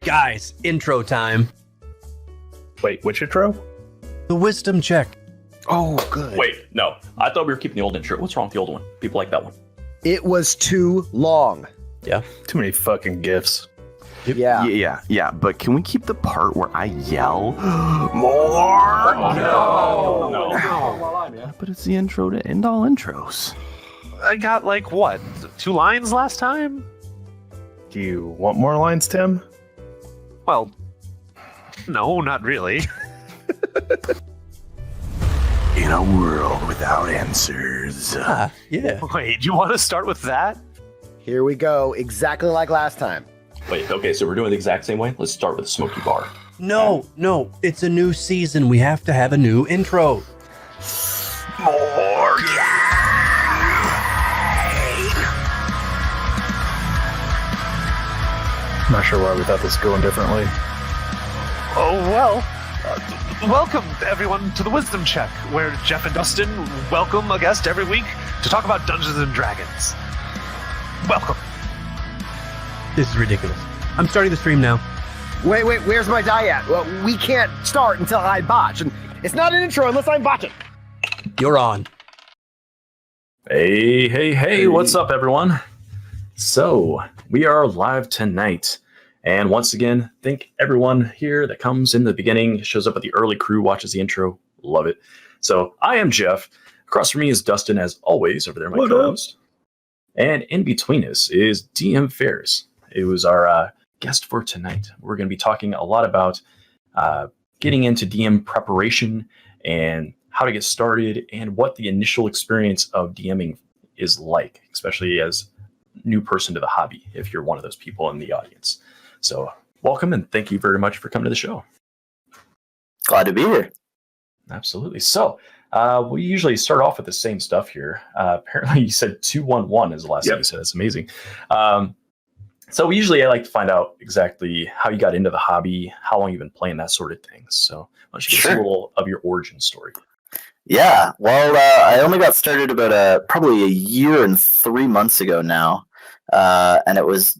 Guys, intro time. Wait, which intro? The wisdom check. Oh, good. Wait, no. I thought we were keeping the old intro. What's wrong with the old one? People like that one. It was too long. Yeah. Too many fucking gifs. Yeah. Yeah. But can we keep the part where I yell more? No. But it's the intro to end all intros. I got like what? 2 lines last time? Do you want more lines, Tim? Well, no, not really. In a world without answers. Yeah. Wait, you want to start with that? Here we go. Exactly like last time. Wait, okay, so we're doing it the exact same way? Let's start with Smoky Bar. No. It's a new season. We have to have a new intro. More. Not sure why we thought this was going differently. Oh, well. Welcome, everyone, to the Wisdom Check, where Jeff and Dustin welcome a guest every week to talk about Dungeons and Dragons. Welcome. This is ridiculous. I'm starting the stream now. Wait, where's my die at? Well, we can't start until I botch, and it's not an intro unless I'm botching. You're on. Hey, what's up, everyone? So, we are live tonight. And once again, thank everyone here that comes in the beginning, shows up at the early crew, watches the intro. Love it. So, I am Jeff. Across from me is Dustin, as always, over there, my co-host. And in between us is DM Phaerius. It was our guest for tonight. We're going to be talking a lot about getting into DM preparation and how to get started and what the initial experience of DMing is like, especially as a new person to the hobby, if you're one of those people in the audience. So welcome and thank you very much for coming to the show. Glad to be here. Absolutely. So we usually start off with the same stuff here. Apparently you said 211 is the last thing you said. That's amazing. So usually I like to find out exactly how you got into the hobby, how long you've been playing, that sort of thing. So why don't you give us a little of your origin story? Yeah, well, I only got started about probably a year and 3 months ago now, and it was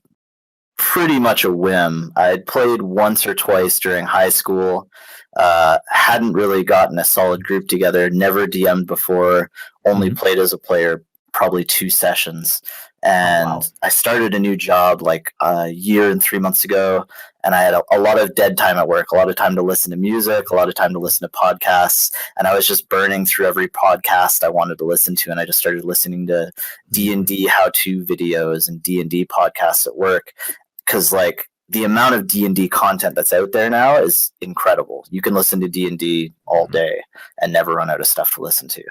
pretty much a whim. I had played once or twice during high school, hadn't really gotten a solid group together, never DM'd before, only played as a player probably 2 sessions. And I started a new job like a year and 3 months ago, and I had a lot of dead time at work, a lot of time to listen to music, a lot of time to listen to podcasts, and I was just burning through every podcast I wanted to listen to, and I just started listening to D&D how-to videos and D&D podcasts at work, because like the amount of D&D content that's out there now is incredible. You can listen to D&D all day and never run out of stuff to listen to.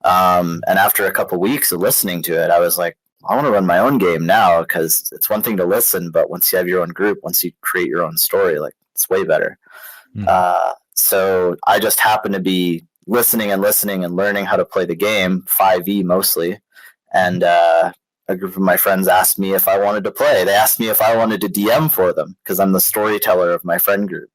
And after a couple weeks of listening to it, I was like, I want to run my own game now, because it's one thing to listen, but once you have your own group, once you create your own story, like it's way better. So I just happened to be listening and learning how to play the game, 5e mostly. And a group of my friends asked me if I wanted to play. They asked me if I wanted to DM for them, because I'm the storyteller of my friend group.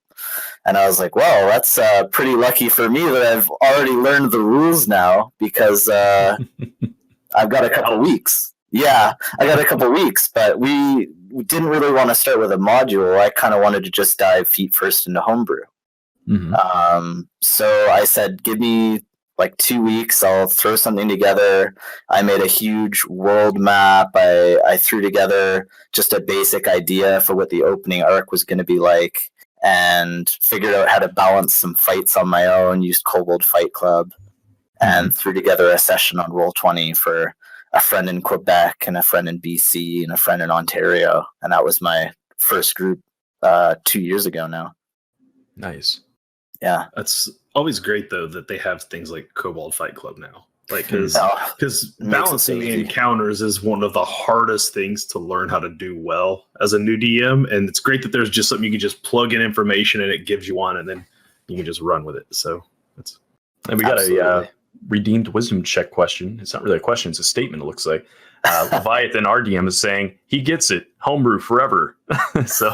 And I was like, well, that's pretty lucky for me that I've already learned the rules now, because I've got a couple weeks. Yeah, I got a couple weeks, but we didn't really want to start with a module. I kind of wanted to just dive feet first into homebrew. So I said, give me like 2 weeks. I'll throw something together. I made a huge world map. I threw together just a basic idea for what the opening arc was going to be like, and figured out how to balance some fights on my own, used Kobold Fight Club, and threw together a session on Roll20 for a friend in Quebec and a friend in BC and a friend in Ontario. And that was my first group 2 years ago now. Nice. Yeah. That's always great, though, that they have things like Kobold Fight Club now. Like, because balancing encounters is one of the hardest things to learn how to do well as a new DM. And it's great that there's just something you can just plug in information and it gives you one, and then you can just run with it. So that's. And we got a redeemed wisdom check question. It's not really a question, it's a statement, it looks like. Leviathan, our DM, is saying he gets it. Homebrew forever. So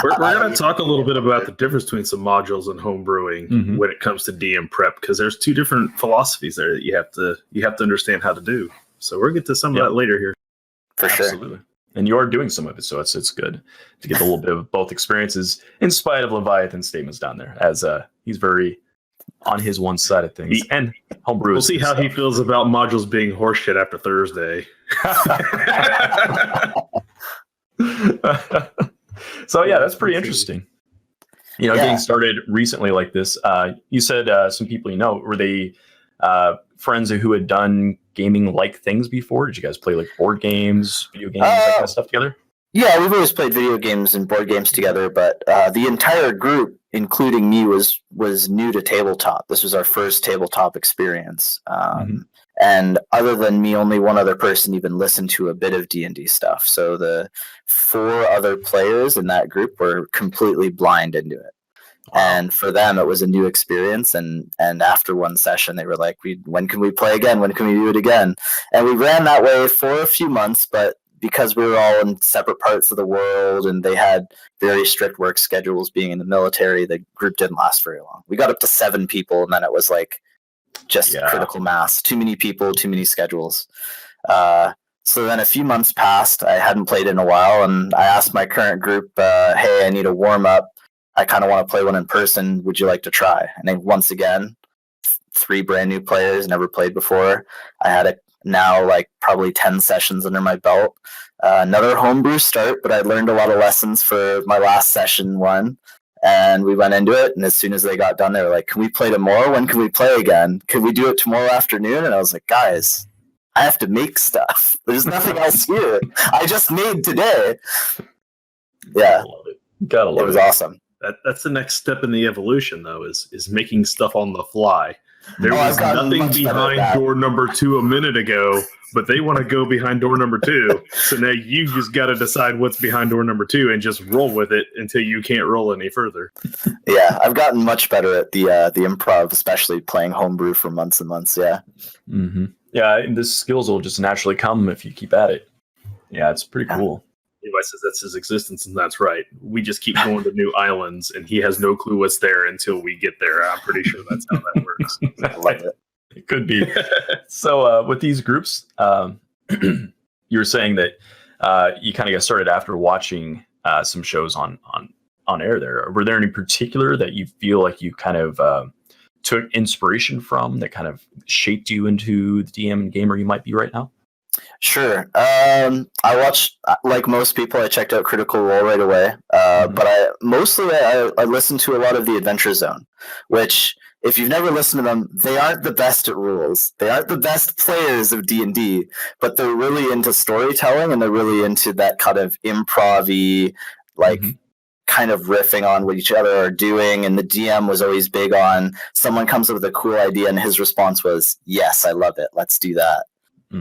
we're going to talk a little bit about the difference between some modules and homebrewing when it comes to DM prep, because there's 2 different philosophies there that you have to understand how to do. So we'll get to some of that later here. For Absolutely. sure. And you are doing some of it, so it's good to get a little bit of both experiences, in spite of Leviathan's statements down there, as he's very on his one side of things. And homebrew. We'll see how he feels about modules being horseshit after Thursday. So yeah, that's pretty interesting. Getting started recently like this. You said some people were they friends who had done gaming-like things before? Did you guys play like board games, video games, that kind of stuff together? Yeah, we've always played video games and board games together, but the entire group, including me, was new to tabletop. This was our first tabletop experience. And other than me, only one other person even listened to a bit of D&D stuff. So the 4 other players in that group were completely blind into it. Wow. And for them, it was a new experience. And after one session, they were like, when can we play again? When can we do it again? And we ran that way for a few months, but because we were all in separate parts of the world and they had very strict work schedules being in the military, the group didn't last very long. We got up to 7 people, and then it was like just critical mass. Too many people, too many schedules. So then a few months passed. I hadn't played in a while, and I asked my current group, hey, I need a warm-up. I kind of want to play one in person. Would you like to try? And then once again, 3 brand new players, never played before. I had now like probably 10 sessions under my belt. Another homebrew start, but I learned a lot of lessons for my last session one. And we went into it, and as soon as they got done, they were like, can we play tomorrow? When can we play again? Can we do it tomorrow afternoon? And I was like, guys, I have to make stuff. There's nothing else here. I just made today. Yeah. Gotta love it. It was awesome. That's the next step in the evolution, though, is making stuff on the fly. There was nothing behind door number 2 a minute ago, but they want to go behind door number 2. So now you just got to decide what's behind door number 2 and just roll with it until you can't roll any further. Yeah, I've gotten much better at the improv, especially playing homebrew for months and months. Yeah. Mm-hmm. Yeah, and the skills will just naturally come if you keep at it. Yeah, it's pretty cool. Levi says that's his existence, and that's right. We just keep going to new islands, and he has no clue what's there until we get there. I'm pretty sure that's how that works. I love it. It could be. So with these groups, you were saying that you kind of got started after watching some shows on air there. Were there any particular that you feel like you kind of took inspiration from that kind of shaped you into the DM and gamer you might be right now? Sure. I watched, like most people, I checked out Critical Role right away. But I listened to a lot of the Adventure Zone, which, if you've never listened to them, they aren't the best at rules. They aren't the best players of D&D, but they're really into storytelling, and they're really into that kind of improv-y, kind of riffing on what each other are doing. And the DM was always big on someone comes up with a cool idea, and his response was, yes, I love it. Let's do that.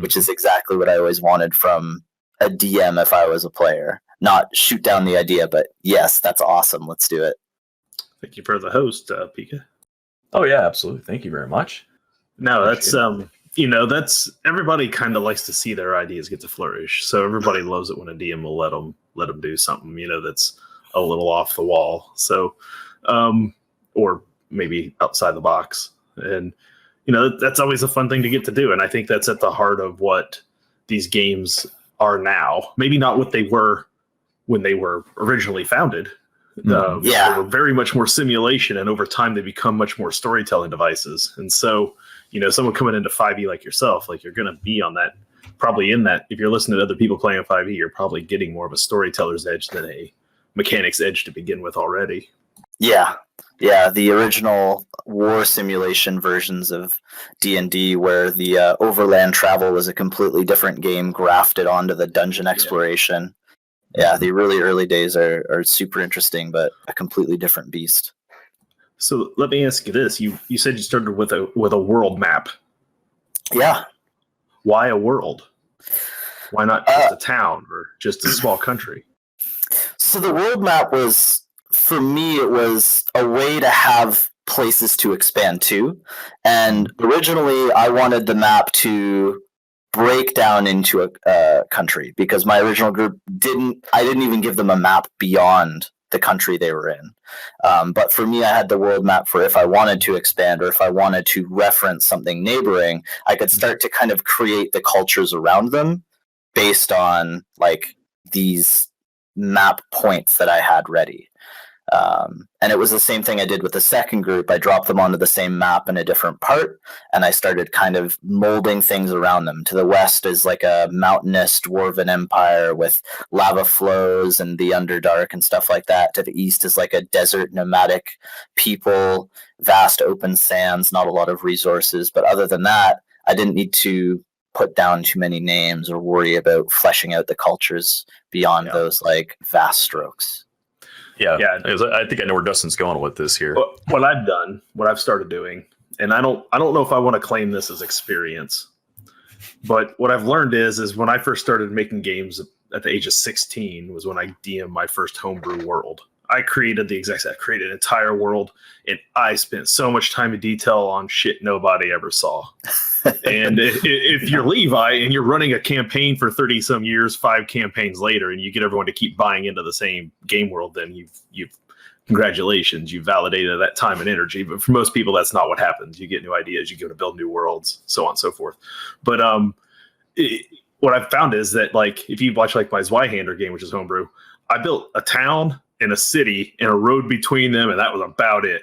Which is exactly what I always wanted from a DM if I was a player. Not shoot down the idea, but yes, that's awesome. Let's do it. Thank you for the host, Pika. Oh, yeah, absolutely. Thank you very much. No, that's, that's everybody kind of likes to see their ideas get to flourish. So everybody loves it when a DM will let them do something, that's a little off the wall. So, or maybe outside the box. And, that's always a fun thing to get to do. And I think that's at the heart of what these games are now. Maybe not what they were when they were originally founded. They were very much more simulation, and over time they become much more storytelling devices. And so, someone coming into 5e like yourself, like you're going to be on that, probably in that, if you're listening to other people playing 5e, you're probably getting more of a storyteller's edge than a mechanic's edge to begin with already. Yeah. Yeah, the original war simulation versions of D&D, where the overland travel was a completely different game grafted onto the dungeon exploration. Yeah, the really early days are super interesting, but a completely different beast. So let me ask you this: you said you started with a world map. Yeah. Why a world? Why not just a town or just a small country? So the world map was, for me, it was a way to have places to expand to. And originally, I wanted the map to break down into a country, because my original group I didn't even give them a map beyond the country they were in. But for me, I had the world map for if I wanted to expand, or if I wanted to reference something neighboring, I could start to kind of create the cultures around them based on these map points that I had ready. And it was the same thing I did with the second group. I dropped them onto the same map in a different part, and I started kind of molding things around them. To the west is like a mountainous dwarven empire with lava flows and the Underdark and stuff like that. To the east is like a desert nomadic people, vast open sands, not a lot of resources. But other than that, I didn't need to put down too many names or worry about fleshing out the cultures beyond those like vast strokes. Yeah. I think I know where Dustin's going with this here. What I've done, what I've started doing, and I don't know if I want to claim this as experience, but what I've learned is when I first started making games at the age of 16 was when I DM'd my first homebrew world. I created I created an entire world, and I spent so much time in detail on shit nobody ever saw. And if you're Levi and you're running a campaign for 30 some years, 5 campaigns later, and you get everyone to keep buying into the same game world, then you've congratulations, you validated that time and energy. But for most people, that's not what happens. You get new ideas, you go to build new worlds, so on and so forth. But what I've found is that, like, if you watch like my Zweihander game, which is homebrew, I built a town in a city and a road between them, and that was about it.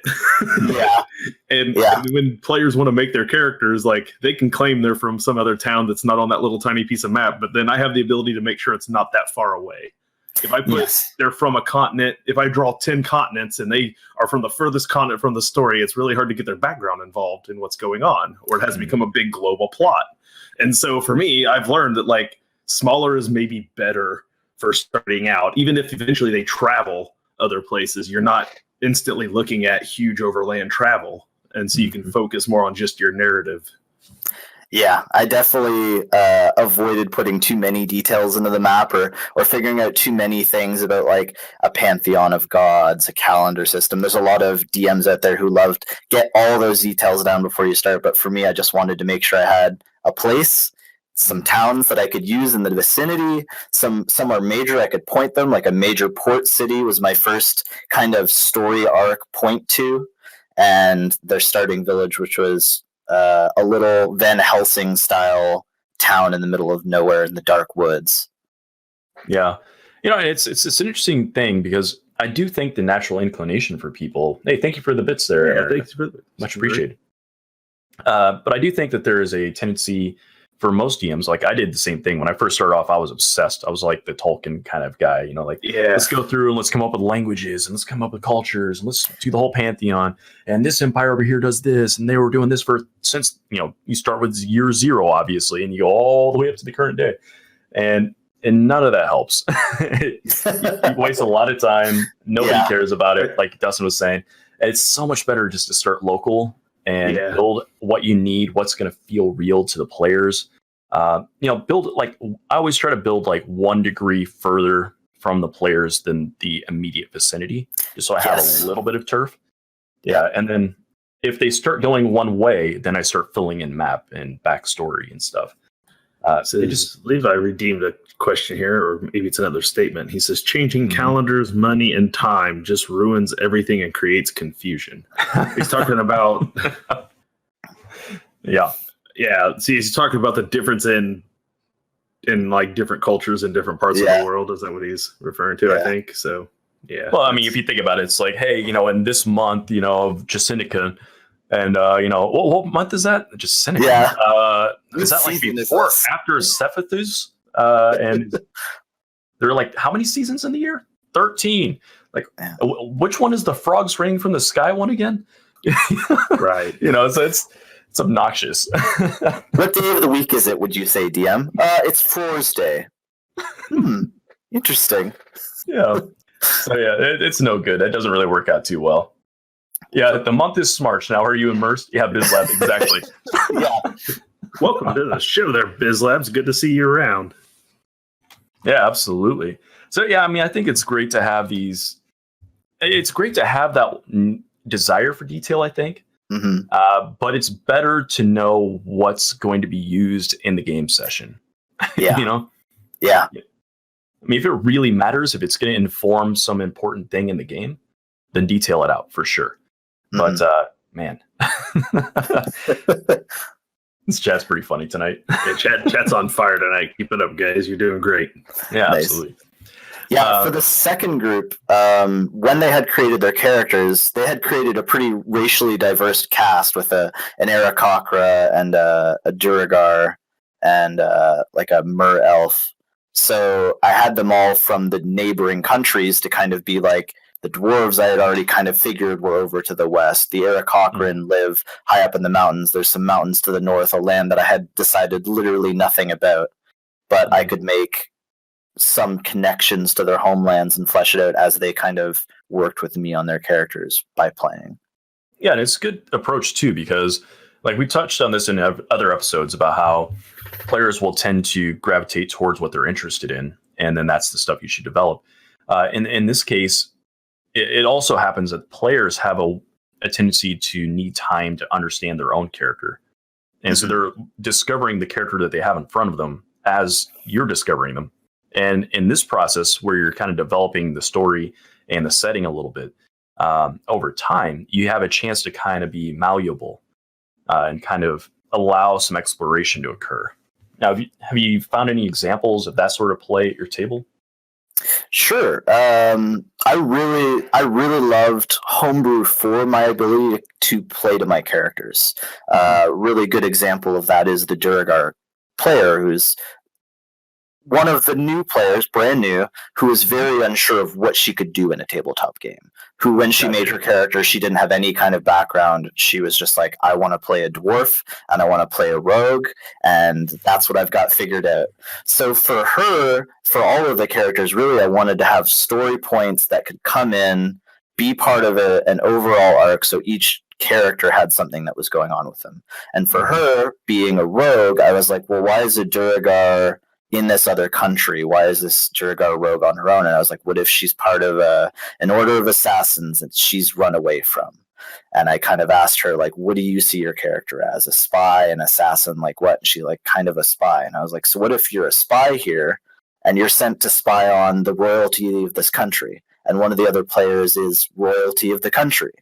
And when players want to make their characters, like, they can claim they're from some other town that's not on that little tiny piece of map, but then I have the ability to make sure it's not that far away. If I put they're from a continent, if I draw 10 continents and they are from the furthest continent from the story, it's really hard to get their background involved in what's going on, or it has become a big global plot. And so for me, I've learned that, like, smaller is maybe better for starting out. Even if eventually they travel other places, you're not instantly looking at huge overland travel, and so you can focus more on just your narrative. Yeah, I definitely avoided putting too many details into the map or figuring out too many things about, like, a pantheon of gods, a calendar system. There's a lot of DMs out there who loved get all those details down before you start, but for me, I just wanted to make sure I had a place, some towns that I could use in the vicinity, some are major, I could point them, like a major port city was my first kind of story arc point to, and their starting village, which was a little Van Helsing style town in the middle of nowhere in the dark woods. Yeah. You know, it's an interesting thing, because I do think the natural inclination for people, hey, thank you for the bits there. Yeah, thanks for the much appreciated. But I do think that there is a tendency for most DMs, like I did the same thing. When I first started off, I was obsessed. I was like the Tolkien kind of guy, you know, like, let's go through and let's come up with languages and let's come up with cultures and let's do the whole pantheon. And this empire over here does this, and they were doing this since, you know, you start with year 0, obviously, and you go all the way up to the current day. And none of that helps. You waste a lot of time. Nobody cares about it, like Dustin was saying. And it's so much better just to start local and build what you need, what's going to feel real to the players. You know, build, like, I always try to build like 1 degree further from the players than the immediate vicinity, just so I have a little bit of turf. Yeah, and then if they start going one way, then I start filling in map and backstory and stuff. So Levi redeemed a question here, or maybe it's another statement. He says, changing calendars, money, and time just ruins everything and creates confusion. He's talking about... Yeah. See, he's talking about the difference in like different cultures in different parts of the world. Is that what he's referring to? I think so. Yeah. Well, I mean, if you think about it, it's like, hey, you know, in this month, you know, of Jacinica, and you know, what month is that? Jacinica. Yeah. Is that like before, after Cephethus? And they're like, how many seasons in the year? 13. Like, which one is the frogs raining from the sky one again? Right. You know, so it's obnoxious. What day of the week is it, would you say, DM? It's Thursday. Interesting. Yeah. So yeah, it's no good. That doesn't really work out too well. Yeah, the month is March. Now, are you immersed? Yeah, BizLab, exactly. Welcome to the show there, BizLabs. Good to see you around. Yeah, absolutely. So yeah, I mean, I think it's great to have these. It's great to have that desire for detail, I think. But it's better to know what's going to be used in the game session. Yeah. You know? Yeah. I mean, if it really matters, if it's going to inform some important thing in the game, then detail it out for sure. But man, this chat's pretty funny tonight. Yeah, chat's on fire tonight. Keep it up, guys. You're doing great. Yeah, Nice. Absolutely. Yeah, for the second group, when they had created their characters, they had created a pretty racially diverse cast with an Aarakocra and a Duragar and like a Mer elf. So I had them all from the neighboring countries to kind of be like the dwarves I had already kind of figured were over to the west. The Aarakocran live high up in the mountains. There's some mountains to the north, a land that I had decided literally nothing about, but I could make some connections to their homelands and flesh it out as they kind of worked with me on their characters by playing. Yeah, and it's a good approach too, because like we touched on this in other episodes about how players will tend to gravitate towards what they're interested in, and then that's the stuff you should develop. In this case, it also happens that players have a tendency to need time to understand their own character. And so they're discovering the character that they have in front of them as you're discovering them. And in this process where you're kind of developing the story and the setting a little bit, over time, you have a chance to kind of be malleable and kind of allow some exploration to occur. Now, have you found any examples of that sort of play at your table? Sure. I really loved homebrew for my ability to play to my characters. Really good example of that is the Duragar player, who's one of the new players, brand new, who is very unsure of what she could do in a tabletop game. Who, when she made her character, she didn't have any kind of background. She was just like, I want to play a dwarf and I want to play a rogue, and that's what I've got figured out. So for her, for all of the characters, really, I wanted to have story points that could come in, be part of an overall arc, so each character had something that was going on with them. And for her, being a rogue, I was like, well, why is a Duragar in this other country? Why is this Duragar rogue on her own? And I was like, what if she's part of an order of assassins that she's run away from? And I kind of asked her, like, what do you see your character as? A spy, an assassin, like what? And she like, kind of a spy. And I was like, so what if you're a spy here and you're sent to spy on the royalty of this country? And one of the other players is royalty of the country.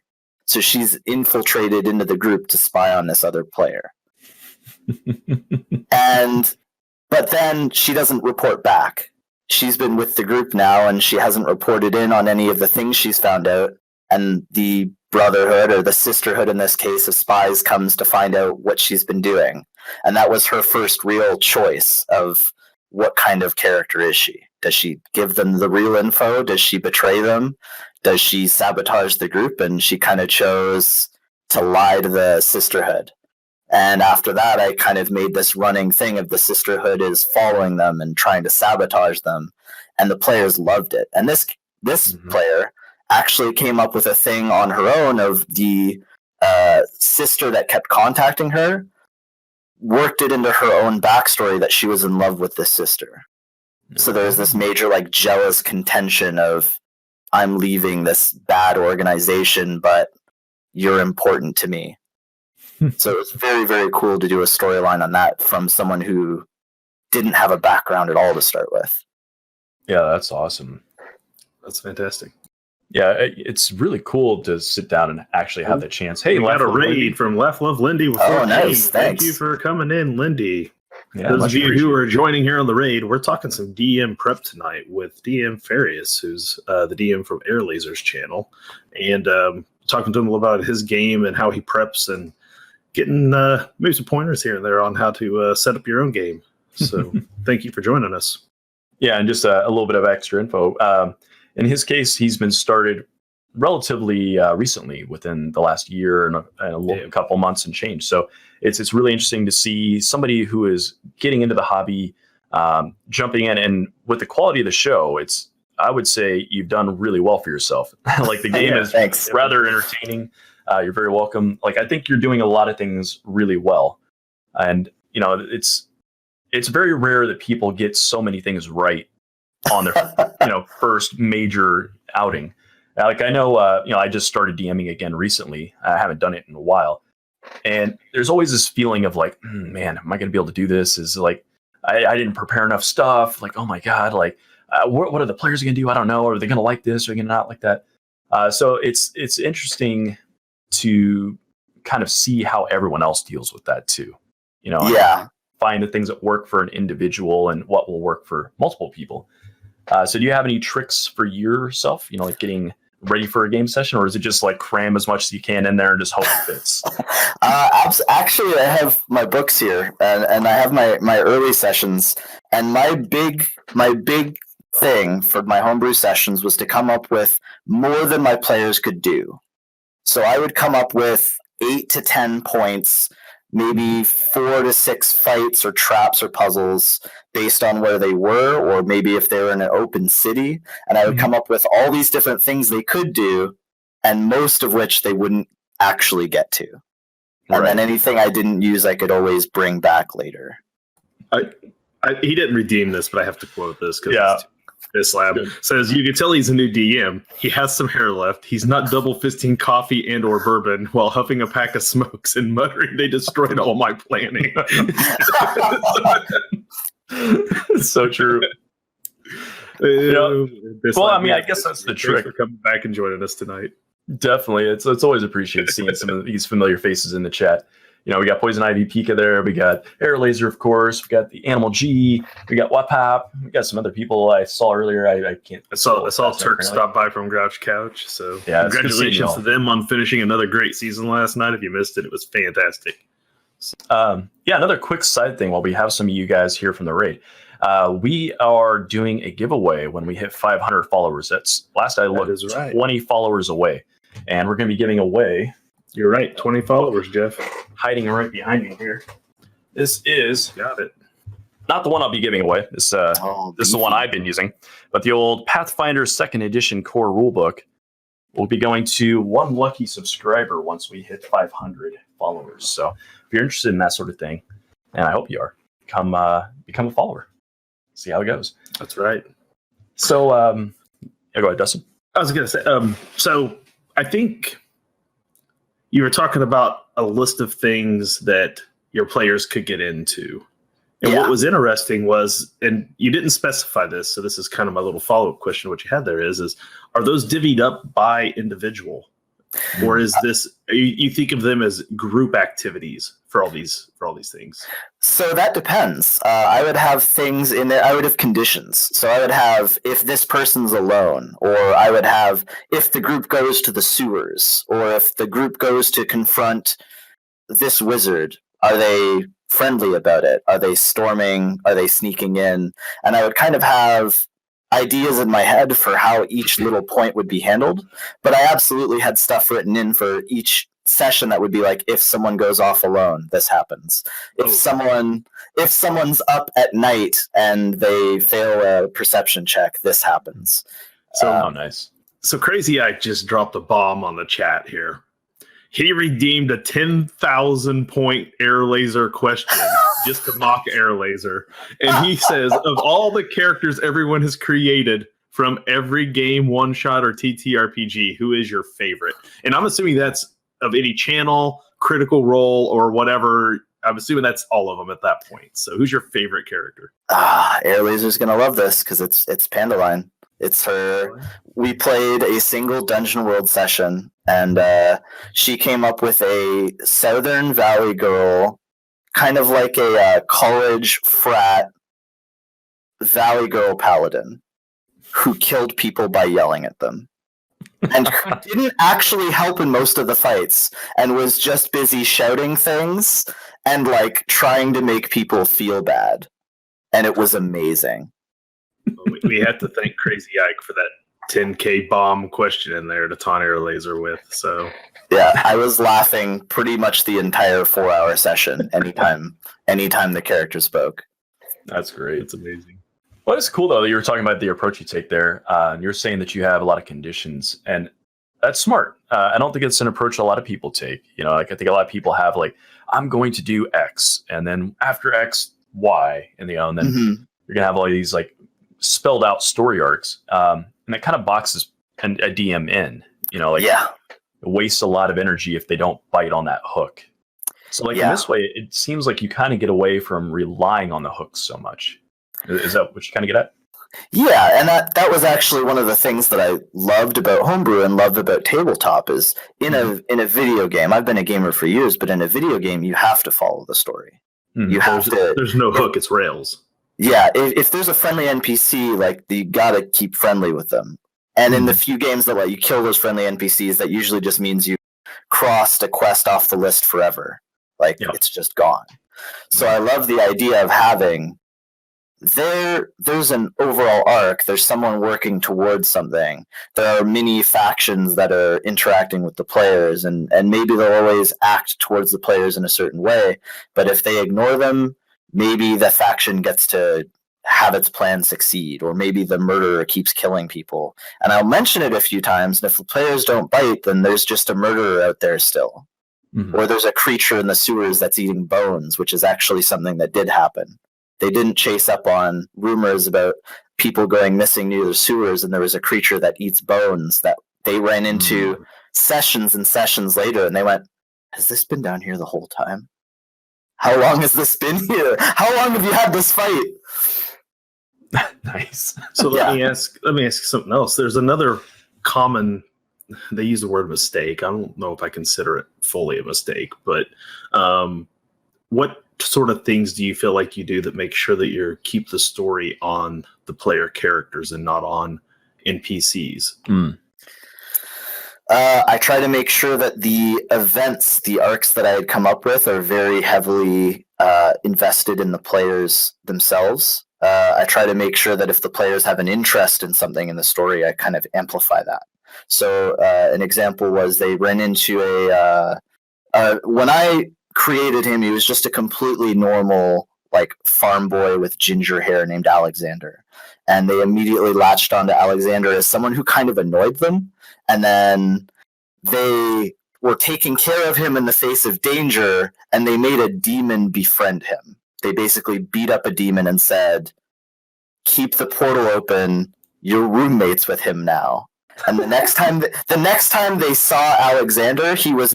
So she's infiltrated into the group to spy on this other player. But then she doesn't report back. She's been with the group now, and she hasn't reported in on any of the things she's found out. And the brotherhood, or the sisterhood in this case, of spies comes to find out what she's been doing. And that was her first real choice of what kind of character is she? Does she give them the real info? Does she betray them? Does she sabotage the group? And she kind of chose to lie to the sisterhood. And after that, I kind of made this running thing of the sisterhood is following them and trying to sabotage them. And the players loved it. And this player actually came up with a thing on her own of the sister that kept contacting her, worked it into her own backstory that she was in love with this sister. So there's this major like jealous contention of, I'm leaving this bad organization, but you're important to me. So it's very, very cool to do a storyline on that from someone who didn't have a background at all to start with. Yeah, that's awesome. That's fantastic. Yeah, it's really cool to sit down and actually have the chance. Hey, we got a raid from Left Love Lindy. Oh, nice. Thank you for coming in, Lindy. Yeah, those of you who are joining here on the raid, we're talking some DM prep tonight with DM Phaerius, who's the DM from Air Laser's channel, and talking to him about his game and how he preps and getting maybe some pointers here and there on how to set up your own game. So thank you for joining us. Yeah, and just a little bit of extra info. In his case, he's been started relatively recently, within the last year and a couple months and change. So it's really interesting to see somebody who is getting into the hobby, jumping in, and with the quality of the show, I would say you've done really well for yourself. Like the game is rather entertaining. You're very welcome. Like, I think you're doing a lot of things really well. And, you know, it's very rare that people get so many things right on their, first major outing. Like, I know, I just started DMing again recently. I haven't done it in a while. And there's always this feeling of like, man, am I going to be able to do this? Is like, I didn't prepare enough stuff. Like, oh my God, like, what are the players going to do? I don't know. Are they going to like this? Or are they going to not like that? So it's interesting to kind of see how everyone else deals with that too. Find the things that work for an individual and what will work for multiple people. So do you have any tricks for yourself, like getting ready for a game session, or is it just like cram as much as you can in there and just hope it fits? Actually, I have my books here, and I have my early sessions, and my big thing for my homebrew sessions was to come up with more than my players could do. So I would come up with 8 to 10 points, maybe 4 to 6 fights or traps or puzzles based on where they were, or maybe if they were in an open city. And I would come up with all these different things they could do, and most of which they wouldn't actually get to. And then anything I didn't use, I could always bring back later. He didn't redeem this, but I have to quote this because this lab says, you can tell he's a new DM. He has some hair left. He's not double fisting coffee and or bourbon while huffing a pack of smokes and muttering, "They destroyed all my planning." So true. Well, I mean, I guess that's the trick. For coming back and joining us tonight. Definitely. It's always appreciated seeing some of these familiar faces in the chat. We got Poison Ivy Pika there. We got Air Laser, of course. We got the Animal G. We got Wapap. We got some other people I saw earlier. I can't. I saw Turk stop by from Grouch Couch. So congratulations to them on finishing another great season last night. If you missed it, it was fantastic. Another quick side thing while we have some of you guys here from the raid. We are doing a giveaway when we hit 500 followers. That's last I looked, 20 followers away. And we're going to be giving away. You're right, 20 followers, Jeff. Hiding right behind me here. This is got it. Not the one I'll be giving away. This is the one I've been using. But the old Pathfinder 2nd edition core rulebook will be going to one lucky subscriber once we hit 500 followers. So if you're interested in that sort of thing, and I hope you are, become a follower. See how it goes. That's right. So, go ahead, Dustin. I was going to say, so I think you were talking about a list of things that your players could get into. And what was interesting was, and you didn't specify this, so this is kind of my little follow-up question. What you had there is are those divvied up by individual? Or is this, you think of them as group activities for all these things? So that depends. I would have things in there. I would have conditions. So I would have if this person's alone, or I would have if the group goes to the sewers, or if the group goes to confront this wizard. Are they friendly about it? Are they storming? Are they sneaking in? And I would kind of have ideas in my head for how each little point would be handled, but I absolutely had stuff written in for each session that would be like, if someone goes off alone, this happens. If someone's up at night and they fail a perception check, this happens. So nice. So Crazy Ike just dropped a bomb on the chat here. He redeemed a 10,000 point Air Laser question just to mock Air Laser. And he says, of all the characters everyone has created from every game, one shot, or TTRPG, who is your favorite? And I'm assuming that's of any channel, Critical Role, or whatever. I'm assuming that's all of them at that point. So who's your favorite character? Air Laser's going to love this because it's Pandaline. It's her. We played a single Dungeon World session, and she came up with a Southern Valley girl, kind of like a college frat Valley girl paladin who killed people by yelling at them. And didn't actually help in most of the fights, and was just busy shouting things and like trying to make people feel bad. And it was amazing. We have to thank Crazy Ike for that 10K bomb question in there to taunt Air Laser with. So yeah, I was laughing pretty much the entire 4-hour session anytime the character spoke. That's great. It's amazing. Well, it's cool though that you were talking about the approach you take there. And you're saying that you have a lot of conditions, and that's smart. I don't think it's an approach a lot of people take. Like I think a lot of people have like, I'm going to do X, and then after X, Y, and and then you're gonna have all these like spelled out story arcs, and that kind of boxes a DM in. It wastes a lot of energy if they don't bite on that hook. So in this way, it seems like you kind of get away from relying on the hooks so much. Is that what you kind of get at? Yeah, and that was actually one of the things that I loved about homebrew and loved about tabletop is in a video game. I've been a gamer for years, but in a video game, you have to follow the story. You have to. There's no hook; it's rails. Yeah, if there's a friendly NPC, like, you gotta keep friendly with them. And in the few games that let you kill those friendly NPCs, that usually just means you crossed a quest off the list forever. Like, it's just gone. So I love the idea of having there's an overall arc. There's someone working towards something. There are mini factions that are interacting with the players, and maybe they'll always act towards the players in a certain way. But if they ignore them, maybe the faction gets to have its plan succeed, or maybe the murderer keeps killing people. And I'll mention it a few times, and if the players don't bite, then there's just a murderer out there still. Or there's a creature in the sewers that's eating bones, which is actually something that did happen. They didn't chase up on rumors about people going missing near the sewers, and there was a creature that eats bones that they ran into sessions and sessions later, and they went, has this been down here the whole time? How long has this been here? How long have you had this fight? Nice. So let me ask you something else. There's another common, they use the word mistake. I don't know if I consider it fully a mistake, but what sort of things do you feel like you do that make sure that you keep the story on the player characters and not on NPCs? I try to make sure that the events, the arcs that I had come up with, are very heavily invested in the players themselves. I try to make sure that if the players have an interest in something in the story, I kind of amplify that. So an example was they ran into when I created him, he was just a completely normal, like, farm boy with ginger hair named Alexander. And they immediately latched onto Alexander as someone who kind of annoyed them. And then they were taking care of him in the face of danger, and they made a demon befriend him. They basically beat up a demon and said, keep the portal open, you're roommates with him now. And the next time they saw Alexander, he was,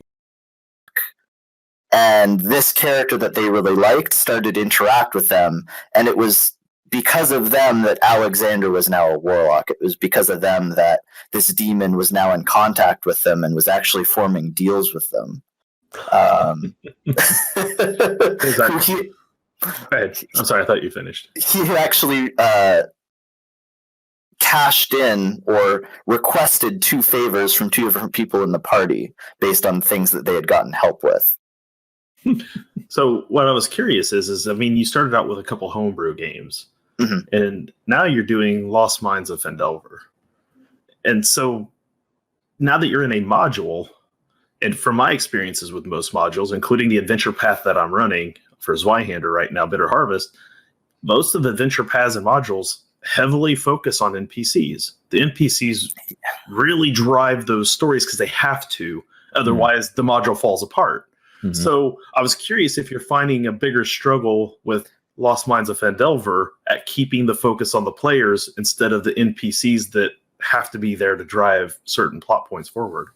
and this character that they really liked started to interact with them, and it was because of them that Alexander was now a warlock. It was because of them that this demon was now in contact with them and was actually forming deals with them. I'm sorry, I thought you finished. He actually cashed in or requested 2 favors from 2 different people in the party based on things that they had gotten help with. So what I was curious is I mean, you started out with a couple homebrew games, and now you're doing Lost Mines of Phandelver. And so now that you're in a module, and from my experiences with most modules, including the adventure path that I'm running for Zweihander right now, Bitter Harvest, most of the adventure paths and modules heavily focus on NPCs. The NPCs really drive those stories because they have to, otherwise the module falls apart. So I was curious if you're finding a bigger struggle with Lost Mines of Phandelver at keeping the focus on the players instead of the NPCs that have to be there to drive certain plot points forward.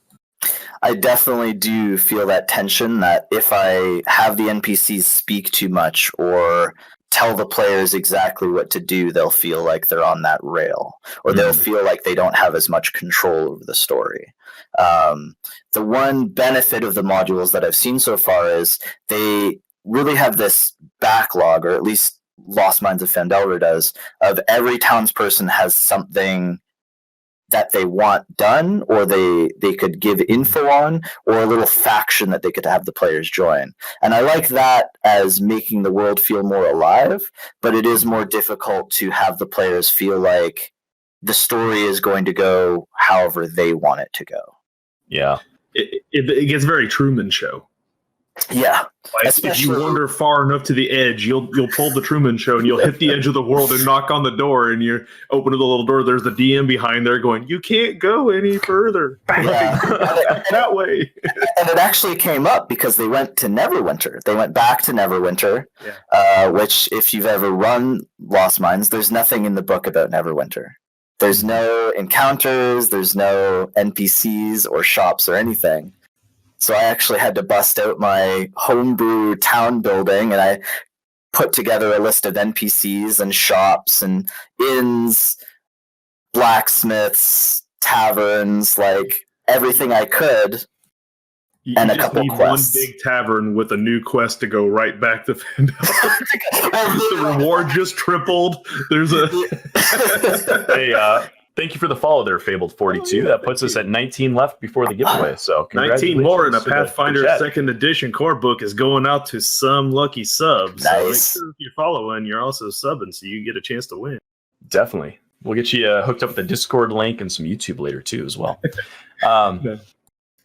I definitely do feel that tension that if I have the NPCs speak too much or tell the players exactly what to do, they'll feel like they're on that rail, or they'll feel like they don't have as much control over the story. The one benefit of the modules that I've seen so far is they really have this backlog, or at least Lost Mines of Phandelver does, of every townsperson has something that they want done, or they could give info on, or a little faction that they could have the players join. And I like that as making the world feel more alive, but it is more difficult to have the players feel like the story is going to go however they want it to go. Yeah. It gets very Truman Show. Yeah. Like, if you wander far enough to the edge, you'll pull the Truman Show and you'll hit the edge of the world and knock on the door, and you open the little door. There's the DM behind there going, "You can't go any further." Yeah. That way. And it actually came up because they went to Neverwinter. They went back to Neverwinter, which, if you've ever run Lost Mines, there's nothing in the book about Neverwinter. There's no encounters, there's no NPCs or shops or anything. So I actually had to bust out my homebrew town building, and I put together a list of NPCs and shops and inns, blacksmiths, taverns, like everything I could. and a just couple need quests. one big tavern with a new quest to go right back to Fendel. The reward just tripled. There's a Hey, thank you for the follow there, Fabled42. That puts us at 19 left before the giveaway. So 19 more in a congratulations to the Pathfinder chat. 2nd edition core book is going out to some lucky subs. So make Nice. sure if you're following, you're also subbing so you get a chance to win. Definitely. We'll get you hooked up with the Discord link and some YouTube later too as well.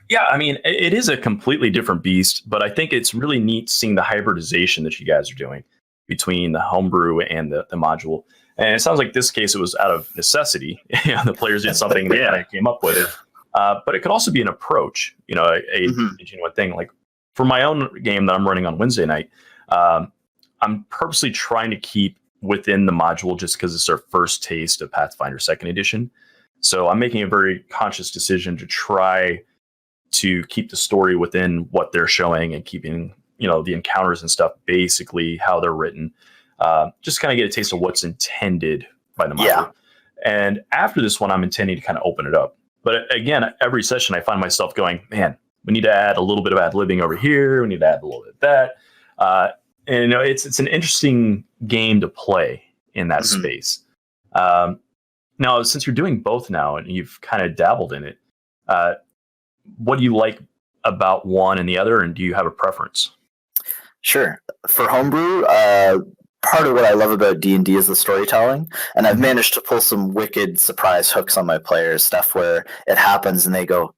Yeah, I mean, it is a completely different beast, but I think it's really neat seeing the hybridization that you guys are doing between the homebrew and the module. And it sounds like this case, it was out of necessity. The players did something they kind of came up with it. But it could also be an approach, a genuine thing. Like for my own game that I'm running on Wednesday night, I'm purposely trying to keep within the module just because it's our first taste of Pathfinder 2nd edition. So I'm making a very conscious decision to try to keep the story within what they're showing and keeping, the encounters and stuff, basically how they're written. Just kind of get a taste of what's intended by the module. Yeah. And after this one, I'm intending to kind of open it up. But again, every session I find myself going, man, we need to add a little bit of ad-libbing over here. We need to add a little bit of that. And it's an interesting game to play in that space. Now, since you're doing both now and you've kind of dabbled in it, what do you like about one and the other, and do you have a preference? Sure. For homebrew, part of what I love about D&D is the storytelling, and I've managed to pull some wicked surprise hooks on my players, stuff where it happens and they go,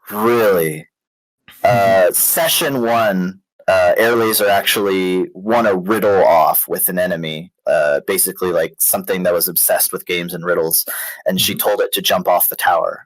really? Session 1, Air Laser actually won a riddle off with an enemy, basically like something that was obsessed with games and riddles, and she told it to jump off the tower,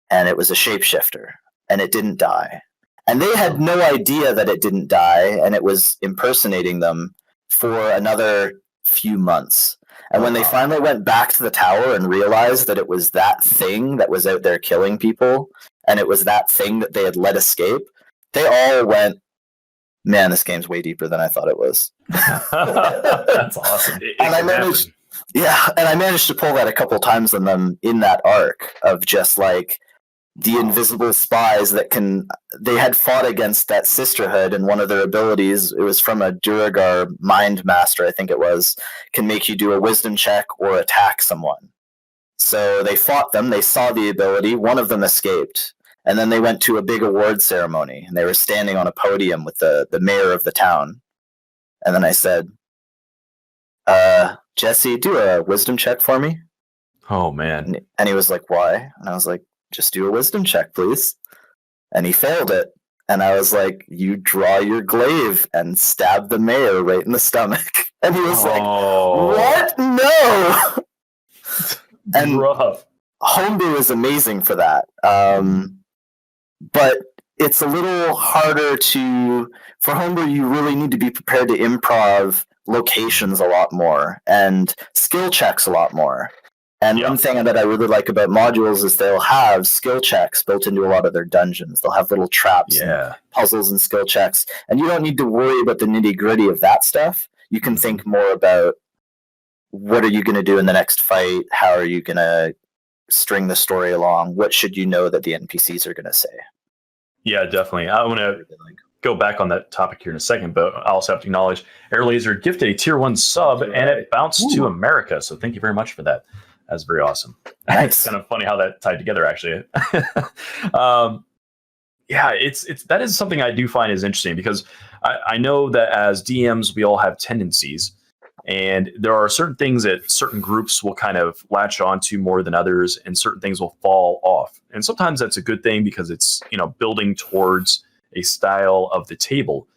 and it was a shapeshifter, and it didn't die. And they had no idea that it didn't die, and it was impersonating them for another few months. And when they finally went back to the tower and realized that it was that thing that was out there killing people, and it was that thing that they had let escape, they all went, man, this game's way deeper than I thought it was. That's awesome. And I managed to pull that a couple times on them in that arc of just like the invisible spies they had fought against that sisterhood, and one of their abilities, it was from a Duragar mind master, I think it was, can make you do a wisdom check or attack someone. So they fought them, they saw the ability, one of them escaped, and then they went to a big award ceremony, and they were standing on a podium with the mayor of the town. And then I said, Jesse, do a wisdom check for me. Oh, man. And he was like, why? And I was like, just do a wisdom check, please. And he failed it. And I was like, you draw your glaive and stab the mayor right in the stomach. And he was like, what? No! And rough. Homebrew is amazing for that. But it's a little harder for Homebrew, you really need to be prepared to improv locations a lot more and skill checks a lot more. And one thing that I really like about modules is they'll have skill checks built into a lot of their dungeons. They'll have little traps and puzzles and skill checks. And you don't need to worry about the nitty-gritty of that stuff. You can think more about what are you going to do in the next fight? How are you going to string the story along? What should you know that the NPCs are going to say? Yeah, definitely. I want to go back on that topic here in a second, but I also have to acknowledge Air Laser gifted a tier 1 sub, and it bounced to America. So thank you very much for that. That's very awesome. Nice. It's kind of funny how that tied together, actually. That is something I do find is interesting, because I know that as DMs, we all have tendencies, and there are certain things that certain groups will kind of latch onto more than others, and certain things will fall off. And sometimes that's a good thing because it's, building towards a style of the table.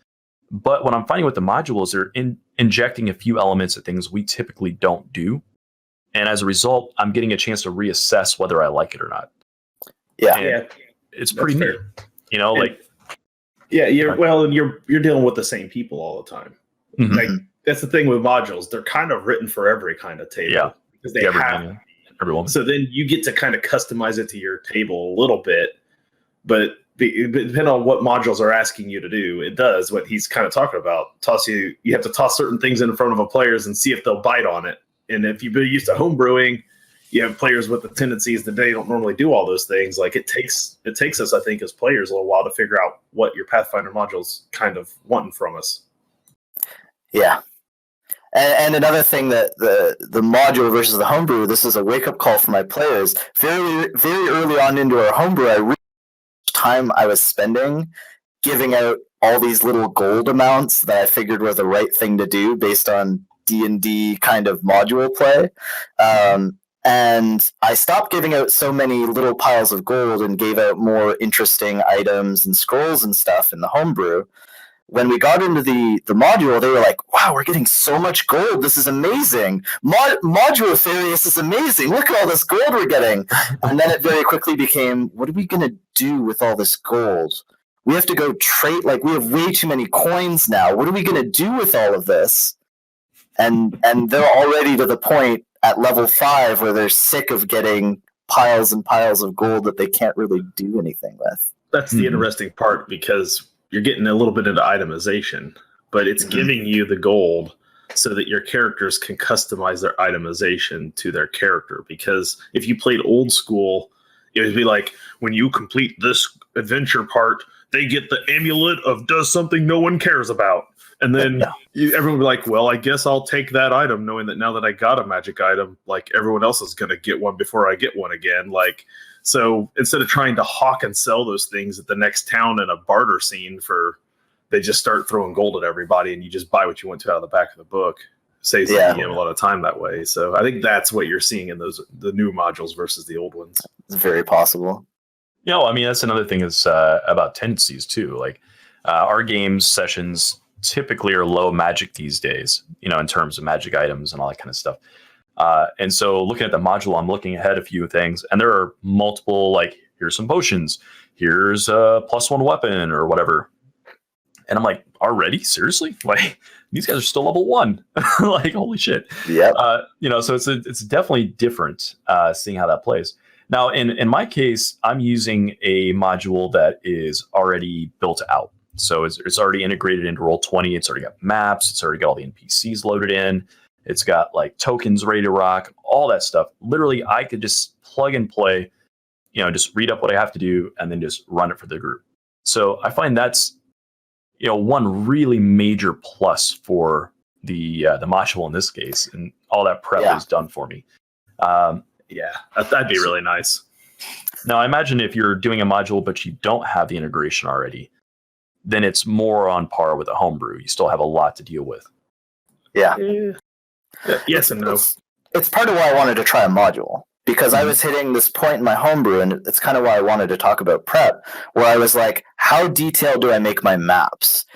But what I'm finding with the modules, they're injecting a few elements of things we typically don't do. And as a result, I'm getting a chance to reassess whether I like it or not. Yeah. It's pretty neat. You're dealing with the same people all the time. Mm-hmm. Like, that's the thing with modules. They're kind of written for every kind of table. Yeah. Because they have everyone. So then you get to kind of customize it to your table a little bit, but depending on what modules are asking you to do, it does what he's kind of talking about. You have to toss certain things in front of a players and see if they'll bite on it. And if you've been used to home brewing, you have players with the tendencies that they don't normally do all those things. Like it takes us, I think, as players a little while to figure out what your Pathfinder module's kind of wanting from us. Yeah. And another thing that the module versus the homebrew, this is a wake-up call for my players. Very, very early on into our homebrew, I realized time I was spending giving out all these little gold amounts that I figured were the right thing to do based on D&D kind of module play. And I stopped giving out so many little piles of gold and gave out more interesting items and scrolls and stuff in the homebrew. When we got into the module, they were like, wow, we're getting so much gold. This is amazing. Module Phaerius is amazing. Look at all this gold we're getting. And then it very quickly became, what are we going to do with all this gold? We have to go trade. Like, we have way too many coins now. What are we going to do with all of this? And they're already to the point at level 5 where they're sick of getting piles and piles of gold that they can't really do anything with. That's the interesting part, because you're getting a little bit into itemization, but it's giving you the gold so that your characters can customize their itemization to their character. Because if you played old school, it would be like, when you complete this adventure part, they get the amulet of does something no one cares about. And then everyone would be like, well, I guess I'll take that item, knowing that now that I got a magic item, like everyone else is going to get one before I get one again. Like, so instead of trying to hawk and sell those things at the next town in a barter scene, they just start throwing gold at everybody, and you just buy what you want to out of the back of the book. Saves the DM a lot of time that way. So I think that's what you're seeing in the new modules versus the old ones. It's very possible. I mean, that's another thing is about tendencies too. Like our games sessions typically are low magic these days, in terms of magic items and all that kind of stuff. And so looking at the module, I'm looking ahead a few things, and there are multiple, like, here's some potions, here's a +1 weapon or whatever. And I'm like, already? Seriously? Like, these guys are still level 1. Like, holy shit. Yeah. So it's definitely different seeing how that plays. Now, in my case, I'm using a module that is already built out. So it's already integrated into Roll20. It's already got maps. It's already got all the NPCs loaded in. It's got like tokens ready to rock, all that stuff. Literally, I could just plug and play, just read up what I have to do and then just run it for the group. So I find that's, one really major plus for the module in this case, and all that prep is done for me. That'd be really nice. Now, I imagine if you're doing a module but you don't have the integration already, then it's more on par with a homebrew. You still have a lot to deal with. Yeah. Yes and no. It's part of why I wanted to try a module, because I was hitting this point in my homebrew, and it's kind of why I wanted to talk about prep, where I was like, how detailed do I make my maps?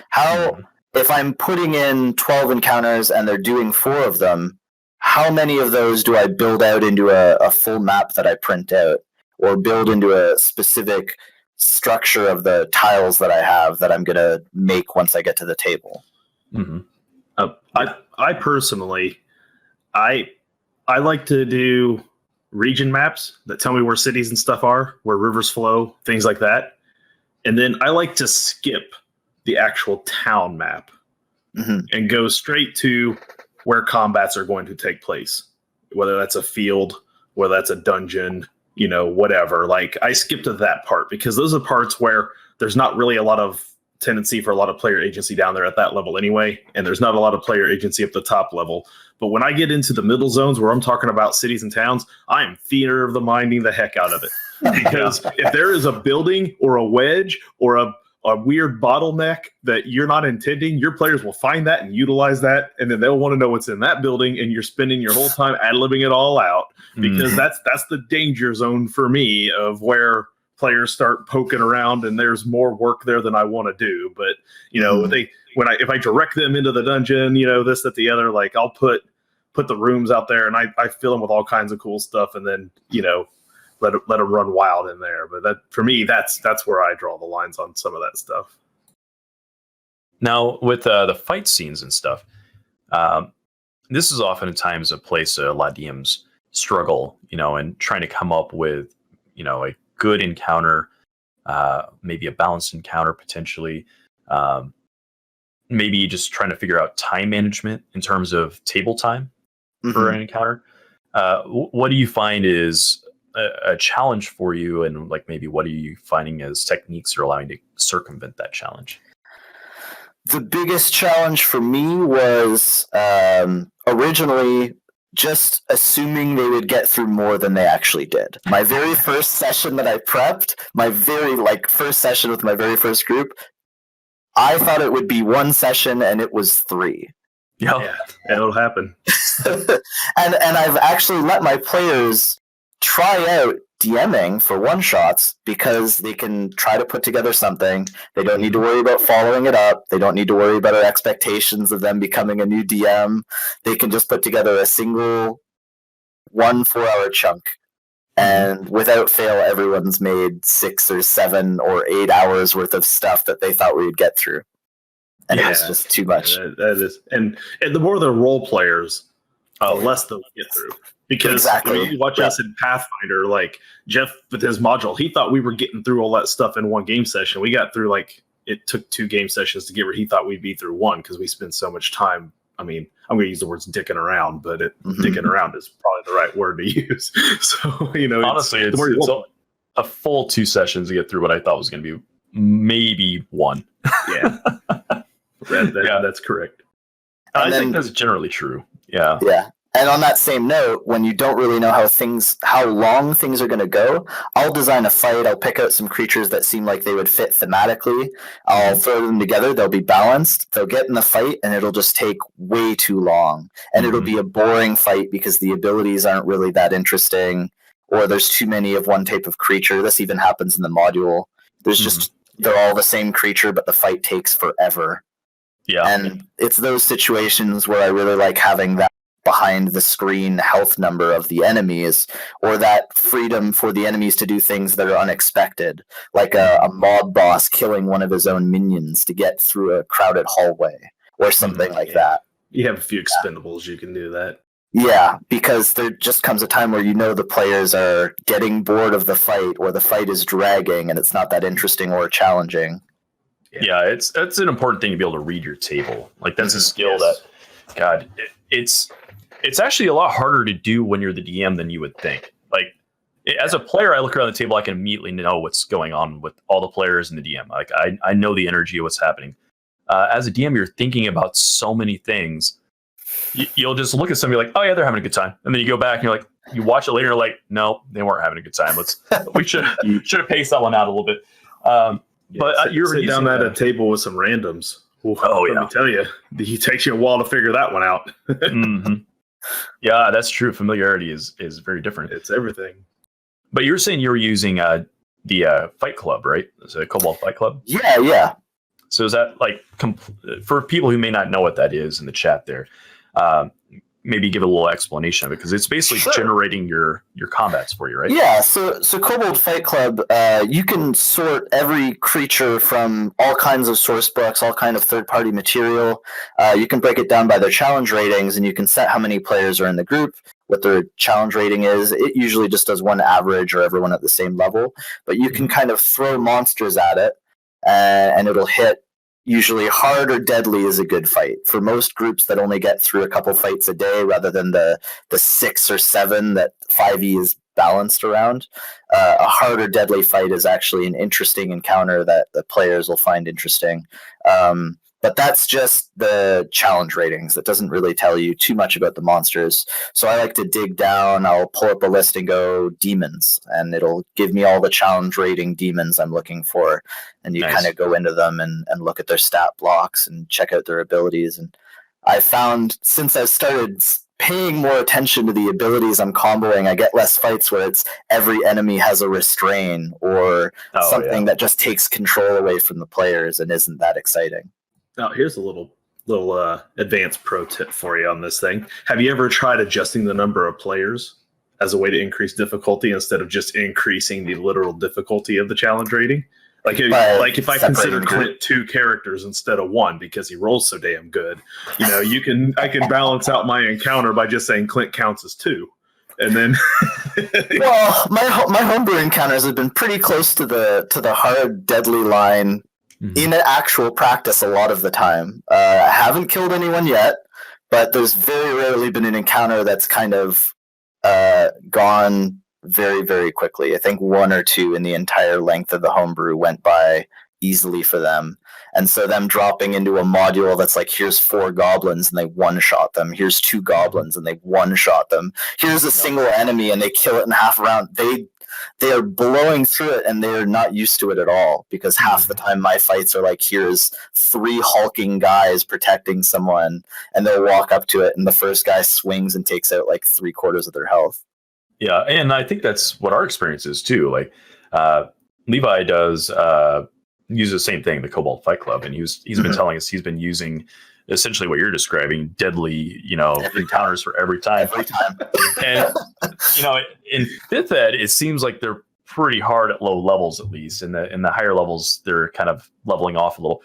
If I'm putting in 12 encounters and they're doing 4 of them, how many of those do I build out into a full map that I print out, or build into a specific structure of the tiles that I have that I'm going to make once I get to the table? Mm-hmm. I personally, I like to do region maps that tell me where cities and stuff are, where rivers flow, things like that. And then I like to skip the actual town map and go straight to where combats are going to take place, whether that's a field, whether that's a dungeon, whatever. Like, I skip to that part, because those are parts where there's not really a lot of tendency for a lot of player agency down there at that level anyway, and there's not a lot of player agency up the top level. But when I get into the middle zones where I'm talking about cities and towns, I am theater of the minding the heck out of it. Because if there is a building or a wedge or a weird bottleneck that you're not intending, your players will find that and utilize that, and then they'll want to know what's in that building, and you're spending your whole time ad-libbing it all out, because that's the danger zone for me of where players start poking around and there's more work there than I want to do. But if I direct them into the dungeon, this, that, the other, like, I'll put the rooms out there and I fill them with all kinds of cool stuff, and then let them run wild in there. But that, for me, that's where I draw the lines on some of that stuff. Now, with the fight scenes and stuff, this is oftentimes a place a lot of DMs struggle, and trying to come up with, a good encounter, maybe a balanced encounter potentially, maybe just trying to figure out time management in terms of table time for an encounter. what do you find is a challenge for you, and like maybe what are you finding as techniques are allowing to circumvent that challenge? The biggest challenge for me was originally just assuming they would get through more than they actually did. My very first session that I prepped, my very first session with my very first group, I thought it would be one session and it was 3. Yeah, it'll happen. and I've actually let my players try out DMing for one-shots because they can try to put together something. They don't need to worry about following it up. They don't need to worry about our expectations of them becoming a new DM. They can just put together a single 1 4-hour chunk. And without fail, everyone's made 6 or 7 or 8 hours worth of stuff that they thought we would get through. And it's just too much. That is, and the more the role players, the less they'll get through. Because when you watch us in Pathfinder, like Jeff with his module, he thought we were getting through all that stuff in one game session. We got through it took 2 game sessions to get where he thought we'd be through one because we spend so much time. I mean, I'm going to use the words dicking around, but dicking around is probably the right word to use. So, honestly, it's a full 2 sessions to get through what I thought was going to be maybe 1. Yeah. That's correct. I think that's generally true. Yeah. Yeah. And on that same note, when you don't really know how long things are going to go, I'll design a fight. I'll pick out some creatures that seem like they would fit thematically. I'll throw them together. They'll be balanced. They'll get in the fight, and it'll just take way too long. And it'll be a boring fight because the abilities aren't really that interesting, or there's too many of one type of creature. This even happens in the module. There's just they're all the same creature, but the fight takes forever. Yeah. And it's those situations where I really like having that behind the screen health number of the enemies, or that freedom for the enemies to do things that are unexpected, like a mob boss killing one of his own minions to get through a crowded hallway or something like that. You have a few expendables, you can do that. Yeah, because there just comes a time where the players are getting bored of the fight, or the fight is dragging and it's not that interesting or challenging. Yeah, it's an important thing to be able to read your table. Like that's a skill that, God, it's actually a lot harder to do when you're the DM than you would think. Like as a player, I look around the table, I can immediately know what's going on with all the players and the DM. Like I know the energy of what's happening. As a DM, you're thinking about so many things. You'll just look at somebody like, oh yeah, they're having a good time, and then you go back and you're like, you watch it later, and you're like, no, they weren't having a good time. We should have paced that one out a little bit. But you're sit down at a table with some randoms. Let me tell you, it takes you a while to figure that one out. Yeah, that's true. Familiarity is very different. It's everything. But you were saying you were using the Fight Club, right? Is it a Cobalt Fight Club? Yeah. So is that like for people who may not know what that is in the chat there? Maybe give a little explanation of it, because it's basically generating your combats for you, right? Yeah, so Kobold Fight Club, you can sort every creature from all kinds of source books, all kind of third-party material. You can break it down by their challenge ratings, and you can set how many players are in the group, what their challenge rating is. It usually just does one average or everyone at the same level, but you can kind of throw monsters at it, and it'll hit. Usually hard or deadly is a good fight. For most groups that only get through a couple fights a day rather than the 6 or 7 that 5e is balanced around, a hard or deadly fight is actually an interesting encounter that the players will find interesting. But that's just the challenge ratings. That doesn't really tell you too much about the monsters. So I like to dig down. I'll pull up a list and go demons, and it'll give me all the challenge rating demons I'm looking for. And you kind of go into them and look at their stat blocks and check out their abilities. And I found since I've started paying more attention to the abilities I'm comboing, I get less fights where it's every enemy has a restrain or something that just takes control away from the players and isn't that exciting. Now, here's a little advanced pro tip for you on this thing. Have you ever tried adjusting the number of players as a way to increase difficulty instead of just increasing the literal difficulty of the challenge rating? Like if I consider Clint 2 characters instead of 1 because he rolls so damn good, I can balance out my encounter by just saying Clint counts as 2. And then well, my homebrew encounters have been pretty close to the hard deadly line. In actual practice a lot of the time. I haven't killed anyone yet, but there's very rarely been an encounter that's kind of gone very, very quickly. I think 1 or 2 in the entire length of the homebrew went by easily for them. And so them dropping into a module that's like, here's 4 goblins and they one-shot them. Here's 2 goblins and they one-shot them. Here's a single enemy and they kill it in half a round. They are blowing through it and they're not used to it at all, because half the time my fights are like, here's 3 hulking guys protecting someone, and they'll walk up to it and the first guy swings and takes out like 3/4 of their health. Yeah, and I think that's what our experience is too. Like Levi does use the same thing, the Cobalt Fight Club, and he's been telling us he's been using essentially what you're describing, deadly, encounters for every time. And in 5th ed, it seems like they're pretty hard at low levels, at least. In the higher levels, they're kind of leveling off a little.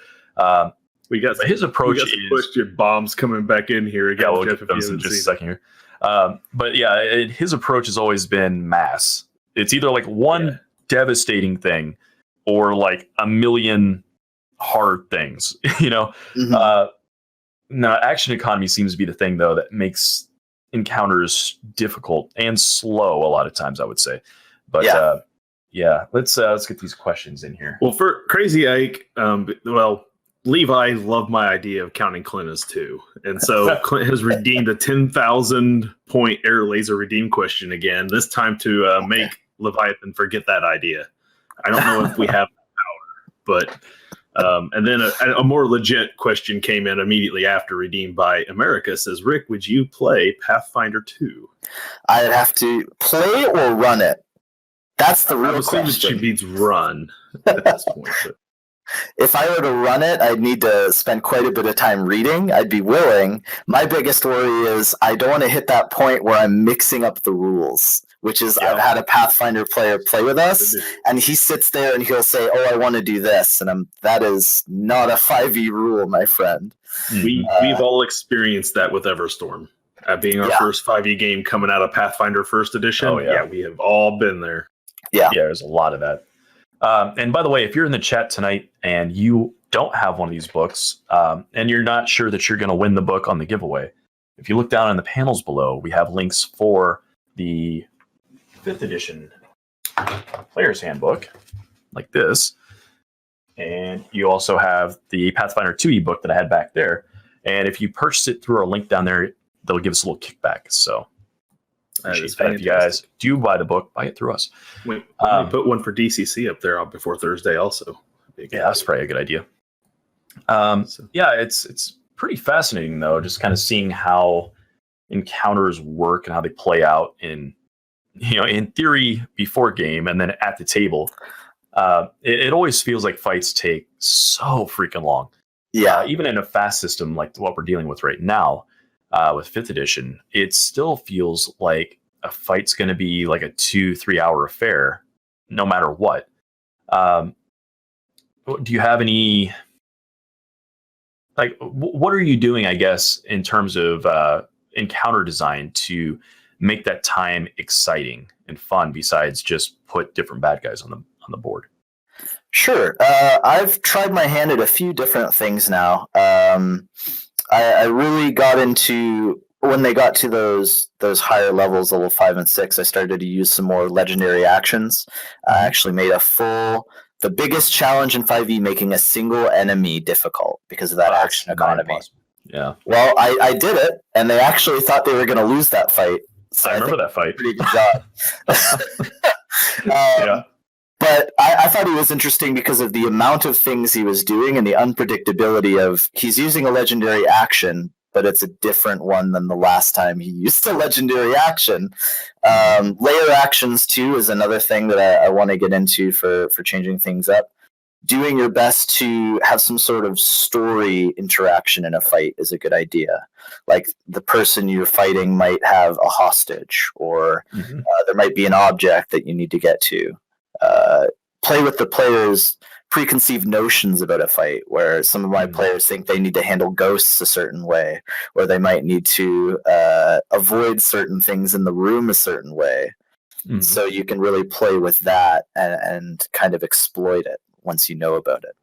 His approach is question bombs coming back in here again. Yeah, we'll get those in just a second here. But yeah, his approach has always been mass. It's either like one devastating thing or like a million hard things, Now, action economy seems to be the thing, though, that makes encounters difficult and slow a lot of times, I would say. But let's get these questions in here. Well, for Crazy Ike, Levi loved my idea of counting Clint as 2. And so Clint has redeemed a 10,000 point air laser redeem question again, this time to make Leviathan forget that idea. I don't know if we have that power, but and then a more legit question came in immediately after, redeemed by America. Says, Rick, would you play Pathfinder 2? I'd have to play or run it. That's the real question. She means run at this point. But. If I were to run it, I'd need to spend quite a bit of time reading. I'd be willing. My biggest worry is I don't want to hit that point where I'm mixing up the rules, which is I've had a Pathfinder player play with us, and he sits there and he'll say, oh, I want to do this. And that is not a 5e rule, my friend. We've all experienced that with Everstorm. Being our first 5e game coming out of Pathfinder First Edition. Oh, yeah, we have all been there. Yeah, there's a lot of that. And by the way, if you're in the chat tonight and you don't have one of these books, and you're not sure that you're going to win the book on the giveaway, if you look down in the panels below, we have links for the 5th edition Player's Handbook, like this. And you also have the Pathfinder 2e book that I had back there. And if you purchase it through our link down there, they'll give us a little kickback. So if you guys do buy the book, buy it through us. We put one for DCC up there before Thursday also. That's probably a good idea. It's pretty fascinating, though, just kind of seeing how encounters work and how they play out in theory before game and then at the table. It always feels like fights take so freaking long. Yeah. Even in a fast system like what we're dealing with right now, with 5th edition, it still feels like a fight's going to be like a 2-3 hour affair, no matter what. Do you have any, what are you doing, I guess, in terms of encounter design to make that time exciting and fun, besides just put different bad guys on the board? Sure. I've tried my hand at a few different things now. I really got into, when they got to those higher levels, level 5 and 6, I started to use some more legendary actions. I actually made the biggest challenge in 5e, making a single enemy difficult because of that action economy. Yeah. Well, I did it, and they actually thought they were going to lose that fight. So I remember that fight. Pretty good job. Yeah. But I thought he was interesting because of the amount of things he was doing and the unpredictability of, he's using a legendary action, but it's a different one than the last time he used a legendary action. Layer actions, too, is another thing that I want to get into for changing things up. Doing your best to have some sort of story interaction in a fight is a good idea. Like the person you're fighting might have a hostage, or there might be an object that you need to get to. Play with the players' preconceived notions about a fight, where some of my players think they need to handle ghosts a certain way, or they might need to avoid certain things in the room a certain way. So you can really play with that and kind of exploit it once you know about it.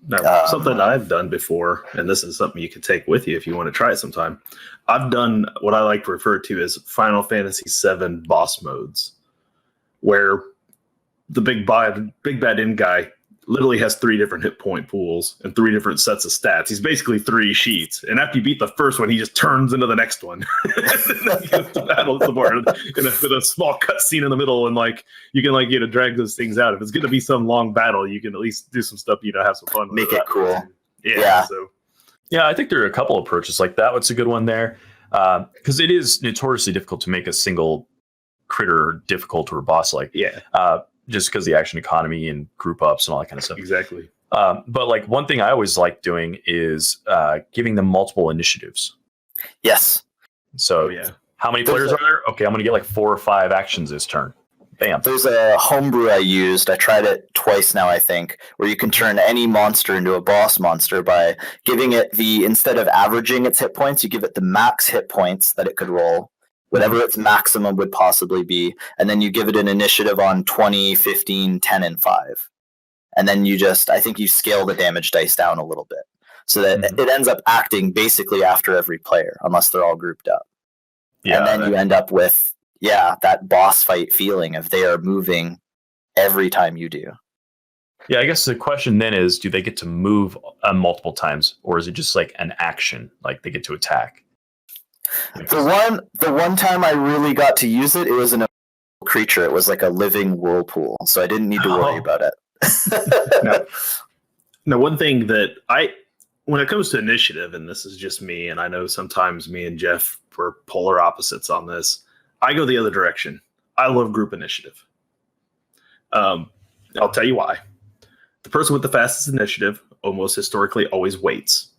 Now, something I've done before, and this is something you can take with you if you want to try it sometime. I've done what I like to refer to as Final Fantasy VII boss modes, where the big bad end guy literally has 3 different hit point pools and 3 different sets of stats. He's basically 3 sheets, and after you beat the first one, he just turns into the next one. He goes to battle some more with a small cutscene in the middle, and like you can drag those things out. If it's going to be some long battle, you can at least do some stuff, have some fun. Make it cool. Yeah. So. Yeah, I think there are a couple approaches like that. What's a good one there? Because it is notoriously difficult to make a single critter difficult or boss like. Yeah. Just because the action economy and group ups and all that kind of stuff. Exactly. But like one thing I always like doing is giving them multiple initiatives. Yes. So how many players are there? Okay, I'm going to get like 4 or 5 actions this turn. Bam. There's a homebrew I used. I tried it twice now, I think, where you can turn any monster into a boss monster by giving it instead of averaging its hit points, you give it the max hit points that it could roll. Whatever its maximum would possibly be, and then you give it an initiative on 20, 15, 10, and 5. And then I think you scale the damage dice down a little bit so that it ends up acting basically after every player, unless they're all grouped up. Yeah, and then you end up with, that boss fight feeling of they are moving every time you do. Yeah, I guess the question then is, do they get to move multiple times, or is it just like an action, like they get to attack? The one time I really got to use it, it was a creature. It was like a living whirlpool, so I didn't need to worry about it. Now, one thing that when it comes to initiative, and this is just me, and I know sometimes me and Jeff were polar opposites on this, I go the other direction. I love group initiative. I'll tell you why. The person with the fastest initiative almost historically always waits.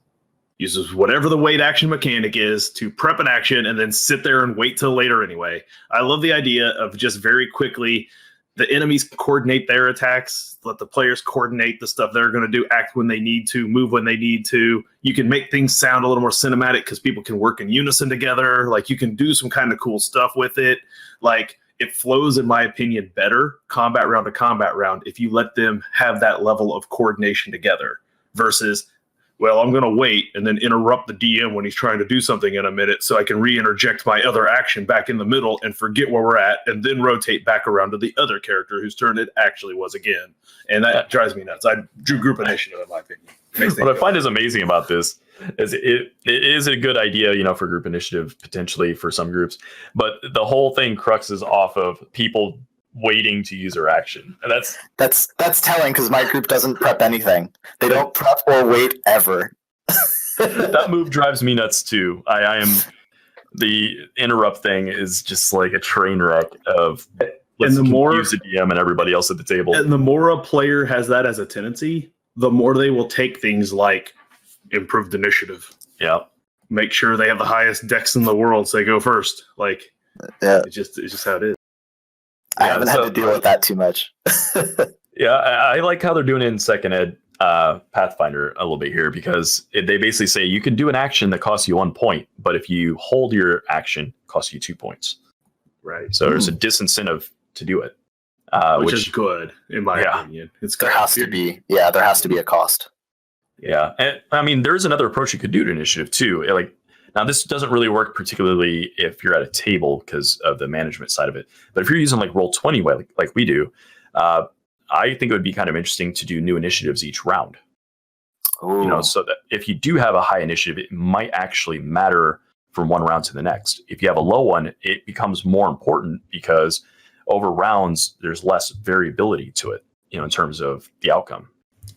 Uses whatever the wait action mechanic is to prep an action and then sit there and wait till later anyway. I love the idea of just very quickly, the enemies coordinate their attacks, let the players coordinate the stuff they're going to do, act when they need to, move when they need to. You can make things sound a little more cinematic because people can work in unison together. Like you can do some kind of cool stuff with it. Like it flows, in my opinion, better combat round to combat round if you let them have that level of coordination together versus, well, I'm going to wait and then interrupt the DM when he's trying to do something in a minute so I can re-interject my other action back in the middle and forget where we're at and then rotate back around to the other character whose turn it actually was again. And that drives me nuts. I drew group initiative, in my opinion. What I find is amazing about this is it is a good idea, for group initiative, potentially for some groups. But the whole thing cruxes off of people waiting to use their action, and that's telling because my group doesn't prep anything. They don't prep or wait ever. That move drives me nuts too. I am the interrupt thing is just like a train wreck of use the DM and everybody else at the table. And the more a player has that as a tendency, the more they will take things like improved initiative. Yeah, make sure they have the highest dex in the world, so they go first. Like, it's just how it is. I haven't had to deal with that too much. Yeah, I like how they're doing it in second ed Pathfinder a little bit here because they basically say you can do an action that costs you 1 point, but if you hold your action, it costs you 2 points. Right. So there's a disincentive to do it, which is good in my opinion. There has to be a cost. Yeah, and I mean, there's another approach you could do to initiative too. Now, this doesn't really work particularly if you're at a table because of the management side of it. But if you're using like Roll20 like we do, I think it would be kind of interesting to do new initiatives each round. Ooh. So that if you do have a high initiative, it might actually matter from one round to the next. If you have a low one, it becomes more important because over rounds, there's less variability to it, in terms of the outcome.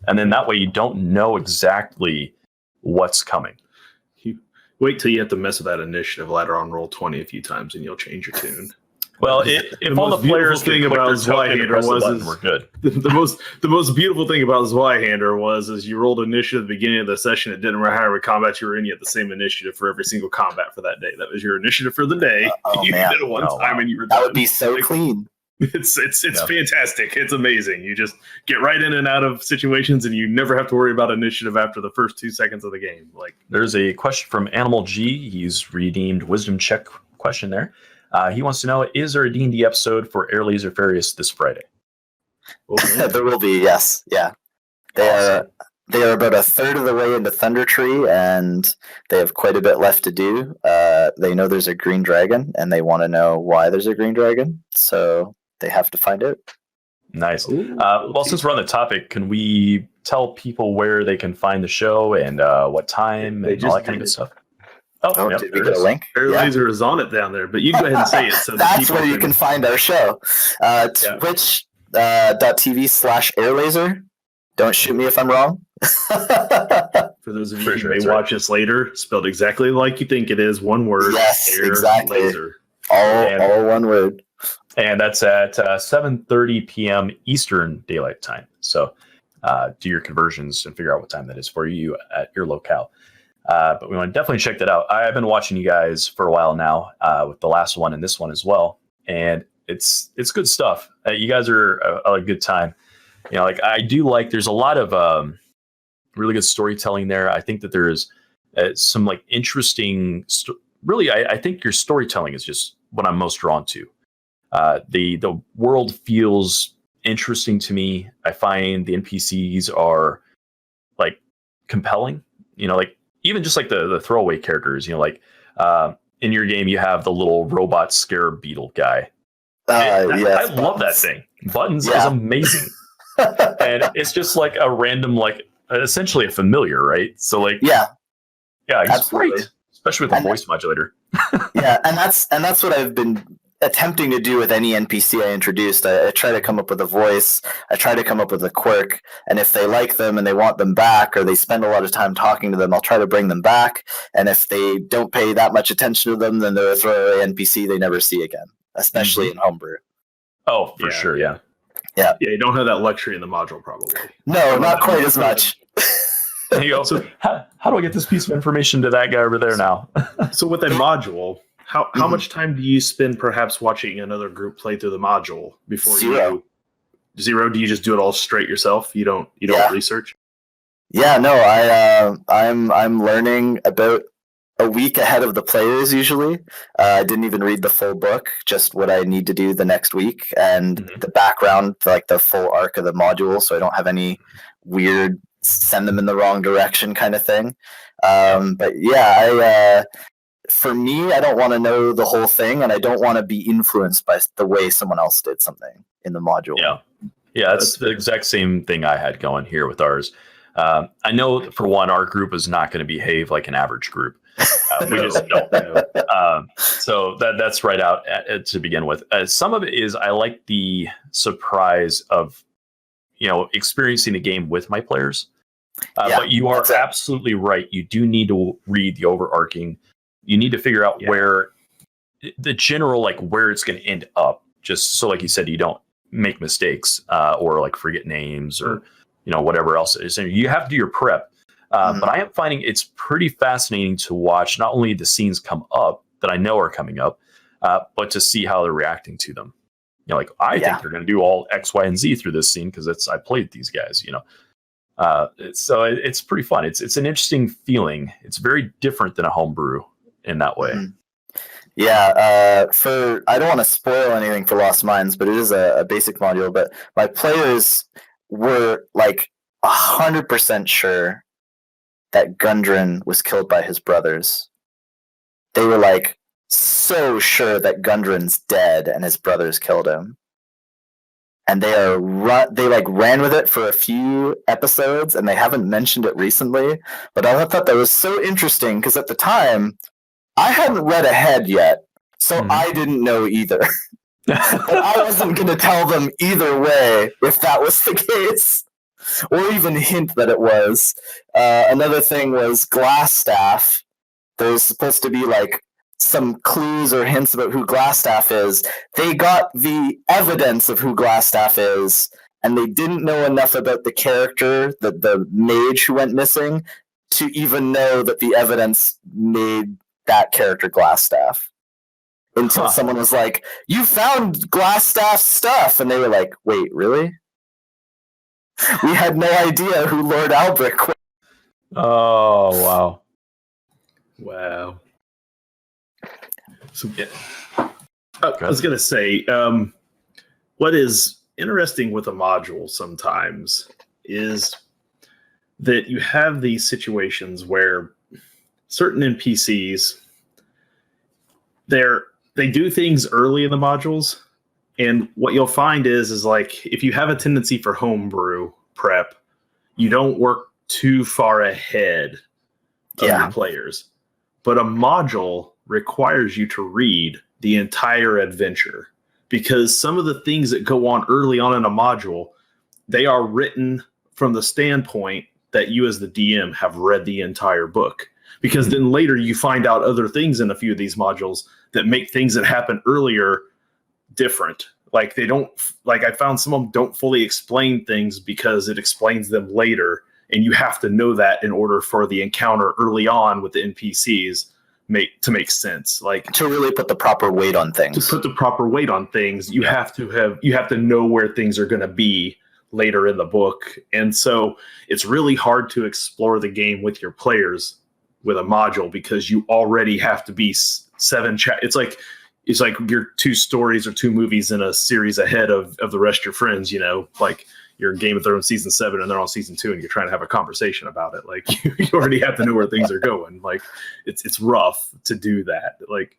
And then that way you don't know exactly what's coming. Wait till you have to mess with that initiative ladder on Roll20 a few times, and you'll change your tune. Well, if all the players thing about Zweihander was we're good. The most beautiful thing about Zweihander was you rolled initiative at the beginning of the session. It didn't matter how many combat you were in. You had the same initiative for every single combat for that day. That was your initiative for the day. You did it one time, and you were done. That would be so clean. It's fantastic. It's amazing. You just get right in and out of situations, and you never have to worry about initiative after the first 2 seconds of the game. Like, there's a question from Animal G. He's redeemed Wisdom Check question there. He wants to know: is there a D&D episode for Air Laser Pharius this Friday? There will be. Yes. Yeah. They They are about a third of the way into Thunder Tree, and they have quite a bit left to do. They know there's a green dragon, and they want to know why there's a green dragon, so they have to find out. Nice. Well, since we're on the topic, can we tell people where they can find the show and what time and all that kind of good stuff? Oh, yep, did we get a link? Air Laser is on it down there, but you go ahead and say it. So that's where you can find our show. Twitch.tv/airlaser. Don't shoot me if I'm wrong. For those of you who may watch this later, spelled exactly like you think it is, one word. Yes, Air exactly. Laser. All one word. And that's at 7:30 p.m. Eastern Daylight Time. So do your conversions and figure out what time that is for you at your locale. But we want to definitely check that out. I've been watching you guys for a while now, with the last one and this one as well, and it's good stuff. You guys are a good time. You know, like I do like. There's a lot of really good storytelling there. I think that there is some like interesting. Really, I think your storytelling is just what I'm most drawn to. The world feels interesting to me. I find the NPCs are like compelling. You know, like even just like the throwaway characters. You know, like in your game you have the little robot scare beetle guy. I love that thing. Buttons is amazing. And it's just like a random, like essentially a familiar, right? So like, he's absolutely great, especially with the voice modulator. And that's what I've been attempting to do with any NPC I introduced. I try to come up with a voice. I try to come up with a quirk, and if they like them and they want them back, or they spend a lot of time talking to them, I'll try to bring them back. And if they don't pay that much attention to them, then they're a throwaway NPC they never see again, especially in homebrew. Oh, for sure, yeah. Yeah, you don't have that luxury in the module, probably. No, not quite as much. And you go, so how do I get this piece of information to that guy over there now? So with a module, how much time do you spend perhaps watching another group play through the module before Zero. Zero? Do you just do it all straight yourself? You don't research? Yeah, no, I'm learning about a week ahead of the players usually. I didn't even read the full book, just what I need to do the next week, and the background, like the full arc of the module, so I don't have any weird send them in the wrong direction kind of thing. But yeah, for me, I don't want to know the whole thing, and I don't want to be influenced by the way someone else did something in the module. Yeah, that's the exact same thing I had going here with ours. I know, for one, our group is not going to behave like an average group. We just don't. So that's right out to begin with. Some of it is I like the surprise of, experiencing the game with my players. But you are absolutely right. You do need to read the overarching. You need to figure out where the general, like where it's going to end up. Just so, like you said, you don't make mistakes or like forget names or whatever else it is. And you have to do your prep. But I am finding it's pretty fascinating to watch not only the scenes come up that I know are coming up, but to see how they're reacting to them. I think they're going to do all X, Y, and Z through this scene because I played these guys. So it's pretty fun. It's an interesting feeling. It's very different than a homebrew in that way. Yeah, I don't want to spoil anything for Lost Minds, but it is a basic module. But my players were like 100% sure that Gundren was killed by his brothers. They were like so sure that Gundren's dead and his brothers killed him. And they ran with it for a few episodes, and they haven't mentioned it recently. But I thought that was so interesting because at the time I hadn't read ahead yet, so I didn't know either. But I wasn't going to tell them either way if that was the case, or even hint that it was. Another thing was Glassstaff. There's supposed to be like some clues or hints about who Glassstaff is. They got the evidence of who Glassstaff is, and they didn't know enough about the character, the mage who went missing, to even know that the evidence made that character Glassstaff. Until someone was like, "You found Glassstaff's stuff," and they were like, "Wait, really? We had no idea who Lord Albric was." Oh, wow. Wow. So, I was going to say, what is interesting with a module sometimes is that you have these situations where certain NPCs, they do things early in the modules, and what you'll find is like if you have a tendency for homebrew prep, you don't work too far ahead of your players. But a module requires you to read the entire adventure, because some of the things that go on early on in a module, they are written from the standpoint that you as the DM have read the entire book. Because then later you find out other things in a few of these modules that make things that happen earlier different. Like they don't, like I found some of them don't fully explain things because it explains them later. And you have to know that in order for the encounter early on with the NPCs to make sense. Like to really put the proper weight on things. To put the proper weight on things, you have to know where things are going to be later in the book. And so it's really hard to explore the game with your players with a module because you already have to be it's like you're 2 stories or 2 movies in a series ahead of the rest of your friends, you know, like you're in Game of Thrones season 7 and they're on season 2 and you're trying to have a conversation about it. Like you already have to know where things are going. Like it's rough to do that. Like,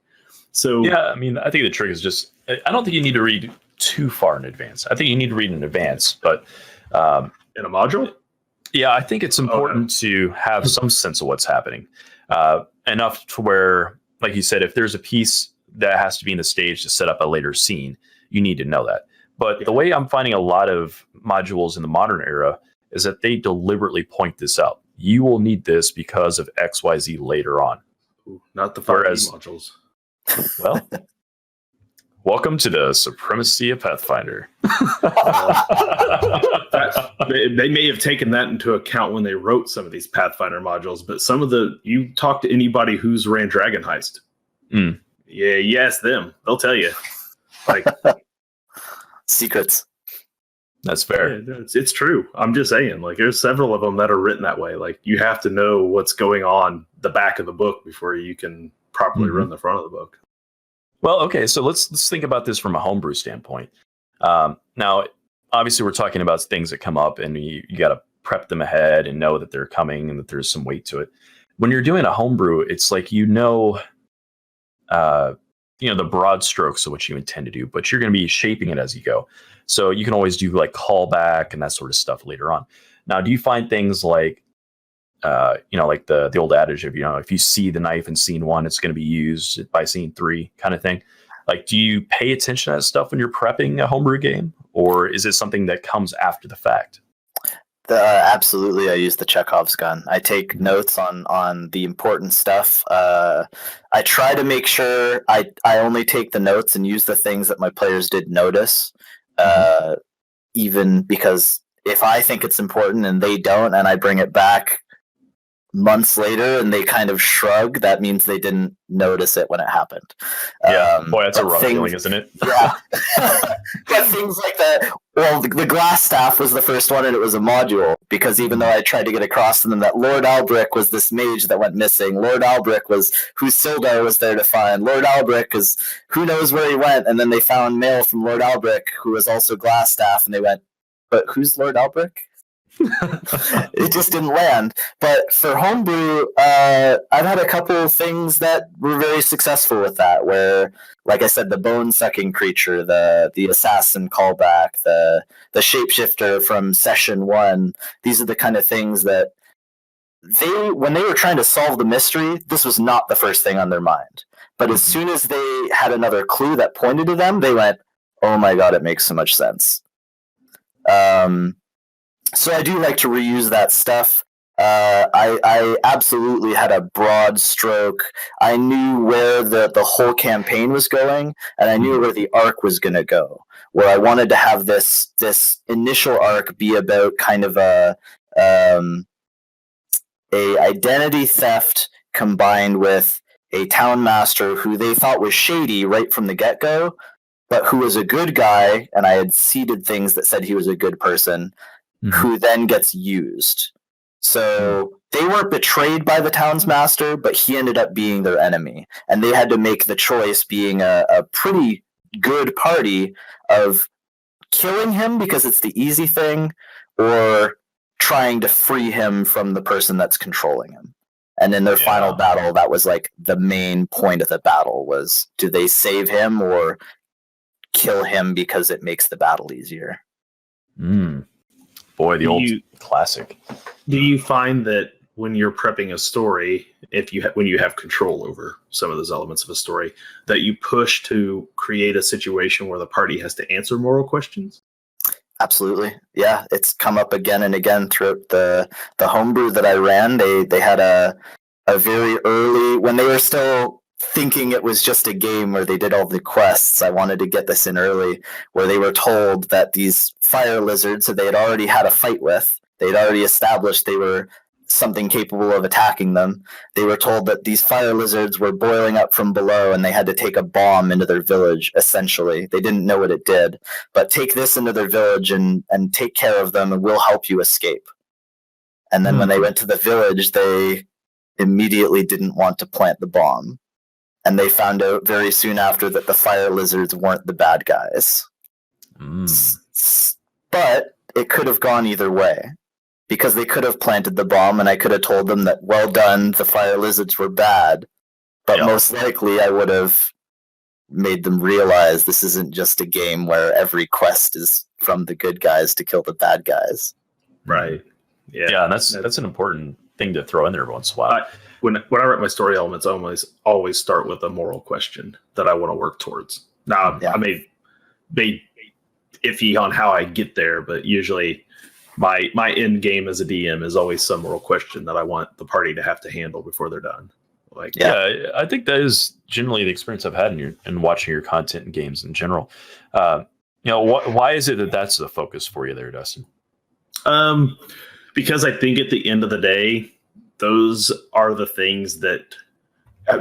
so. Yeah. I mean, I think the trick is just, I don't think you need to read too far in advance. I think you need to read in advance, but in a module. Yeah. I think it's important to have some sense of what's happening enough to where, like you said, if there's a piece that has to be in the stage to set up a later scene, you need to know that. But the way I'm finding a lot of modules in the modern era is that they deliberately point this out. You will need this because of XYZ later on. Ooh, not the 5e modules. Well, welcome to the supremacy of Pathfinder. They may have taken that into account when they wrote some of these Pathfinder modules, but you talk to anybody who's ran Dragon Heist. Yeah, you ask them, they'll tell you. Like secrets. That's fair. Yeah, it's true. I'm just saying, like, there's several of them that are written that way. Like, you have to know what's going on the back of the book before you can properly run the front of the book. Well, okay, so let's think about this from a homebrew standpoint. Now, obviously, we're talking about things that come up, and you got to prep them ahead and know that they're coming and that there's some weight to it. When you're doing a homebrew, it's like the broad strokes of what you intend to do, but you're going to be shaping it as you go. So you can always do like callback and that sort of stuff later on. Now, do you find things like, like the old adage of, if you see the knife in scene 1, it's going to be used by scene 3 kind of thing? Like, do you pay attention to that stuff when you're prepping a homebrew game, or is it something that comes after the fact? Absolutely, I use the Chekhov's gun. I take notes on the important stuff. I try to make sure I only take the notes and use the things that my players did notice, even because if I think it's important and they don't, and I bring it back months later and they kind of shrug, that means they didn't notice it when it happened. Yeah, boy, that's a rough feeling, isn't it? Yeah. But things like that. Well, the glass staff was the first one, and it was a module, because even though I tried to get across to them that Lord Albric was this mage that went missing, Lord Albric was who Sildar was there to find, Lord Albric is who knows where he went, and then they found mail from Lord Albric, who was also glass staff, and they went, but who's Lord Albric? It just didn't land. But for homebrew, I've had a couple of things that were very successful with that, where, like I said, the bone-sucking creature, the assassin callback, the shapeshifter from session 1, these are the kind of things that when they were trying to solve the mystery, this was not the first thing on their mind. But as soon as they had another clue that pointed to them, they went, oh my god, it makes so much sense. So I do like to reuse that stuff. I absolutely had a broad stroke. I knew where the whole campaign was going, and I knew where the arc was going to go. Where I wanted to have this initial arc be about kind of a identity theft combined with a town master who they thought was shady right from the get-go, but who was a good guy, and I had seeded things that said he was a good person, who then gets used. So they weren't betrayed by the townsmaster, but he ended up being their enemy. And they had to make the choice, being a pretty good party, of killing him because it's the easy thing, or trying to free him from the person that's controlling him. And in their final battle, that was like the main point of the battle was, do they save him or kill him because it makes the battle easier? Boy, the old classic. Do you find that when you're prepping a story, when you have control over some of those elements of a story, that you push to create a situation where the party has to answer moral questions? Absolutely. Yeah, it's come up again and again throughout the homebrew that I ran. They had a very early, when they were still thinking it was just a game where they did all the quests, I wanted to get this in early, where they were told that these fire lizards that they had already had a fight with, they'd already established they were something capable of attacking them. They were told that these fire lizards were boiling up from below and they had to take a bomb into their village, essentially. They didn't know what it did, but take this into their village and take care of them and we'll help you escape. And then when they went to the village, they immediately didn't want to plant the bomb. And they found out very soon after that the fire lizards weren't the bad guys. But it could have gone either way. Because they could have planted the bomb and I could have told them that, well done, the fire lizards were bad. But most likely I would have made them realize this isn't just a game where every quest is from the good guys to kill the bad guys. Right. Yeah, and that's an important thing to throw in there every once in a while. When I write my story elements, I always start with a moral question that I want to work towards. Now, I may be iffy on how I get there, but usually my end game as a DM is always some moral question that I want the party to have to handle before they're done. I think that is generally the experience I've had in watching your content and games in general. Why is it that that's the focus for you there, Dustin? Because I think at the end of the day, those are the things that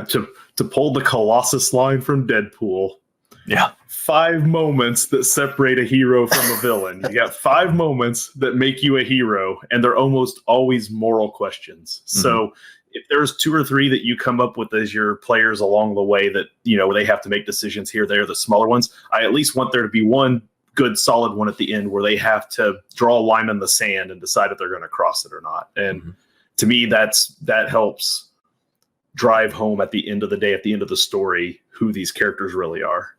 to pull the Colossus line from Deadpool. Yeah. 5 moments that separate a hero from a villain. You got 5 moments that make you a hero, and they're almost always moral questions. So if there's 2 or 3 that you come up with as your players along the way that, they have to make decisions here, there, the smaller ones, I at least want there to be one good solid one at the end where they have to draw a line in the sand and decide if they're going to cross it or not. And to me, that helps drive home at the end of the day, at the end of the story, who these characters really are.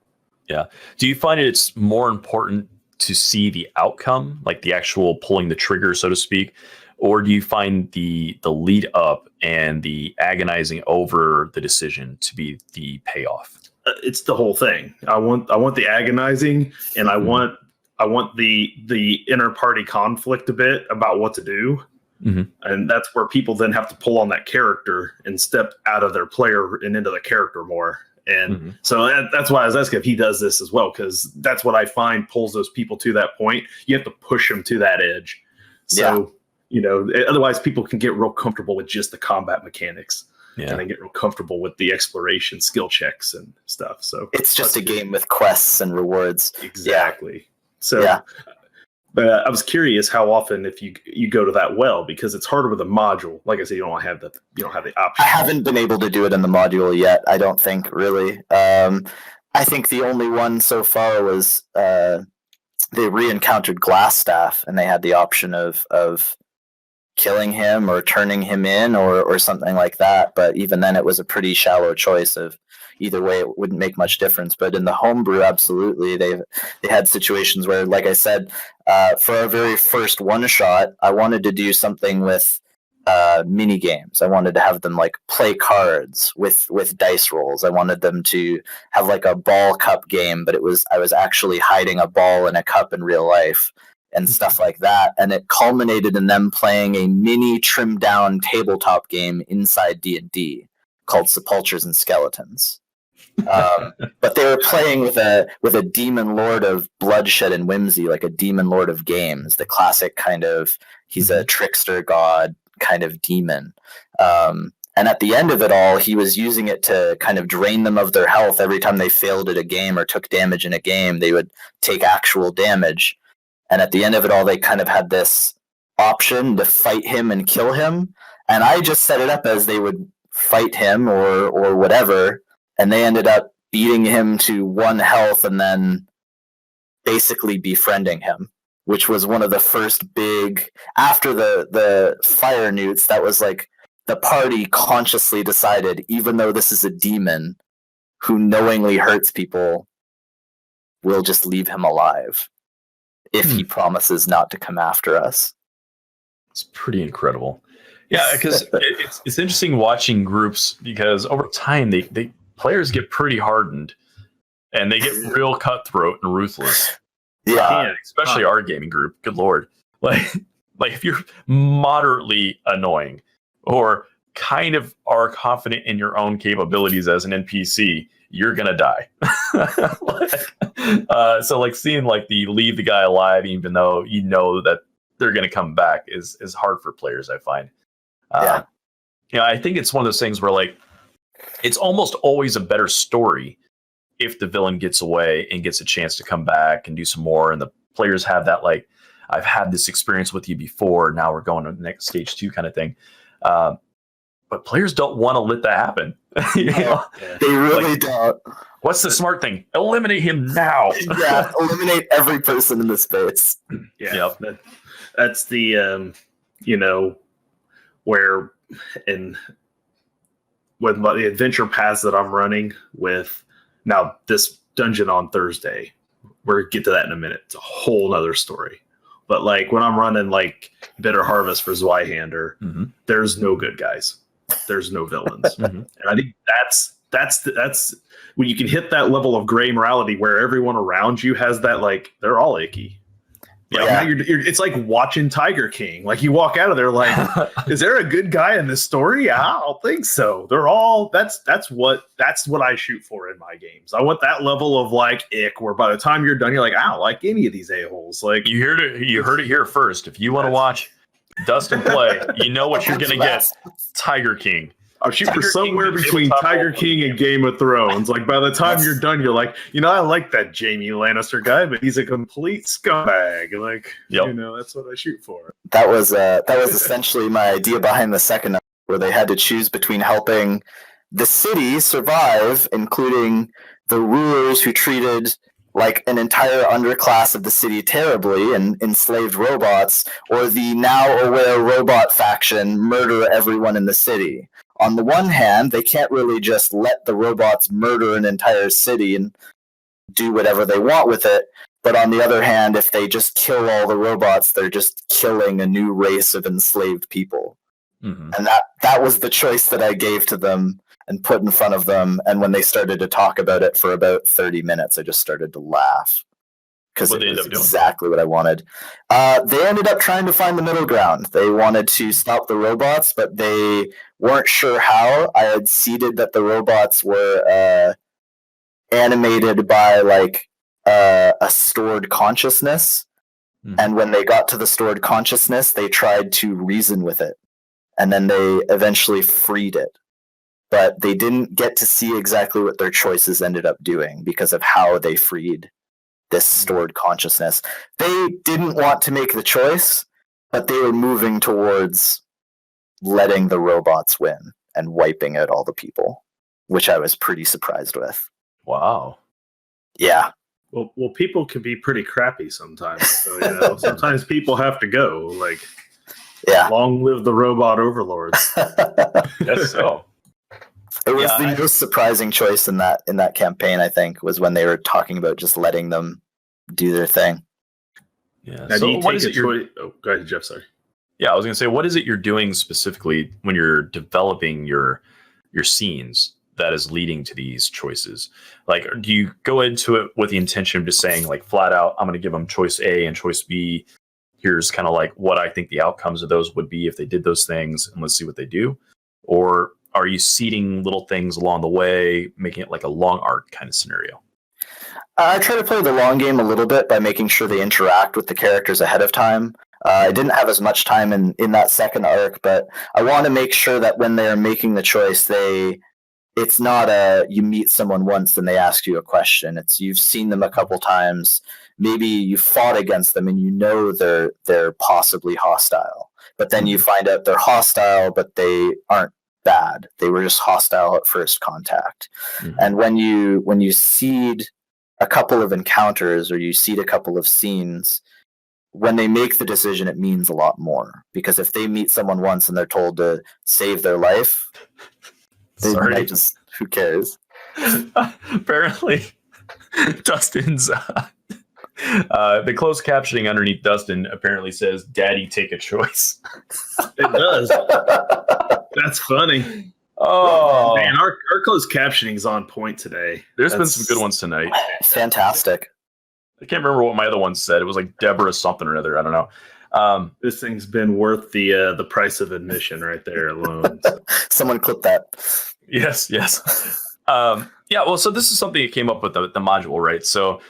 Yeah. Do you find it's more important to see the outcome, like the actual pulling the trigger, so to speak, or do you find the lead up and the agonizing over the decision to be the payoff? It's the whole thing. I want the agonizing, and I want the inner party conflict a bit about what to do. And that's where people then have to pull on that character and step out of their player and into the character more. And so that's why I was asking if he does this as well, because that's what I find pulls those people to that point. You have to push them to that edge. So, otherwise people can get real comfortable with just the combat mechanics. And they get real comfortable with the exploration skill checks and stuff. So it's just a game with quests and rewards. Exactly. So but I was curious how often if you go to that well, because it's harder with a module. Like I said, you don't have the option. I haven't been able to do it in the module yet. I don't think really. I think the only one so far was they re-encountered Glassstaff, and they had the option of killing him or turning him in or something like that. But even then, it was a pretty shallow choice of. Either way, it wouldn't make much difference. But in the homebrew, absolutely, they had situations where, like I said, for our very first one shot, I wanted to do something with mini games. I wanted to have them like play cards with dice rolls. I wanted them to have like a ball cup game, but I was actually hiding a ball in a cup in real life and stuff like that. And it culminated in them playing a mini trimmed down tabletop game inside D&D called Sepulchres and Skeletons. But they were playing with a demon lord of bloodshed and whimsy, like a demon lord of games, the classic kind of, he's a trickster god kind of demon. And at the end of it all, he was using it to kind of drain them of their health. Every time they failed at a game or took damage in a game, they would take actual damage. And at the end of it all, they kind of had this option to fight him and kill him. And I just set it up as they would fight him or whatever. And they ended up beating him to 1 health and then basically befriending him which was one of the first big, after the fire newts, that was like the party consciously decided, even though this is a demon who knowingly hurts people, we'll just leave him alive if he promises not to come after us. It's pretty incredible. Yeah, because it's interesting watching groups, because over time they players get pretty hardened and they get real cutthroat and ruthless. Yeah, especially our gaming group. Good lord, like if you're moderately annoying or kind of are confident in your own capabilities as an NPC, you're gonna die. So like seeing like the leave the guy alive, even though you know that they're gonna come back, is hard for players, I find. I think it's one of those things where like it's almost always a better story if the villain gets away and gets a chance to come back and do some more, and the players have that like, I've had this experience with you before, now we're going to the next stage 2 kind of thing. But players don't want to let that happen. They really don't. What's the smart thing? Eliminate him now. Yeah, eliminate every person in the space. Yeah, that's the where in with the adventure paths that I'm running with now, this dungeon on Thursday, we'll get to that in a minute. It's a whole nother story. But like when I'm running like Bitter Harvest for Zweihander, there's no good guys. There's no villains. And I think that's when you can hit that level of gray morality where everyone around you has that, like, they're all icky. Like now it's like watching Tiger King. Like you walk out of there like, is there a good guy in this story? I don't think so. They're all that's what I shoot for in my games. I want that level of like ick where by the time you're done, you're like, I don't like any of these a-holes. Like you heard it here first. If you want to watch Dustin play, you know what you're gonna get. Tiger King. I'll shoot for somewhere between Tiger King and Game of Thrones. Like by the time you're done, you're like, I like that Jaime Lannister guy, but he's a complete scumbag. Like, that's what I shoot for. That was essentially my idea behind the second, where they had to choose between helping the city survive, including the rulers who treated like an entire underclass of the city terribly and enslaved robots, or the now aware robot faction murder everyone in the city. On the one hand, they can't really just let the robots murder an entire city and do whatever they want with it. But on the other hand, if they just kill all the robots, they're just killing a new race of enslaved people. And that was the choice that I gave to them and put in front of them. And when they started to talk about it for about 30 minutes, I just started to laugh. Because it was exactly what I wanted. They ended up trying to find the middle ground. They wanted to stop the robots, but they weren't sure how. I had seeded that the robots were animated by like a stored consciousness. And when they got to the stored consciousness, they tried to reason with it. And then they eventually freed it. But they didn't get to see exactly what their choices ended up doing because of how they freed this stored consciousness. They didn't want to make the choice, but they were moving towards letting the robots win and wiping out all the people, which I was pretty surprised with. Wow. Yeah. Well, people can be pretty crappy sometimes. So, sometimes people have to go. Like, long live the robot overlords. Yes, so. It was the most surprising choice in that campaign, I think, was when they were talking about just letting them do their thing. Yeah. Now, so what is it go ahead, Jeff, sorry. Yeah, I was going to say, what is it you're doing specifically when you're developing your scenes that is leading to these choices? Like, do you go into it with the intention of just saying, like, flat out, I'm going to give them choice A and choice B. Here's kind of like what I think the outcomes of those would be if they did those things, and let's see what they do? Or are you seeding little things along the way, making it like a long arc kind of scenario? I try to play the long game a little bit by making sure they interact with the characters ahead of time. I didn't have as much time in that second arc, but I want to make sure that when they're making the choice, it's not you meet someone once and they ask you a question. It's you've seen them a couple times. Maybe you fought against them and you know they're possibly hostile, but then you find out they're hostile, but they aren't bad. They were just hostile at first contact. And when you seed a couple of encounters or you seed a couple of scenes, when they make the decision, it means a lot more. Because if they meet someone once and they're told to save their life, they might just, who cares? Apparently, Dustin's the closed captioning underneath Dustin apparently says, "Daddy, take a choice." It does. That's funny. Oh man, our closed captioning is on point today. There's been some good ones tonight. Fantastic. I can't remember what my other one said. It was like Deborah something or other. I don't know. This thing's been worth the price of admission right there alone. Someone clip that. Yes. Yeah. Well, so this is something that came up with the module, right? So,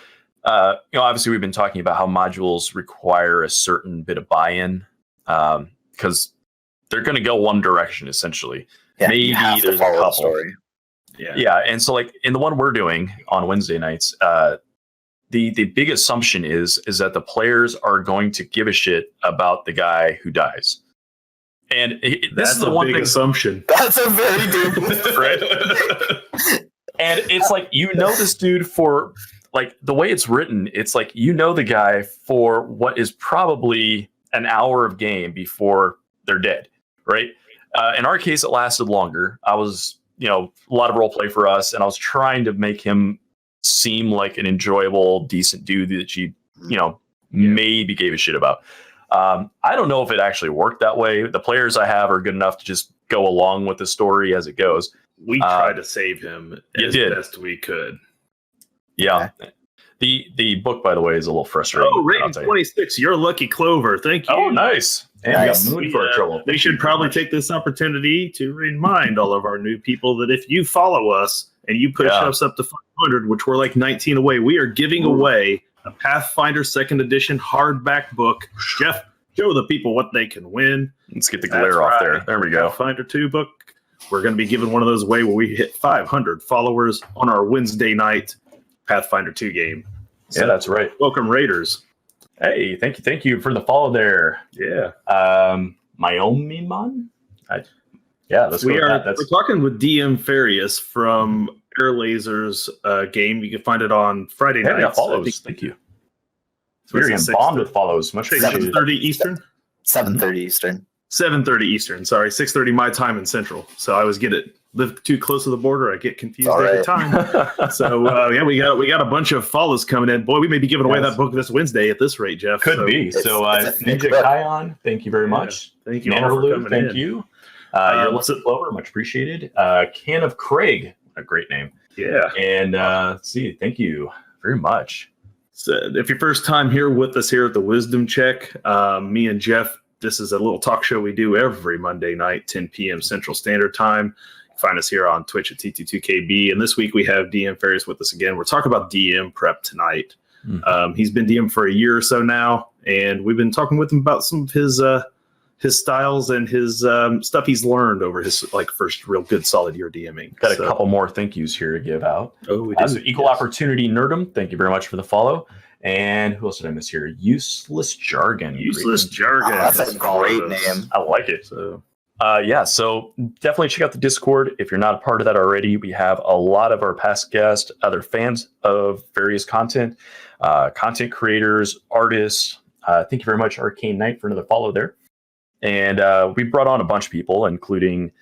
obviously we've been talking about how modules require a certain bit of buy-in because they're going to go one direction essentially. Yeah, maybe there's a couple. Story. Yeah. And so like in the one we're doing on Wednesday nights, the big assumption is that the players are going to give a shit about the guy who dies. And this is the one big assumption. That's a very dangerous right? And it's like, this dude for like the way it's written, it's like, the guy for what is probably an hour of game before they're dead. Right. In our case, it lasted longer. I was, a lot of role play for us, and I was trying to make him seem like an enjoyable, decent dude that you maybe gave a shit about. I don't know if it actually worked that way. The players I have are good enough to just go along with the story as it goes. We tried to save him as best we could. Yeah. Okay. The book, by the way, is a little frustrating. Oh, rating 26. You're lucky, Clover. Thank you. Oh, nice. And nice. got mood for trouble. They should probably take this opportunity to remind all of our new people that if you follow us and you push us up to 500, which we're like 19 away, we are giving away a Pathfinder 2nd edition hardback book. Jeff, show the people what they can win. Let's get the glare off there. There we go. Pathfinder 2 book. We're going to be giving one of those away where we hit 500 followers on our Wednesday night Pathfinder 2 game. So, yeah, that's right. Welcome, Raiders. Hey, thank you for the follow there. Yeah. Myomiman? Let's go with that. We're talking with DM Phaerius from Air Laser's game. You can find it on Friday nights. Yeah, follows. Thank you. We're getting bombed with follows. Much appreciated. 7:30 Eastern? 7:30 Eastern. 7:30 Eastern. Sorry, 6:30 my time in Central. So I always live too close to the border. I get confused every time. So we got a bunch of follows coming in. Boy, we may be giving away that book this Wednesday at this rate, Jeff. Could be. So Ninja Kion, thank you very much. Thank you. Thank you. Your Illicit Clover, much appreciated. Can of Craig, a great name. Yeah. And let's see, thank you very much. So if your first time here with us here at the Wisdom Check, me and Jeff, this is a little talk show we do every Monday night, 10 p.m. Central Standard Time. Find us here on Twitch at T22KB. And this week we have DM Phaerius with us again. We're talking about DM prep tonight. Mm-hmm. He's been DM for a year or so now, and we've been talking with him about some of his styles and his stuff he's learned over his first real good solid year DMing. Got a couple more thank yous here to give out. Oh, we do. So Equal Opportunity Nerdum, thank you very much for the follow. And who else did I miss here? Useless Jargon. Useless Jargon. Oh, that's a great name. I like it. So definitely check out the Discord. If you're not a part of that already, we have a lot of our past guests, other fans of various content creators, artists. Thank you very much, Arcane Knight, for another follow there. And we brought on a bunch of people, including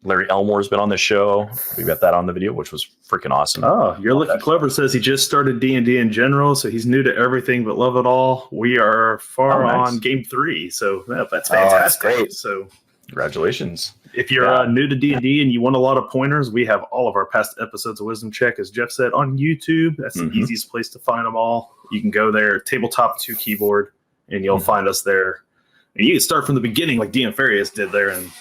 Larry Elmore's been on the show. We got that on the video, which was freaking awesome. Oh, Your Lucky Clever says he just started D&D in general, so he's new to everything but love it all. We are far on game 3, so that's fantastic. That's great. So congratulations. If you're new to D&D and you want a lot of pointers, we have all of our past episodes of Wisdom Check, as Jeff said, on YouTube. That's the easiest place to find them all. You can go there, Tabletop 2 keyboard, and you'll find us there. And you can start from the beginning like DM Phaerius did there and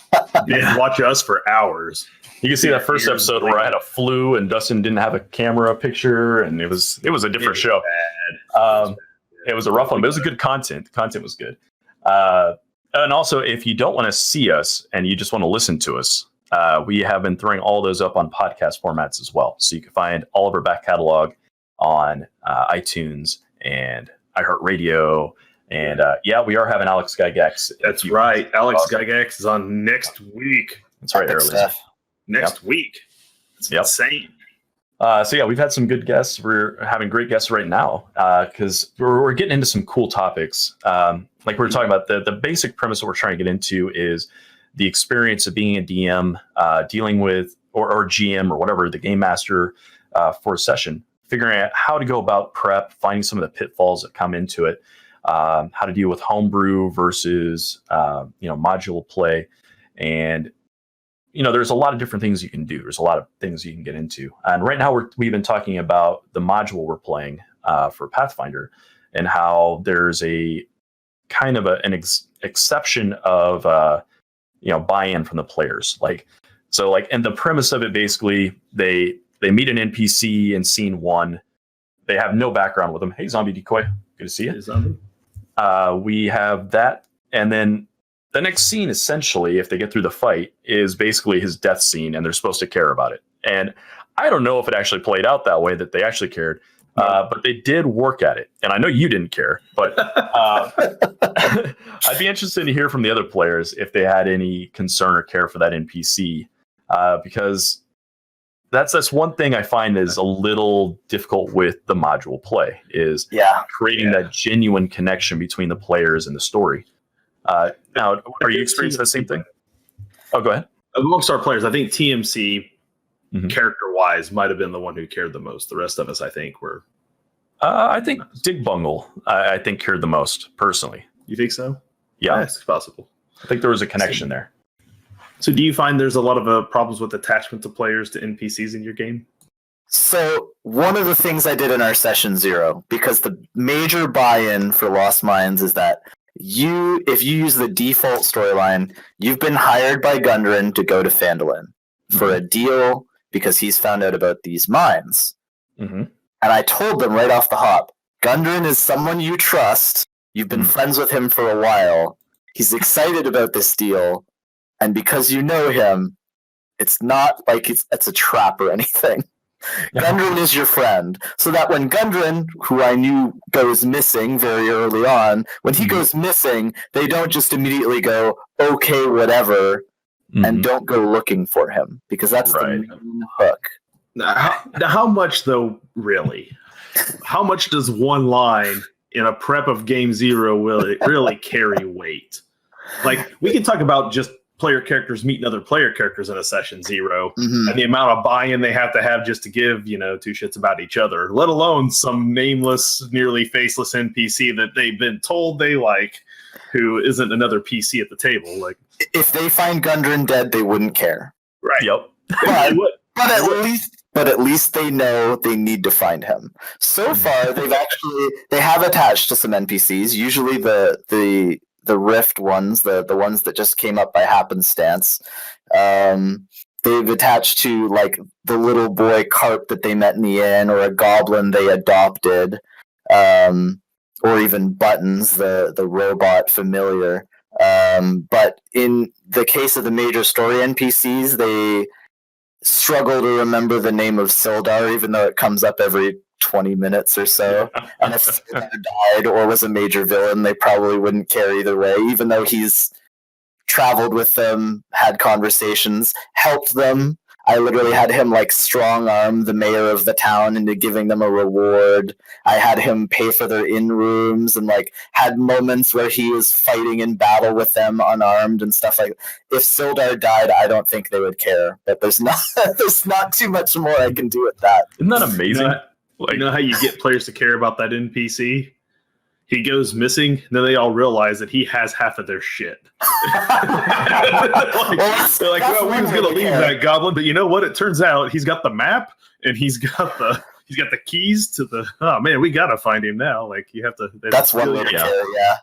watch us for hours. You can see that first episode where I had a flu and Dustin didn't have a camera picture, and it was a different show. It was a rough one, but it was a good content. The content was good. And also, if you don't want to see us and you just want to listen to us, we have been throwing all those up on podcast formats as well. So you can find all of our back catalog on iTunes and iHeartRadio. And we are having Alex Gygax. That's right. Alex Gygax is on next week. That's right, Next week. It's insane. So yeah, we've had some good guests. We're having great guests right now because we're getting into some cool topics. Like we were talking about, the basic premise that we're trying to get into is the experience of being a DM, dealing with or GM or whatever, the game master for a session, figuring out how to go about prep, finding some of the pitfalls that come into it, how to deal with homebrew versus module play, and there's a lot of different things you can do. There's a lot of things you can get into. And right now we've been talking about the module we're playing for Pathfinder and how there's a kind of an exception of buy-in from the players. And the premise of it, basically, they meet an NPC in scene 1. They have no background with them. Hey, zombie decoy, good to see you. Hey, zombie. We have that, and then the next scene, essentially, if they get through the fight, is basically his death scene, and they're supposed to care about it. And I don't know if it actually played out that way, that they actually cared, but they did work at it. And I know you didn't care, but I'd be interested to hear from the other players if they had any concern or care for that NPC, because that's one thing I find is a little difficult with the module play, is creating that genuine connection between the players and the story. Now, are you experiencing the same thing? Oh, go ahead. Amongst our players, I think TMC, character-wise, might have been the one who cared the most. The rest of us, I think, were... I think Dig Bungle, I think, cared the most, personally. You think so? Yeah. That's possible. I think there was a connection there. So do you find there's a lot of problems with attachment to players to NPCs in your game? So one of the things I did in our session 0, because the major buy-in for Lost Minds is that if you use the default storyline, you've been hired by Gundren to go to Phandalin for a deal because he's found out about these mines. And I told them right off the hop, Gundren is someone you trust. You've been friends with him for a while. He's excited about this deal. And because you know him, it's not like it's a trap or anything. Gundren is your friend. So that when Gundren, who I knew goes missing very early on, when he goes missing, they don't just immediately go, okay, whatever, and don't go looking for him, because that's the main hook. Now, how much, though, really? How much does one line in a prep of Game 0 really carry weight? Like, we can talk about just player characters meeting other player characters in a session 0, and the amount of buy-in they have to have just to give, two shits about each other, let alone some nameless, nearly faceless NPC that they've been told they like, who isn't another PC at the table. Like, if they find Gundren dead, they wouldn't care. Right. Yep. But at least they know they need to find him. So far, they have attached to some NPCs, usually the Rift ones, the ones that just came up by happenstance. They've attached to like the little boy carp that they met in the inn, or a goblin they adopted, or even Buttons, the robot familiar. But in the case of the major story NPCs, they struggle to remember the name of Sildar, even though it comes up every 20 minutes or so. And if Sildar died or was a major villain, they probably wouldn't care either way, even though he's traveled with them, had conversations, helped them. I literally had him like strong arm the mayor of the town into giving them a reward. I had him pay for their inn rooms, and like had moments where he was fighting in battle with them unarmed and stuff like that. If Sildar died, I don't think they would care. But there's not too much more I can do with that. Isn't that amazing? You know how you get players to care about that NPC? He goes missing, and then they all realize that he has half of their shit. They're like, well, we was gonna leave that goblin, but you know what? It turns out he's got the map, and he's got the keys to the. Oh man, we gotta find him now. Like you have to. That's one way to care. Yeah.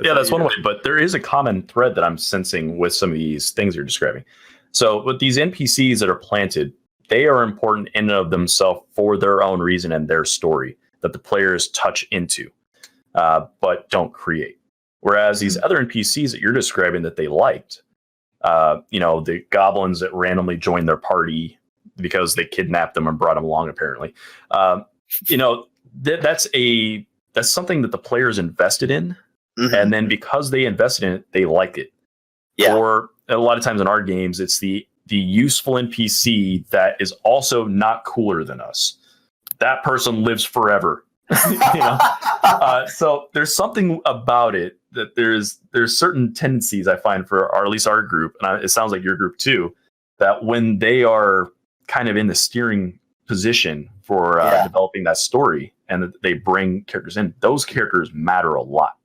Yeah, that's one way. But there is a common thread that I'm sensing with some of these things you're describing. So with these NPCs that are planted, they are important in and of themselves for their own reason and their story that the players touch into, but don't create. Whereas these other NPCs that you're describing that they liked, the goblins that randomly joined their party because they kidnapped them and brought them along, apparently, that's something that the players invested in. And then because they invested in it, they liked it. Yeah. Or a lot of times in our games, it's the the useful NPC that is also not cooler than us. That person lives forever. So there's something about it that there's certain tendencies I find for at least our group, and it sounds like your group too, that when they are kind of in the steering position for developing that story and that they bring characters in, those characters matter a lot.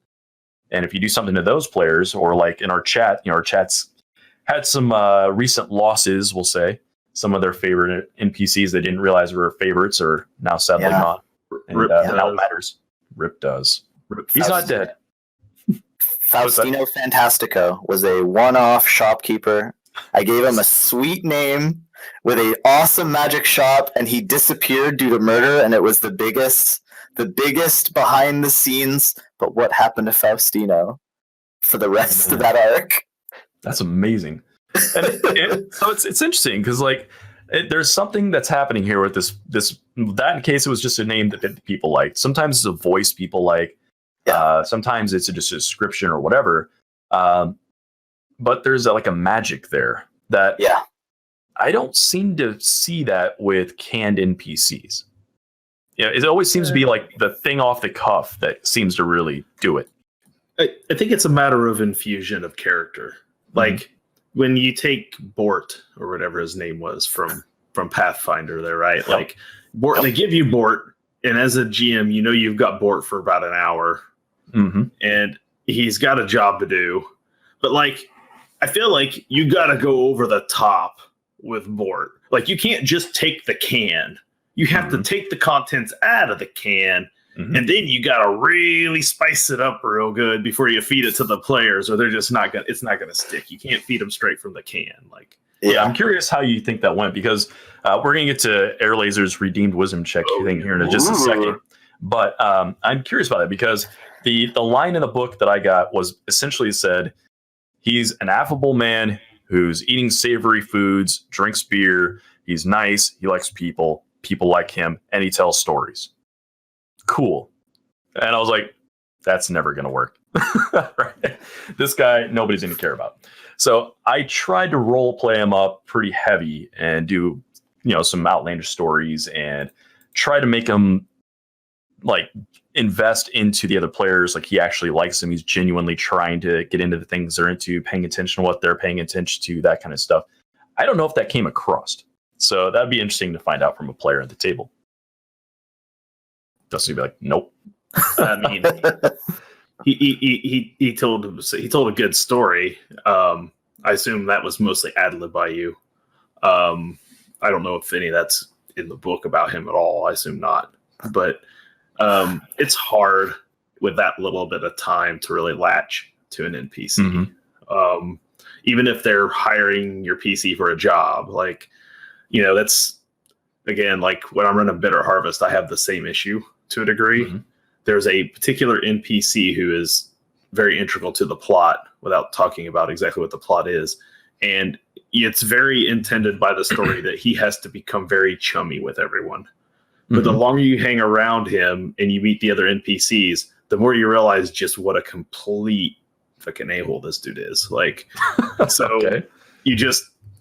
And if you do something to those players, or like in our chat, our chat's had some recent losses, we'll say. Some of their favorite NPCs they didn't realize were favorites are now sadly not. And now it matters. Rip does. He's not dead. Faustino Fantastico was a one-off shopkeeper. I gave him a sweet name with an awesome magic shop, and he disappeared due to murder, and it was the biggest behind the scenes. But what happened to Faustino for the rest of that arc? That's amazing. And so it's interesting because there's something that's happening here with this that in case it was just a name that people liked. Sometimes it's a voice people like. Sometimes it's just a description or whatever. But there's a magic there that I don't seem to see that with canned NPCs. It always seems to be like the thing off the cuff that seems to really do it. I think it's a matter of infusion of character. Like when you take Bort or whatever his name was from Pathfinder there, right? Yep. Like Bort, they give you Bort, and as a GM, you've got Bort for about an hour, and he's got a job to do. But I feel like you got to go over the top with Bort. Like you can't just take the can. You have to take the contents out of the can. And then you got to really spice it up real good before you feed it to the players, or they're just it's not going to stick. You can't feed them straight from the can. I'm curious how you think that went, because we're going to get to Air Laser's redeemed wisdom check thing here in just a second. But I'm curious about it because the line in the book that I got was essentially said, he's an affable man who's eating savory foods, drinks beer. He's nice. He likes people. People like him, and he tells stories. Cool. And I was like, that's never going to work. Right? This guy, nobody's going to care about. So I tried to role play him up pretty heavy and do, some outlandish stories and try to make him invest into the other players. Like he actually likes them. He's genuinely trying to get into the things they're into, paying attention to what they're paying attention to, that kind of stuff. I don't know if that came across. So that'd be interesting to find out from a player at the table. Dustin would be like, nope. I mean, he told a good story. I assume that was mostly ad-lib by you. I don't know if any of that's in the book about him at all. I assume not. But it's hard with that little bit of time to really latch to an NPC. Even if they're hiring your PC for a job, that's, again, when I'm running Bitter Harvest, I have the same issue to a degree. There's a particular NPC who is very integral to the plot without talking about exactly what the plot is. And it's very intended by the story that he has to become very chummy with everyone. But the longer you hang around him and you meet the other NPCs, the more you realize just what a complete fucking a-hole this dude is.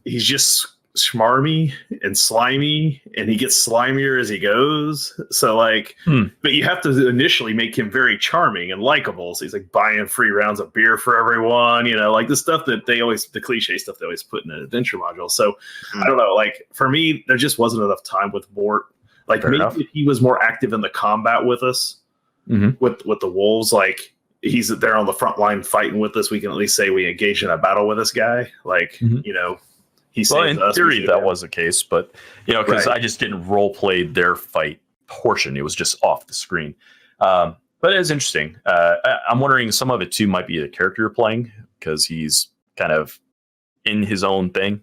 He's just smarmy and slimy, and he gets slimier as he goes. So but you have to initially make him very charming and likable. So he's buying free rounds of beer for everyone, the stuff that the cliche stuff they always put in an adventure module. So I don't know, for me, there just wasn't enough time with Bort. Maybe if he was more active in the combat with us, with the wolves, he's there on the front line fighting with us, we can at least say we engaged in a battle with this guy. He in theory, that was the case, but because I just didn't role play their fight portion; it was just off the screen. But it is interesting. I'm wondering some of it too might be the character you're playing because he's kind of in his own thing.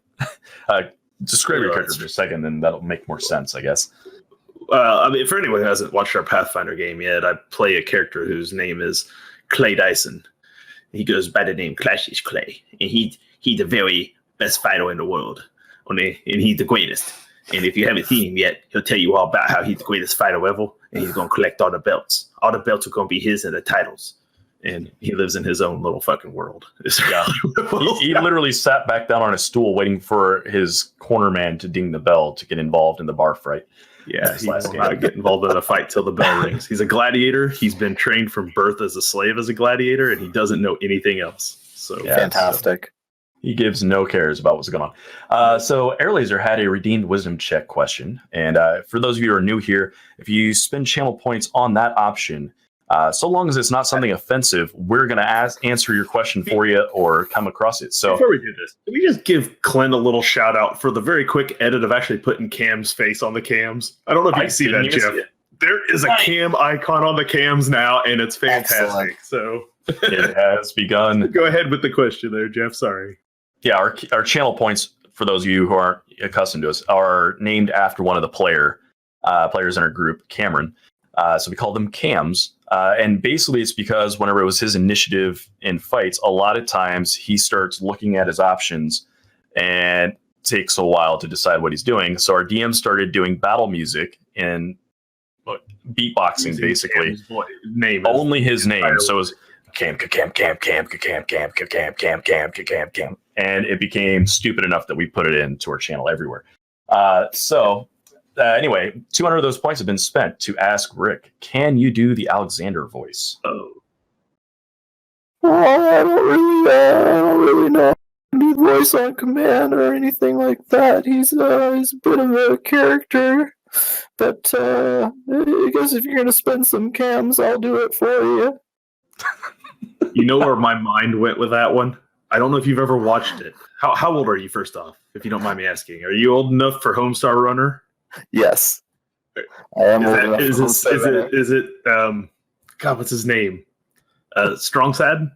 Describe your character for a second, then that'll make more sense, I guess. For anyone who hasn't watched our Pathfinder game yet, I play a character whose name is Clay Dyson. He goes by the name Clashish Clay, and he's the very best fighter in the world, and he's the greatest. And if you haven't seen him yet, he'll tell you all about how he's the greatest fighter ever, and he's going to collect all the belts. All the belts are going to be his and the titles. and he lives in his own little fucking world. Yeah. He literally sat back down on a stool waiting for his corner man to ding the bell to get involved in the bar fight. Yeah, he will not get involved in a fight till the bell rings. He's a gladiator. He's been trained from birth as a slave as a gladiator, and he doesn't know anything else. So Yeah, Fantastic. so he gives no cares about what's going on. So Airlaser had a redeemed wisdom check question. And for those of you who are new here, if you spend channel points on that option, so long as it's not something offensive, we're going to answer your question for you or come across it. So before we do this, can we just give Clint a little shout out for the very quick edit of actually putting Cam's face on the cams? I don't know if you can see that, Jeff. There is a Cam icon on the cams now, and it's fantastic. Excellent. So it has begun. Go ahead with the question there, Jeff. Sorry. Yeah, our channel points, for those of you who aren't accustomed to us, are named after one of the players in our group, Cameron. So we call them Cams. And basically it's because whenever it was his initiative in fights, a lot of times he starts looking at his options and takes a while to decide what he's doing. So our DM started doing battle music and beatboxing, basically. Name only his name. So it was Cam, and it became stupid enough that we put it into our channel everywhere. Anyway, 200 of those points have been spent to ask Rick, can you do the Alexander voice? Oh. Well, I don't really know any voice on command or anything like that. He's a bit of a character, but I guess if you're gonna spend some cams, I'll do it for you. You know where my mind went with that one? I don't know if you've ever watched it. How old are you, first off, if you don't mind me asking? Are you old enough for Homestar Runner? Yes, I am. Is it God, what's his name? Strong Sad?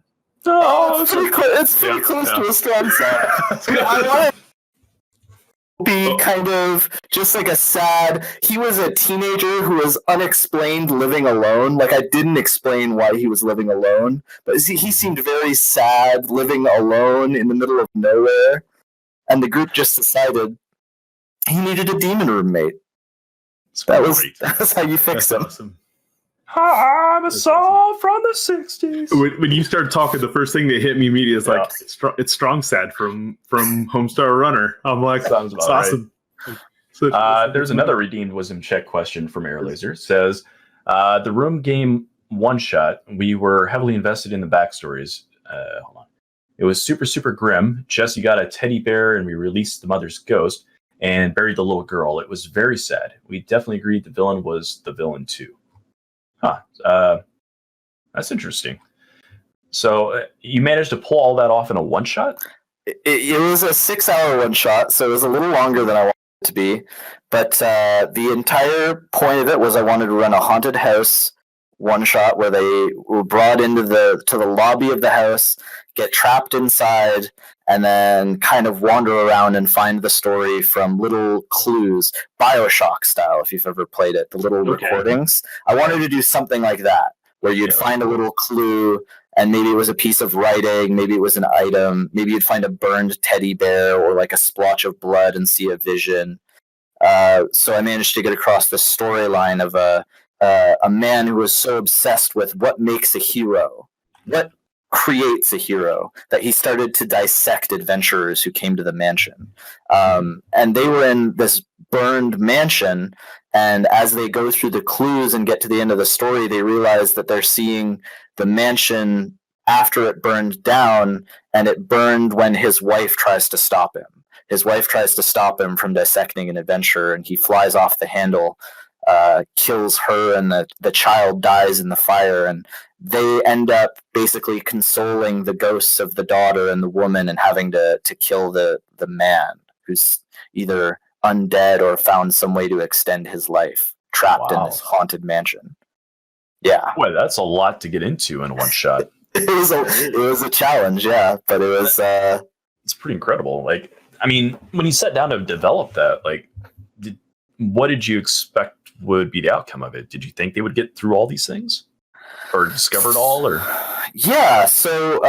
Oh, it's pretty close to a strong side. I want to be kind of just like a sad. He was a teenager who was unexplained living alone. Like, I didn't explain why he was living alone, but he seemed very sad living alone in the middle of nowhere. And the group just decided he needed a demon roommate. That's how you fix him. Awesome. I'm a song from the 60s. When you started talking, the first thing that hit me immediately is like, it's Strong Sad from Homestar Runner. I'm like, sounds it's about awesome. Right. There's another redeemed wisdom check question from Airlaser. It says, the room game one shot, we were heavily invested in the backstories. Hold on. It was super, super grim. Jesse got a teddy bear and we released the mother's ghost and buried the little girl. It was very sad. We definitely agreed the villain was the villain too. That's interesting. So you managed to pull all that off in a one shot? It was a 6-hour one shot, so it was a little longer than I wanted it to be. But the entire point of it was I wanted to run a haunted house one shot where they were brought into the lobby of the house, get trapped inside, and then kind of wander around and find the story from little clues, BioShock style, if you've ever played it, the little recordings. I wanted to do something like that, where you'd find a little clue, and maybe it was a piece of writing, maybe it was an item, maybe you'd find a burned teddy bear or like a splotch of blood and see a vision. So I managed to get across the storyline of a man who was so obsessed with what makes a hero, what creates a hero, that he started to dissect adventurers who came to the mansion. And they were in this burned mansion, and as they go through the clues and get to the end of the story, they realize that they're seeing the mansion after it burned down, and it burned when his wife tries to stop him. His wife tries to stop him from dissecting an adventurer, and he flies off the handle, kills her, and the child dies in the fire, and they end up basically consoling the ghosts of the daughter and the woman and having to kill the man who's either undead or found some way to extend his life, trapped in this haunted mansion. Yeah. Boy, that's a lot to get into in one shot. It was a challenge, yeah, but it was it's pretty incredible. Like, I mean, when you sat down to develop that, like, what did you expect would be the outcome of it? Did you think they would get through all these things? Or discover it all? Or yeah, so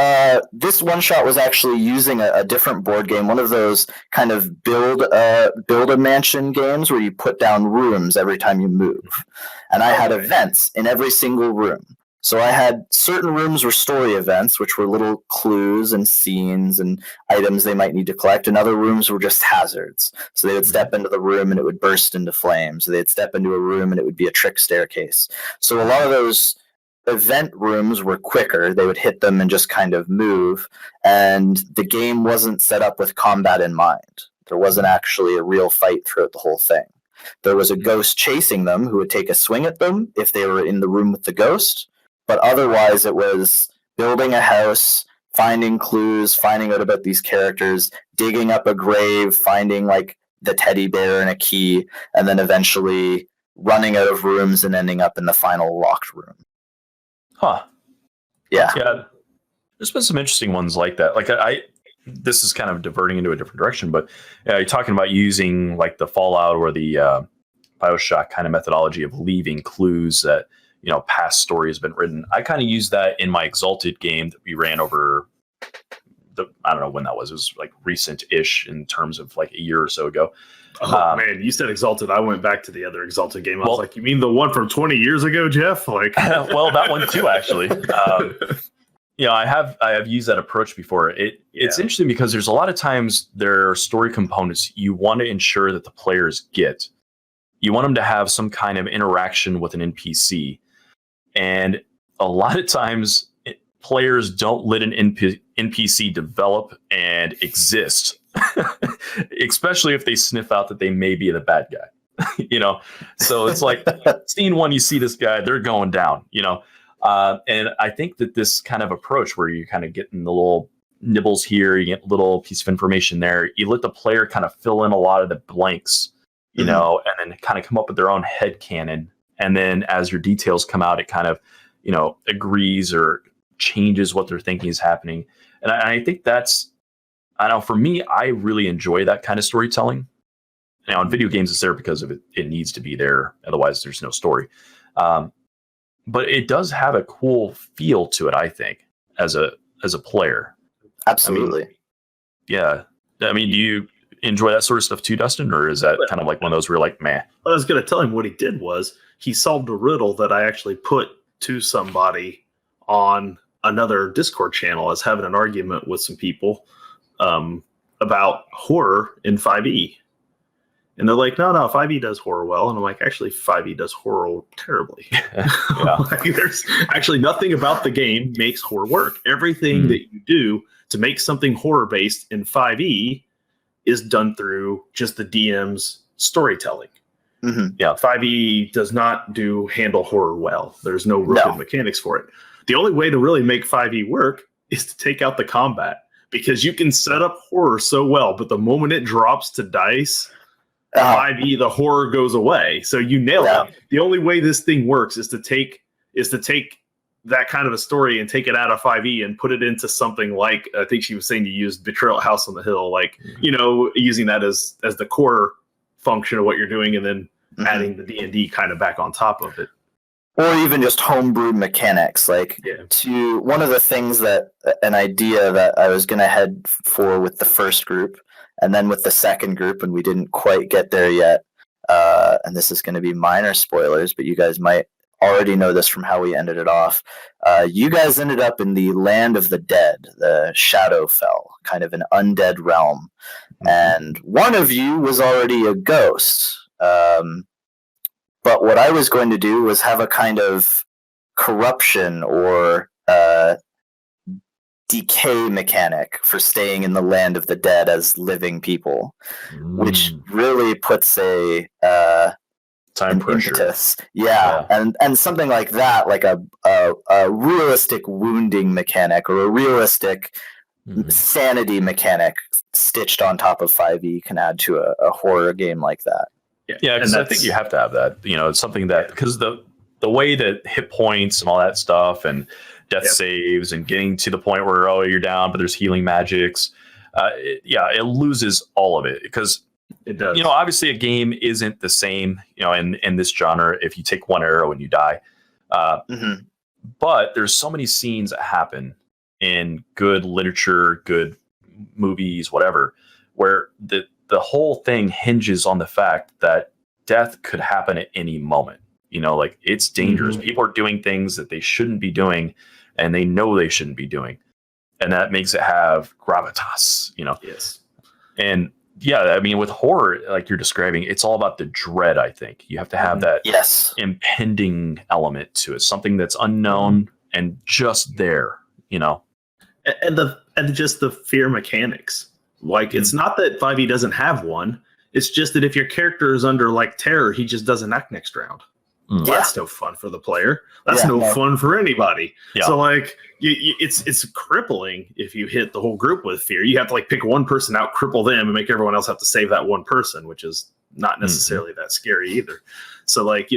this one shot was actually using a different board game, one of those kind of build a mansion games where you put down rooms every time you move. And I had events in every single room. So I had certain rooms were story events, which were little clues and scenes and items they might need to collect, and other rooms were just hazards. So they would step into the room and it would burst into flames. They'd step into a room and it would be a trick staircase. So a lot of those event rooms were quicker. They would hit them and just kind of move, and the game wasn't set up with combat in mind. There wasn't actually a real fight throughout the whole thing. There was a ghost chasing them who would take a swing at them if they were in the room with the ghost. But otherwise, it was building a house, finding clues, finding out about these characters, digging up a grave, finding like the teddy bear and a key, and then eventually running out of rooms and ending up in the final locked room. Huh. Yeah. Yeah. There's been some interesting ones like that. Like this is kind of diverting into a different direction, but you're talking about using like the Fallout or the BioShock kind of methodology of leaving clues that, past story has been written. I kind of used that in my Exalted game that we ran over I don't know when that was. It was like recent-ish in terms of like a year or so ago. Oh man, you said Exalted. I went back to the other Exalted game. I was like, you mean the one from 20 years ago, Jeff? Like, well, that one too, actually. I have used that approach before. It's interesting because there's a lot of times there are story components you want to ensure that the players get. You want them to have some kind of interaction with an NPC. And a lot of times players don't let an NPC develop and exist, especially if they sniff out that they may be the bad guy. So it's like scene one, you see this guy, they're going down, and I think that this kind of approach where you kind of getting the little nibbles here, you get a little piece of information there, you let the player kind of fill in a lot of the blanks, and then kind of come up with their own headcanon. And then as your details come out, it kind of, agrees or changes what they're thinking is happening. And I think that's, I don't know, for me, I really enjoy that kind of storytelling. Now in video games, it's there because of it needs to be there. Otherwise there's no story. But it does have a cool feel to it, I think, as a player. Absolutely. Yeah. I mean, do you enjoy that sort of stuff too, Dustin? Or is that kind of like one of those where you're like, meh? I was going to tell him what he did was he solved a riddle that I actually put to somebody on another Discord channel as having an argument with some people about horror in 5e. And they're like, no, 5e does horror well. And I'm like, actually, 5e does horror terribly. Like, there's actually nothing about the game makes horror work. Everything that you do to make something horror-based in 5e is done through just the DM's storytelling. Yeah, 5e does not handle horror well. There's no real good mechanics for it. The only way to really make 5e work is to take out the combat, because you can set up horror so well, but the moment it drops to dice, 5e, the horror goes away. So you nail it. The only way this thing works is to take that kind of a story and take it out of 5e and put it into something like, I think she was saying you used Betrayal at House on the Hill, like, using that as the core function of what you're doing, and then adding the D&D kind of back on top of it. Or even just homebrew mechanics. To one of the things an idea that I was going to head for with the first group, and then with the second group, and we didn't quite get there yet, and this is going to be minor spoilers, but you guys might already know this from how we ended it off. You guys ended up in the land of the dead, the Shadowfell, kind of an undead realm. And one of you was already a ghost. But what I was going to do was have a kind of corruption or decay mechanic for staying in the land of the dead as living people, which really puts a time pressure. Impetus. Yeah. And something like that, like a realistic wounding mechanic or a realistic sanity mechanic stitched on top of 5e can add to a horror game like that. Yeah, because I think you have to have that. It's something that, because the way that hit points and all that stuff and death saves and getting to the point where, you're down, but there's healing magics. It loses all of it, because it does. Obviously a game isn't the same, in this genre if you take one arrow and you die. But there's so many scenes that happen in good literature, good movies, whatever, where the whole thing hinges on the fact that death could happen at any moment. You know, like it's dangerous. Mhm. People are doing things that they shouldn't be doing, and they know they shouldn't be doing, and that makes it have gravitas. You know, Yes. and yeah, I mean, with horror, like you're describing, it's all about the dread. I think you have to have that Yes. impending element to it, something that's unknown and just there. You know, And just the fear mechanics. Like it's not that 5e doesn't have one. It's just that if your character is under like terror, he just doesn't act next round. Mm. Well, that's no fun for the player. That's Yeah, no no. fun for anybody. Yeah. So like, it's crippling if you hit the whole group with fear. You have to like pick one person out, cripple them, and make everyone else have to save that one person, which is not necessarily that scary either. So like,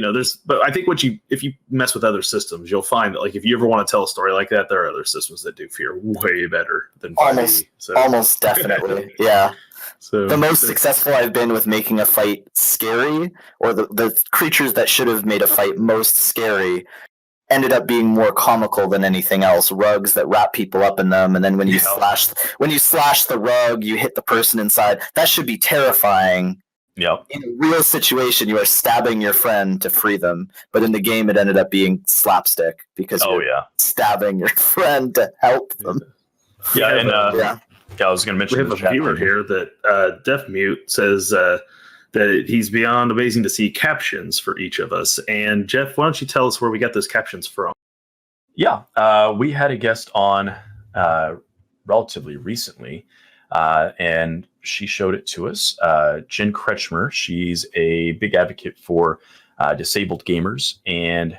but I think if you mess with other systems, you'll find that like if you ever want to tell a story like that, there are other systems that do fear way better than 5e. Almost definitely. Yeah. So The most successful I've been with making a fight scary, or the creatures that should have made a fight most scary, ended up being more comical than anything else. Rugs that wrap people up in them, and then when you slash the rug, you hit the person inside. That should be terrifying. Yep. In a real situation, you are stabbing your friend to free them, but in the game, it ended up being slapstick because you're stabbing your friend to help them. Yeah, and Yeah. I was going to mention we have a viewer here that Deaf Mute says that he's beyond amazing to see captions for each of us. And Jeff, why don't you tell us where we got those captions from? Yeah, we had a guest on relatively recently, and she showed it to us. Jen Kretschmer, she's a big advocate for disabled gamers, and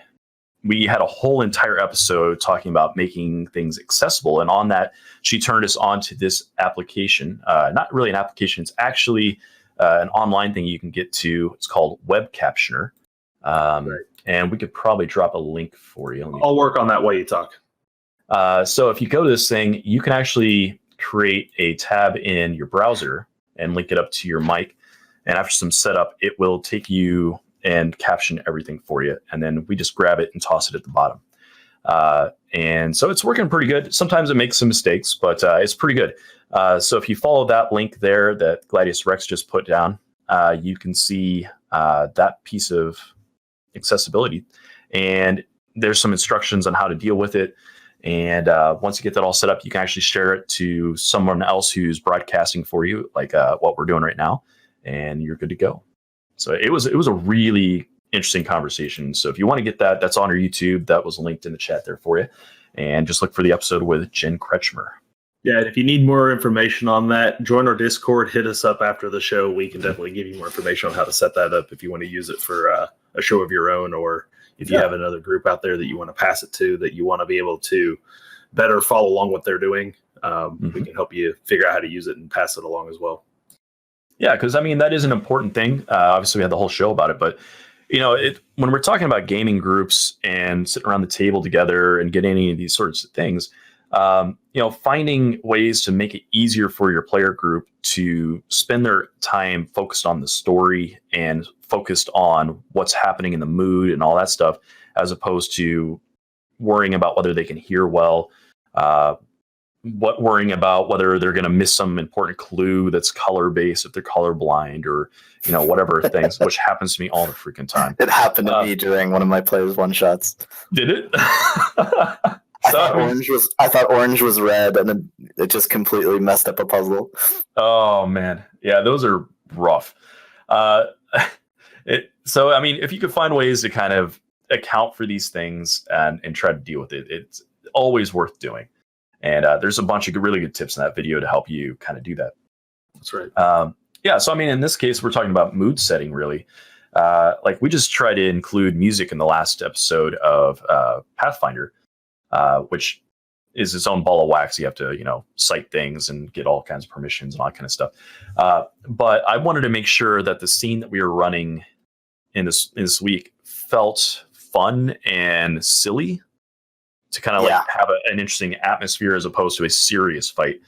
we had a whole entire episode talking about making things accessible. And on that, she turned us on to this application. Not really an application. It's actually an online thing you can get to. It's called Web Captioner. And we could probably drop a link for you. I'll work on that while you talk. So if you go to this thing, you can actually create a tab in your browser and link it up to your mic. And after some setup, it will take you and caption everything for you. And then we just grab it and toss it at the bottom. And so it's working pretty good. Sometimes it makes some mistakes, but it's pretty good. So if you follow that link there that Gladius Rex just put down, you can see that piece of accessibility. And there's some instructions on how to deal with it. And once you get that all set up, you can actually share it to someone else who's broadcasting for you, like what we're doing right now, and you're good to go. So it was a really interesting conversation. So if you want to get that, that's on our YouTube. That was linked in the chat there for you. And just look for the episode with Jen Kretschmer. Yeah, and if you need more information on that, join our Discord, hit us up after the show. We can definitely give you more information on how to set that up if you want to use it for a show of your own, or if you have another group out there that you want to pass it to, that you want to be able to better follow along what they're doing. We can help you figure out how to use it and pass it along as well. Yeah, because I mean, that is an important thing. Obviously, we had the whole show about it, but when we're talking about gaming groups and sitting around the table together and getting any of these sorts of things, finding ways to make it easier for your player group to spend their time focused on the story and focused on what's happening in the mood and all that stuff, as opposed to worrying about whether they can hear well, worrying about whether they're going to miss some important clue that's color based if they're colorblind, or whatever things, which happens to me all the freaking time. It happened to me during one of my players' one shots. Did it? I thought orange was red, and then it just completely messed up a puzzle. Oh man, yeah, those are rough. So I mean, if you could find ways to kind of account for these things and try to deal with it, it's always worth doing. And there's a bunch of really good tips in that video to help you kind of do that. That's right. Yeah, so I mean, in this case, we're talking about mood setting, really. Like we just try to include music in the last episode of Pathfinder, which is its own ball of wax. You have to, cite things and get all kinds of permissions and all that kind of stuff. But I wanted to make sure that the scene that we were running in this week felt fun and silly, to kind of have an interesting atmosphere as opposed to a serious fight.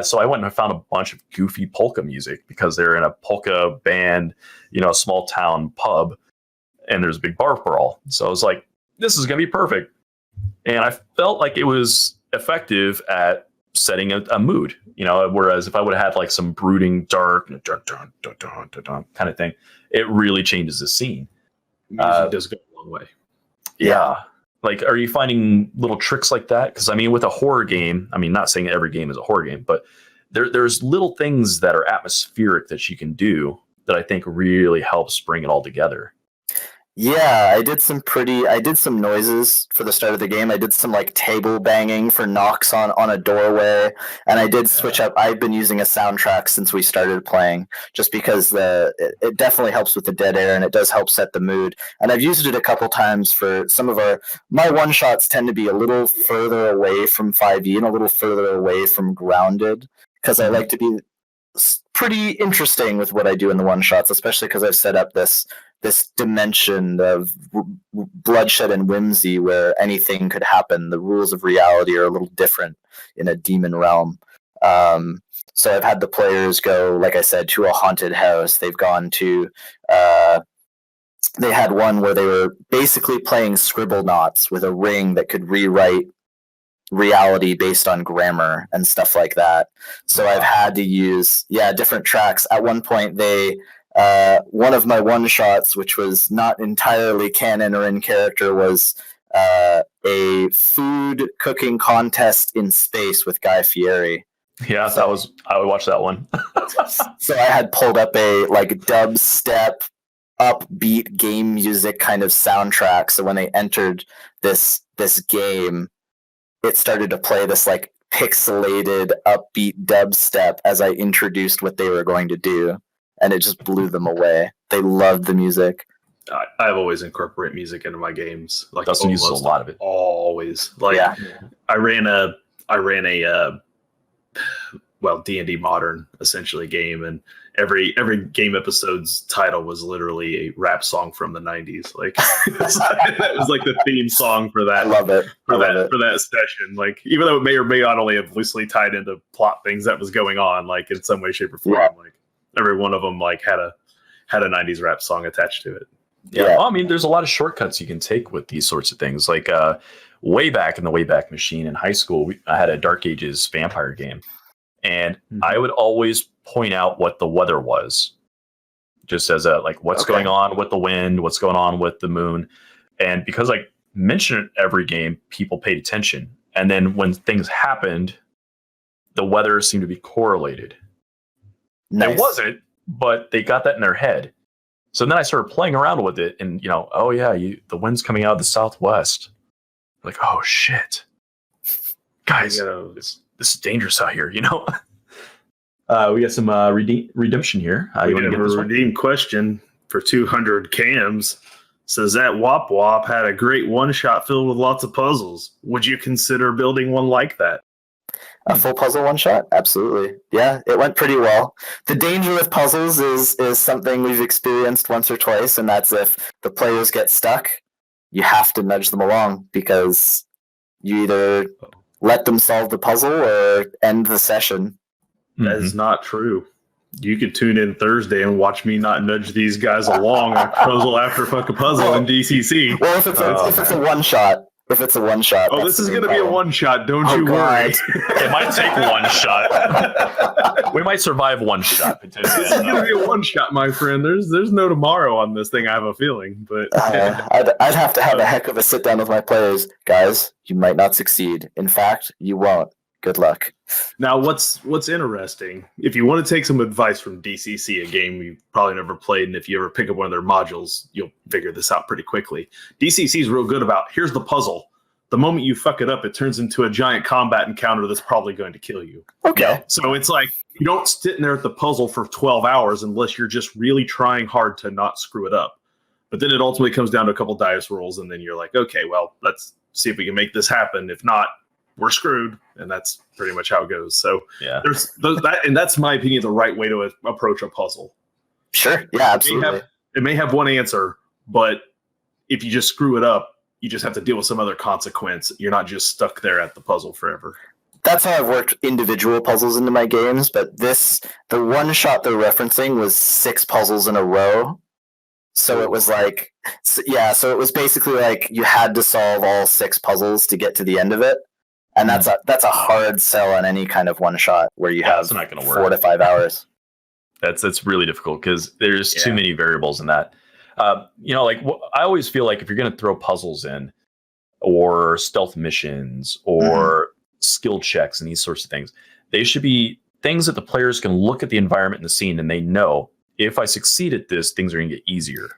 So I went and I found a bunch of goofy polka music because they're in a polka band, a small town pub, and there's a big bar brawl. So I was like, this is going to be perfect. And I felt like it was effective at setting a mood, whereas if I would have had like some brooding, dark, dun, dun, dun, dun, dun, dun, kind of thing, it really changes the scene. Music does go a long way. Yeah. Like, are you finding little tricks like that? Because I mean, with a horror game, I mean, not saying every game is a horror game, but there's little things that are atmospheric that you can do that I think really helps bring it all together. Yeah, I did some noises for the start of the game. I did some like table banging for knocks on a doorway, and I did switch up. I've been using a soundtrack since we started playing, just because it definitely helps with the dead air, and it does help set the mood. And I've used it a couple times for some of my one shots tend to be a little further away from 5e and a little further away from grounded, because I like to be pretty interesting with what I do in the one shots, especially because I've set up this dimension of bloodshed and whimsy where anything could happen. The rules of reality are a little different in a demon realm. So I've had the players go, like I said, to a haunted house. They've gone to they had one where they were basically playing Scribble Knots with a ring that could rewrite reality based on grammar and stuff like that. So I've had to use different tracks. At one point one of my one shots, which was not entirely canon or in character, was a food cooking contest in space with Guy Fieri. Yeah, I would watch that one. So I had pulled up a like dubstep upbeat game music kind of soundtrack. So when they entered this game, it started to play this like pixelated upbeat dubstep as I introduced what they were going to do. And it just blew them away. They loved the music. I've always incorporated music into my games. Like Dustin uses a lot of it. Always. Like I ran a D&D modern essentially game, and every game episode's title was literally a rap song from the 90s. Like that was like the theme song for that. I love it. For that session. Like, even though it may or may not only have loosely tied into plot things that was going on, like in some way, shape, or form. Like every one of them like had a 90s rap song attached to it. Yeah. Well, I mean, there's a lot of shortcuts you can take with these sorts of things. Like way back in the Wayback Machine in high school, I had a Dark Ages vampire game. And I would always point out what the weather was, just as a like what's going on with the wind, what's going on with the moon. And because I mentioned it every game, people paid attention. And then when things happened, the weather seemed to be correlated. Nice. It wasn't, but they got that in their head. So then I started playing around with it, and the wind's coming out of the southwest. Like, oh shit, guys, this is dangerous out here. We got some redemption here. We have a redeemed question for 200 cams. Says that Wop Wop had a great one shot filled with lots of puzzles. Would you consider building one like that? A full puzzle one shot? Absolutely. Yeah, it went pretty well. The danger with puzzles is something we've experienced once or twice, and that's if the players get stuck, you have to nudge them along, because you either let them solve the puzzle or end the session. That is not true. You could tune in Thursday and watch me not nudge these guys along on puzzle after fucking puzzle in DCC. Well, if it's a one shot. If it's a one shot. Oh, this is going to be a one shot. Don't you worry. It might take one shot. We might survive one shot. This is going to be a one shot, my friend. There's no tomorrow on this thing, I have a feeling. But I'd have to have a heck of a sit down with my players. Guys, you might not succeed. In fact, you won't. Good luck. Now, what's interesting, if you want to take some advice from DCC, a game you've probably never played, and if you ever pick up one of their modules, you'll figure this out pretty quickly. DCC is real good about, here's the puzzle. The moment you fuck it up, it turns into a giant combat encounter that's probably going to kill you. Okay. So it's like, you don't sit in there at the puzzle for 12 hours unless you're just really trying hard to not screw it up. But then it ultimately comes down to a couple dice rolls, and then you're like, okay, well, let's see if we can make this happen. If not, we're screwed, and that's pretty much how it goes. So there's that, and that's my opinion, the right way to approach a puzzle. Sure, yeah, absolutely. It may have one answer, but if you just screw it up, you just have to deal with some other consequence. You're not just stuck there at the puzzle forever. That's how I've worked individual puzzles into my games, but the one shot they're referencing was 6 puzzles in a row. So it was like, so it was basically like you had to solve all 6 puzzles to get to the end of it. And that's a hard sell on any kind of one shot where you have 4 to 5 hours. That's really difficult because there's too many variables in that. I always feel like if you're going to throw puzzles in, or stealth missions, or skill checks, and these sorts of things, they should be things that the players can look at the environment and the scene, and they know if I succeed at this, things are going to get easier.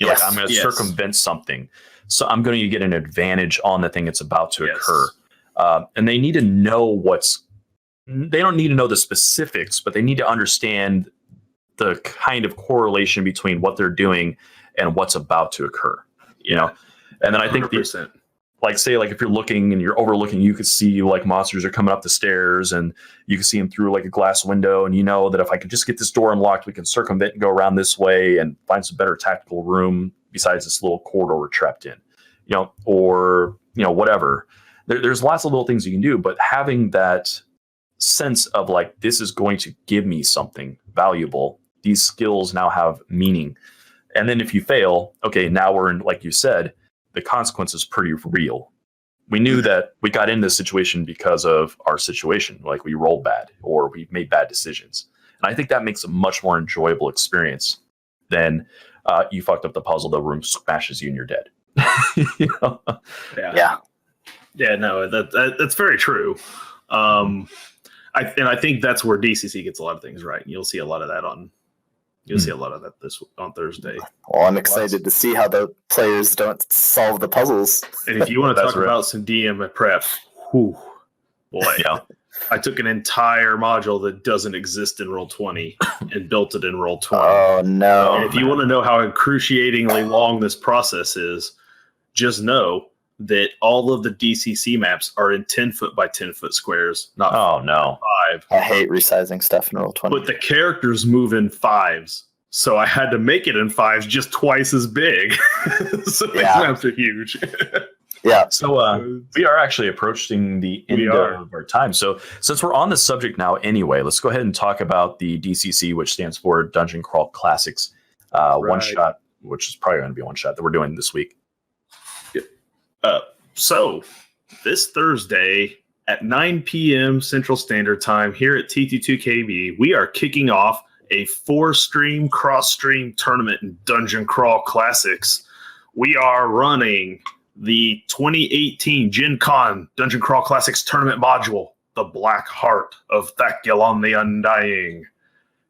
Like I'm going to circumvent something, so I'm going to get an advantage on the thing that's about to occur. And they need to know they don't need to know the specifics, but they need to understand the kind of correlation between what they're doing and what's about to occur. You know, and then I think 100%. If you're looking and you're overlooking, you could see like monsters are coming up the stairs, and you can see them through like a glass window, and you know that if I could just get this door unlocked, we can circumvent and go around this way and find some better tactical room besides this little corridor we're trapped in, or whatever. There's lots of little things you can do, but having that sense of like, this is going to give me something valuable. These skills now have meaning. And then if you fail, okay, now we're in, like you said, the consequence is pretty real. We knew that we got in this situation because of our situation, like we rolled bad or we made bad decisions. And I think that makes a much more enjoyable experience than you fucked up the puzzle, the room smashes you and you're dead. Yeah, no, that's very true. I think that's where DCC gets a lot of things right. You'll see a lot of that on Thursday. Well, I'm excited to see how the players don't solve the puzzles. And if you want to talk about some DM prep, boy, I took an entire module that doesn't exist in Roll20 and built it in Roll20. Oh no! And if you want to know how excruciatingly long this process is, just know that all of the DCC maps are in 10-foot by 10-foot squares, not 5. I hate resizing stuff in Roll20. But the characters move in 5s, so I had to make it in 5s just twice as big. So these maps are huge. So we are actually approaching the end of our time. So since we're on the subject now anyway, let's go ahead and talk about the DCC, which stands for Dungeon Crawl Classics one shot, which is probably going to be one shot that we're doing this week. So this Thursday at 9 p.m. Central Standard Time here at TT2KB, we are kicking off a 4-stream cross-stream tournament in Dungeon Crawl Classics. We are running the 2018 Gen Con Dungeon Crawl Classics tournament module, the Black Heart of Thaculon the Undying.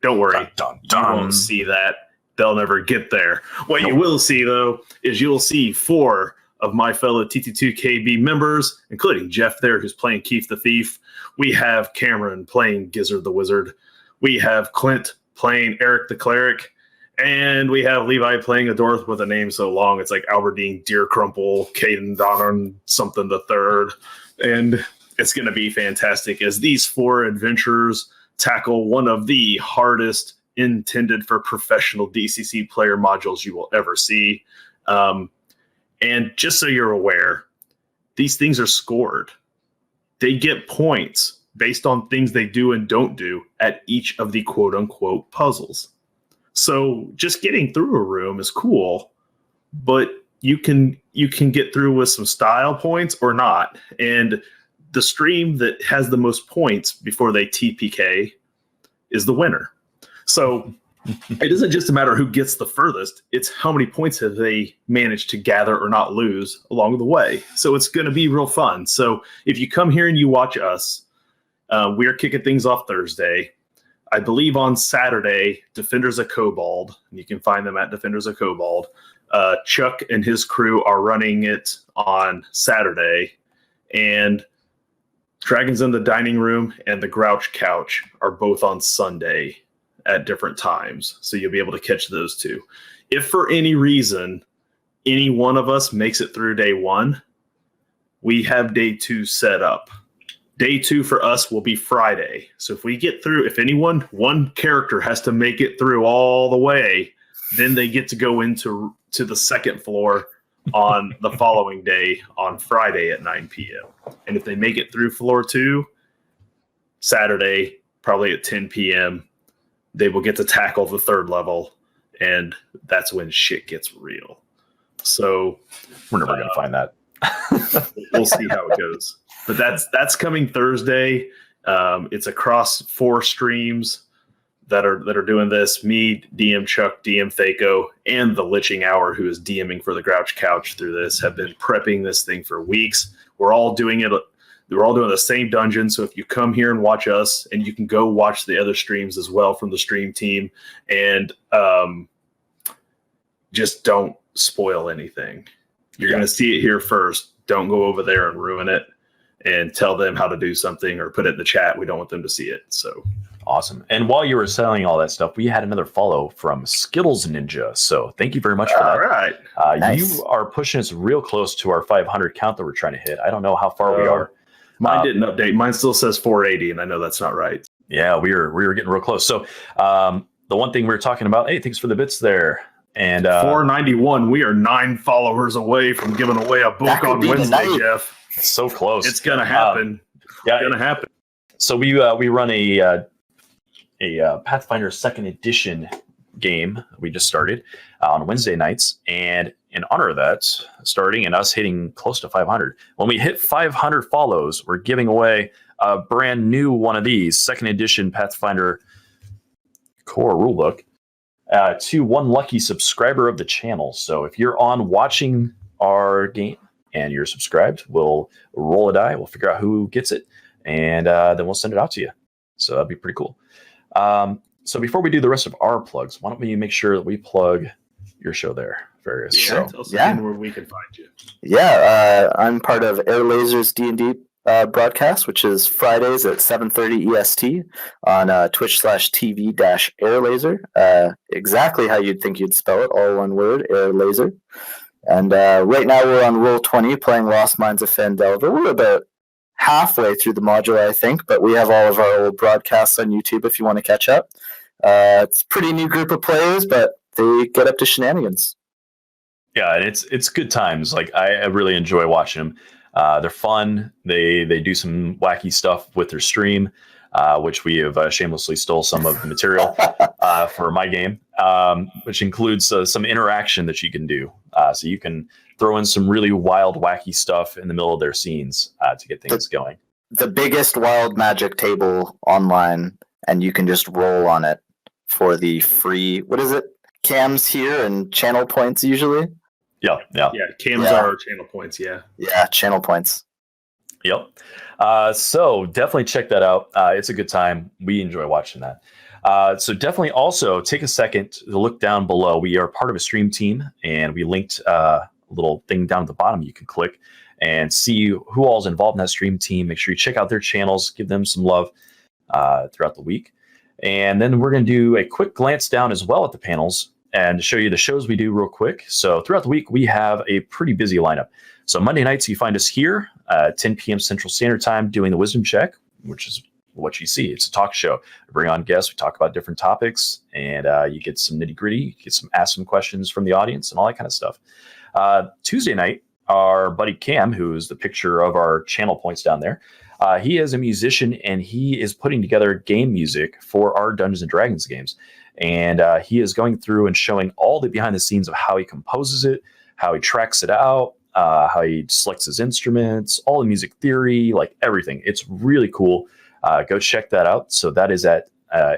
Don't worry, you won't see that. They'll never get there. What you will see, though, is you'll see 4 of my fellow TT2KB members, including Jeff there, who's playing Keith the Thief. We have Cameron playing Gizzard the Wizard. We have Clint playing Eric the Cleric. And we have Levi playing a dwarf with a name so long, it's like Alberdine Deer Crumple, Caden Donner, something the third. And it's going to be fantastic as these 4 adventurers tackle one of the hardest intended for professional DCC player modules you will ever see. And just so you're aware, these things are scored. They get points based on things they do and don't do at each of the quote-unquote puzzles. So just getting through a room is cool, but you can get through with some style points or not. And the stream that has the most points before they TPK is the winner. So it isn't just a matter of who gets the furthest. It's how many points have they managed to gather or not lose along the way. So it's going to be real fun. So if you come here and you watch us, we're kicking things off Thursday. I believe on Saturday, Defenders of Kobold. You can find them at Defenders of Kobold. Chuck and his crew are running it on Saturday. And Dragons in the Dining Room and the Grouch Couch are both on Sunday at different times. So you'll be able to catch those 2. If for any reason, any one of us makes it through day 1, we have day 2 set up. Day 2 for us will be Friday. So if we get through, if one character has to make it through all the way, then they get to go into the second floor on the following day on Friday at 9 p.m. And if they make it through floor 2, Saturday, probably at 10 p.m., they will get to tackle the 3rd level, and that's when shit gets real. So we're never going to find that. We'll see how it goes. But that's coming Thursday. It's across 4 streams. that are doing this. Me, DM Chuck, DM Thaco, and the Liching Hour, who is DMing for the Grouch Couch through this, have been prepping this thing for weeks. We're all doing it. We're all doing the same dungeon. So if you come here and watch us, and you can go watch the other streams as well from the stream team, and just don't spoil anything. You're going to see it here first. Don't go over there and ruin it and tell them how to do something or put it in the chat. We don't want them to see it. So awesome. And while you were selling all that stuff, we had another follow from Skittles Ninja. So thank you very much for that. All right. Nice. You are pushing us real close to our 500 count that we're trying to hit. I don't know how far we are. Mine didn't update. Mine still says 480, and I know that's not right. Yeah, we were getting real close. So the one thing we were talking about, hey, thanks for the bits there. And 491, we are 9 followers away from giving away a book on Wednesday, Jeff. So close. It's going to happen. Yeah, it's going to happen. So we run a Pathfinder 2nd edition game we just started on Wednesday nights, and in honor of that, starting and us hitting close to 500. When we hit 500 follows, we're giving away a brand new one of these 2nd edition Pathfinder core rulebook to one lucky subscriber of the channel. So if you're on watching our game and you're subscribed, we'll roll a die. We'll figure out who gets it, and then we'll send it out to you. So that'd be pretty cool. So before we do the rest of our plugs, why don't we make sure that we plug your show there, Pharius? Yeah, tell us again where we can find you. Yeah, I'm part of Air Laser's D&D broadcast, which is Fridays at 7:30 EST on Twitch/TV-AirLaser. Exactly how you'd think you'd spell it, all one word, Air Laser. And right now we're on Roll20 playing Lost Mines of Phandelver. We're about halfway through the module, I think, but we have all of our old broadcasts on YouTube if you want to catch up. It's a pretty new group of players, but they get up to shenanigans. Yeah, and it's good times. Like I really enjoy watching them. They're fun. They do some wacky stuff with their stream, which we have shamelessly stole some of the material for my game, which includes some interaction that you can do. So you can throw in some really wild, wacky stuff in the middle of their scenes to get things going. The biggest wild magic table online, and you can just roll on it for the free, what is it? Cams here and channel points usually. Yeah. Cams are channel points. Yeah, channel points. Yep. So definitely check that out. It's a good time. We enjoy watching that. So definitely also take a second to look down below. We are part of a stream team, and we linked a little thing down at the bottom you can click and see who all is involved in that stream team. Make sure you check out their channels, give them some love throughout the week. And then we're going to do a quick glance down as well at the panels and show you the shows we do real quick. So throughout the week, we have a pretty busy lineup. So Monday nights, you find us here at 10 p.m. Central Standard Time doing the Wisdom Check, which is what you see. It's a talk show. We bring on guests. We talk about different topics, and you get some nitty gritty. You get ask some questions from the audience and all that kind of stuff. Tuesday night, our buddy Cam, who is the picture of our channel points down there, he is a musician, and he is putting together game music for our Dungeons and Dragons games. And he is going through and showing all the behind the scenes of how he composes it, how he tracks it out, how he selects his instruments, all the music theory, like everything. It's really cool. Go check that out. So that is at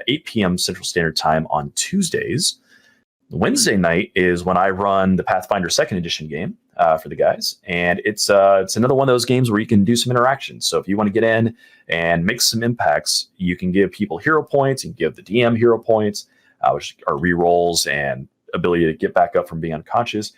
8 p.m. Central Standard Time on Tuesdays. Wednesday night is when I run the Pathfinder 2nd edition game for the guys. And it's another one of those games where you can do some interaction. So if you want to get in and make some impacts, you can give people hero points and give the DM hero points, which are rerolls and ability to get back up from being unconscious.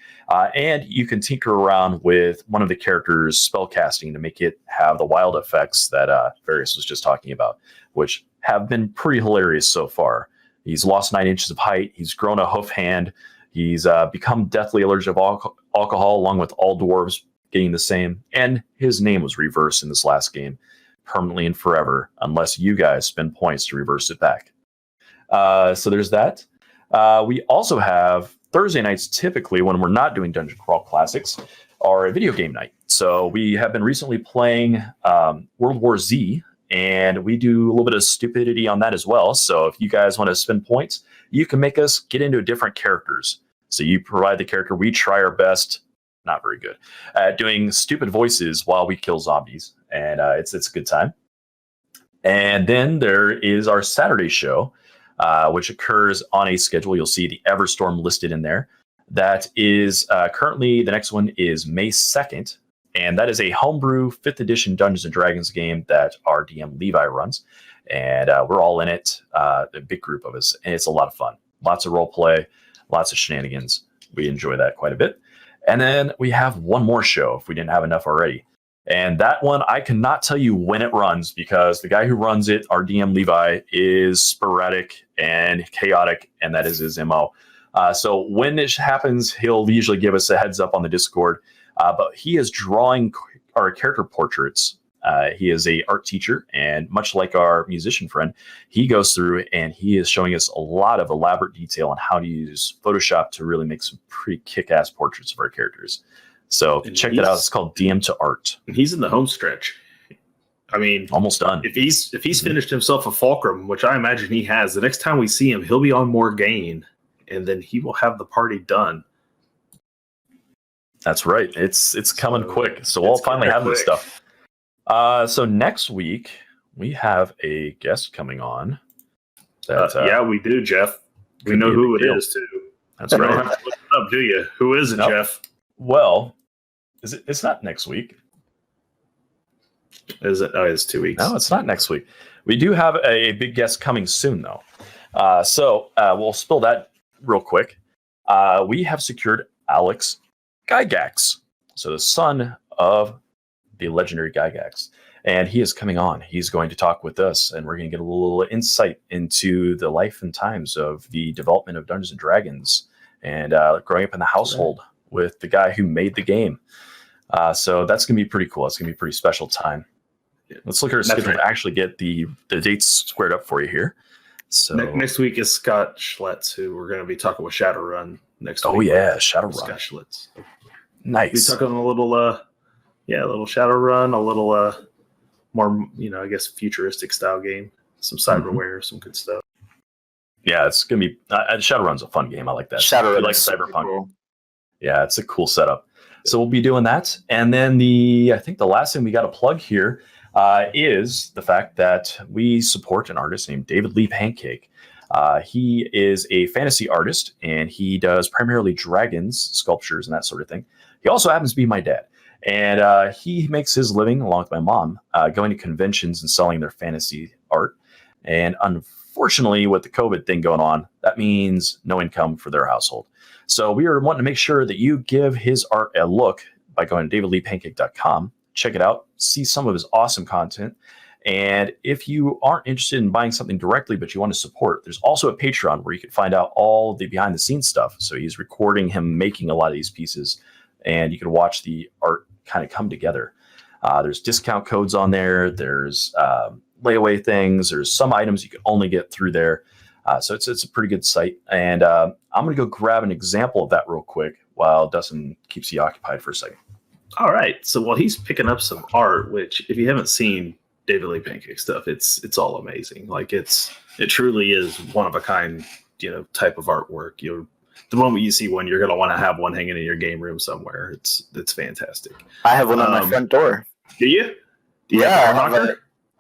And you can tinker around with one of the characters' spell casting to make it have the wild effects that Pharius was just talking about, which have been pretty hilarious so far. He's lost 9 inches of height. He's grown a hoof hand. He's become deathly allergic to alcohol, along with all dwarves getting the same. And his name was reversed in this last game permanently and forever, unless you guys spend points to reverse it back. So there's that. We also have Thursday nights, typically when we're not doing Dungeon Crawl Classics, are a video game night. So we have been recently playing World War Z, and we do a little bit of stupidity on that as well. So if you guys want to spend points, you can make us get into different characters. So you provide the character. We try our best, not very good, at doing stupid voices while we kill zombies. And it's a good time. And then there is our Saturday show, which occurs on a schedule. You'll see the Everstorm listed in there. That is currently, the next one is May 2nd. And that is a homebrew 5th edition Dungeons & Dragons game that our DM Levi runs. And we're all in it, a big group of us. And it's a lot of fun. Lots of role play, lots of shenanigans. We enjoy that quite a bit. And then we have one more show, if we didn't have enough already. And that one, I cannot tell you when it runs because the guy who runs it, our DM Levi, is sporadic and chaotic, and that is his MO. So when it happens, he'll usually give us a heads up on the Discord. But he is drawing our character portraits. He is a art teacher, and much like our musician friend, he goes through and he is showing us a lot of elaborate detail on how to use Photoshop to really make some pretty kick-ass portraits of our characters. So check that out. It's called DM to Art. He's in the home stretch. I mean, almost done. If he's finished himself a fulcrum, which I imagine he has, the next time we see him, he'll be on Morgaine, and then he will have the party done. That's right. It's coming quick. So we'll finally have this stuff. So next week we have a guest coming on. Yeah, we do, Jeff. We know who it is too. That's you right. don't have to look it up, do you? Who is it, Jeff? Well, is it? It's not next week. Is it? Oh, it's 2 weeks. No, it's not next week. We do have a big guest coming soon, though. So we'll spill that real quick. We have secured Alex Gygax, so the son of the legendary Gygax, and he is coming on. He's going to talk with us, and we're going to get a little insight into the life and times of the development of Dungeons and Dragons and growing up in the household with the guy who made the game. So that's going to be pretty cool. It's going to be a pretty special time. Let's look at our schedule to actually get the dates squared up for you here. So next week is Scott Schlitz, who we're going to be talking with Shadowrun next week. Oh yeah, Shadowrun. Scott Schlitz. Nice. We're talking a little Shadowrun, a little more, I guess futuristic style game, some cyberware, some good stuff. Yeah, it's gonna be Shadowrun's a fun game. I like that. Shadowrun, like cyberpunk. cool. Yeah, it's a cool setup. So we'll be doing that, and then I think the last thing we got to plug here is the fact that we support an artist named David Lee Pancake. He is a fantasy artist, and he does primarily dragons, sculptures, and that sort of thing. He also happens to be my dad, and he makes his living, along with my mom, going to conventions and selling their fantasy art. And unfortunately, with the COVID thing going on, that means no income for their household. So we are wanting to make sure that you give his art a look by going to davidleepancake.com. Check it out, see some of his awesome content. And if you aren't interested in buying something directly, but you want to support, there's also a Patreon where you can find out all the behind the scenes stuff. So he's recording him making a lot of these pieces, and you can watch the art kind of come together. There's discount codes on there. There's layaway things. There's some items you can only get through there. So it's a pretty good site. And I'm going to go grab an example of that real quick while Dustin keeps you occupied for a second. All right. So while he's picking up some art, which if you haven't seen David Lee Pancake stuff, it's all amazing. Like it truly is one of a kind, type of artwork. The moment you see one, you're going to want to have one hanging in your game room somewhere. It's fantastic. I have one on my front door. Do you? Yeah,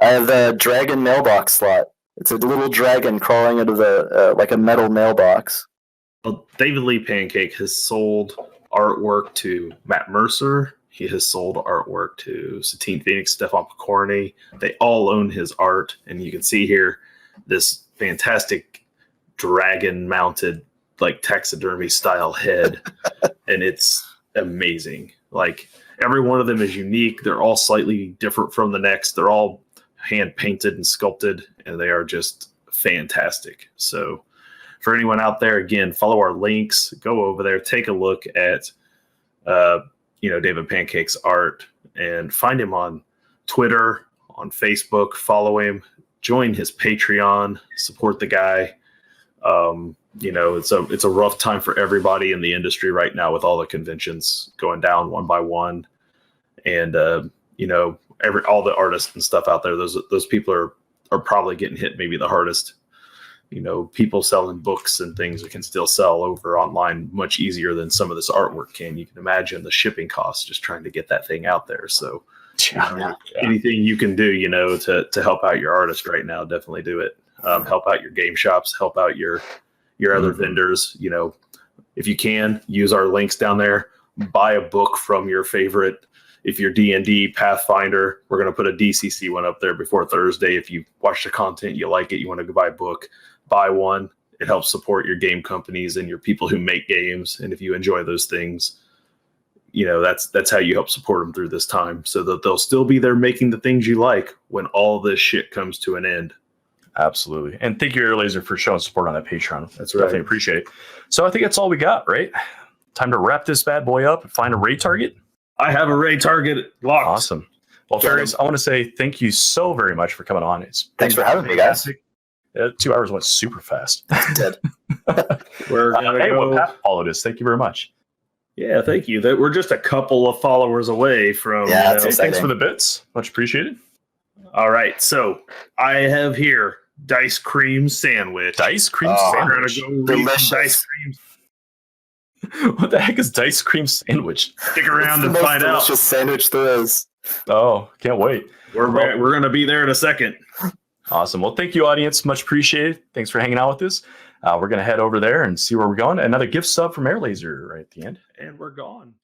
I have a dragon mailbox slot. It's a little dragon crawling into the like a metal mailbox. Well, David Lee Pancake has sold artwork to Matt Mercer. He has sold artwork to Satine Phoenix, Stefan Picorni. They all own his art, and you can see here this fantastic dragon-mounted, like taxidermy style head, and it's amazing. Like every one of them is unique. They're all slightly different from the next. They're all hand painted and sculpted, and they are just fantastic. So for anyone out there, again, follow our links, go over there, take a look at David Pancake's art, and find him on Twitter, on Facebook, follow him, join his Patreon, support the guy. It's a rough time for everybody in the industry right now with all the conventions going down one by one, and all the artists and stuff out there. Those people are probably getting hit maybe the hardest. People selling books and things that can still sell over online much easier than some of this artwork can. You can imagine the shipping costs just trying to get that thing out there. So anything you can do, to help out your artist right now, definitely do it. Help out your game shops, help out your other vendors. You know, if you can, use our links down there. Buy a book from your favorite. If you're D&D Pathfinder, we're going to put a DCC one up there before Thursday. If you watch the content, you like it, you want to go buy a book, buy one. It helps support your game companies and your people who make games. And if you enjoy those things, you know, that's how you help support them through this time, so that they'll still be there making the things you like when all this shit comes to an end. Absolutely. And thank you, Airlaser, for showing support on that Patreon. That's right. Definitely appreciate it. So I think that's all we got, right? Time to wrap this bad boy up and find a raid target. I have a raid target locked. Awesome. Well, Pharius, I want to say thank you so very much for coming on. Thanks for having me, guys. 2 hours went super fast. Good. We're gonna go. What Pat followed us. Thank you very much. Yeah, thank you. We're just a couple of followers away from. Yeah, that's Hey, exciting. thanks for the bits. Much appreciated. All right, so I have here Dice Cream Sandwich. Dice cream Oh, We're gonna sandwich. go read Delicious. some Dice Cream. What the heck is dice cream sandwich? Stick around It's and the most find out. delicious sandwich there is. Oh, can't wait. We're going to be there in a second. Awesome. Well, thank you, audience. Much appreciated. Thanks for hanging out with us. We're going to head over there and see where we're going. Another gift sub from Airlaser right at the end. And we're gone.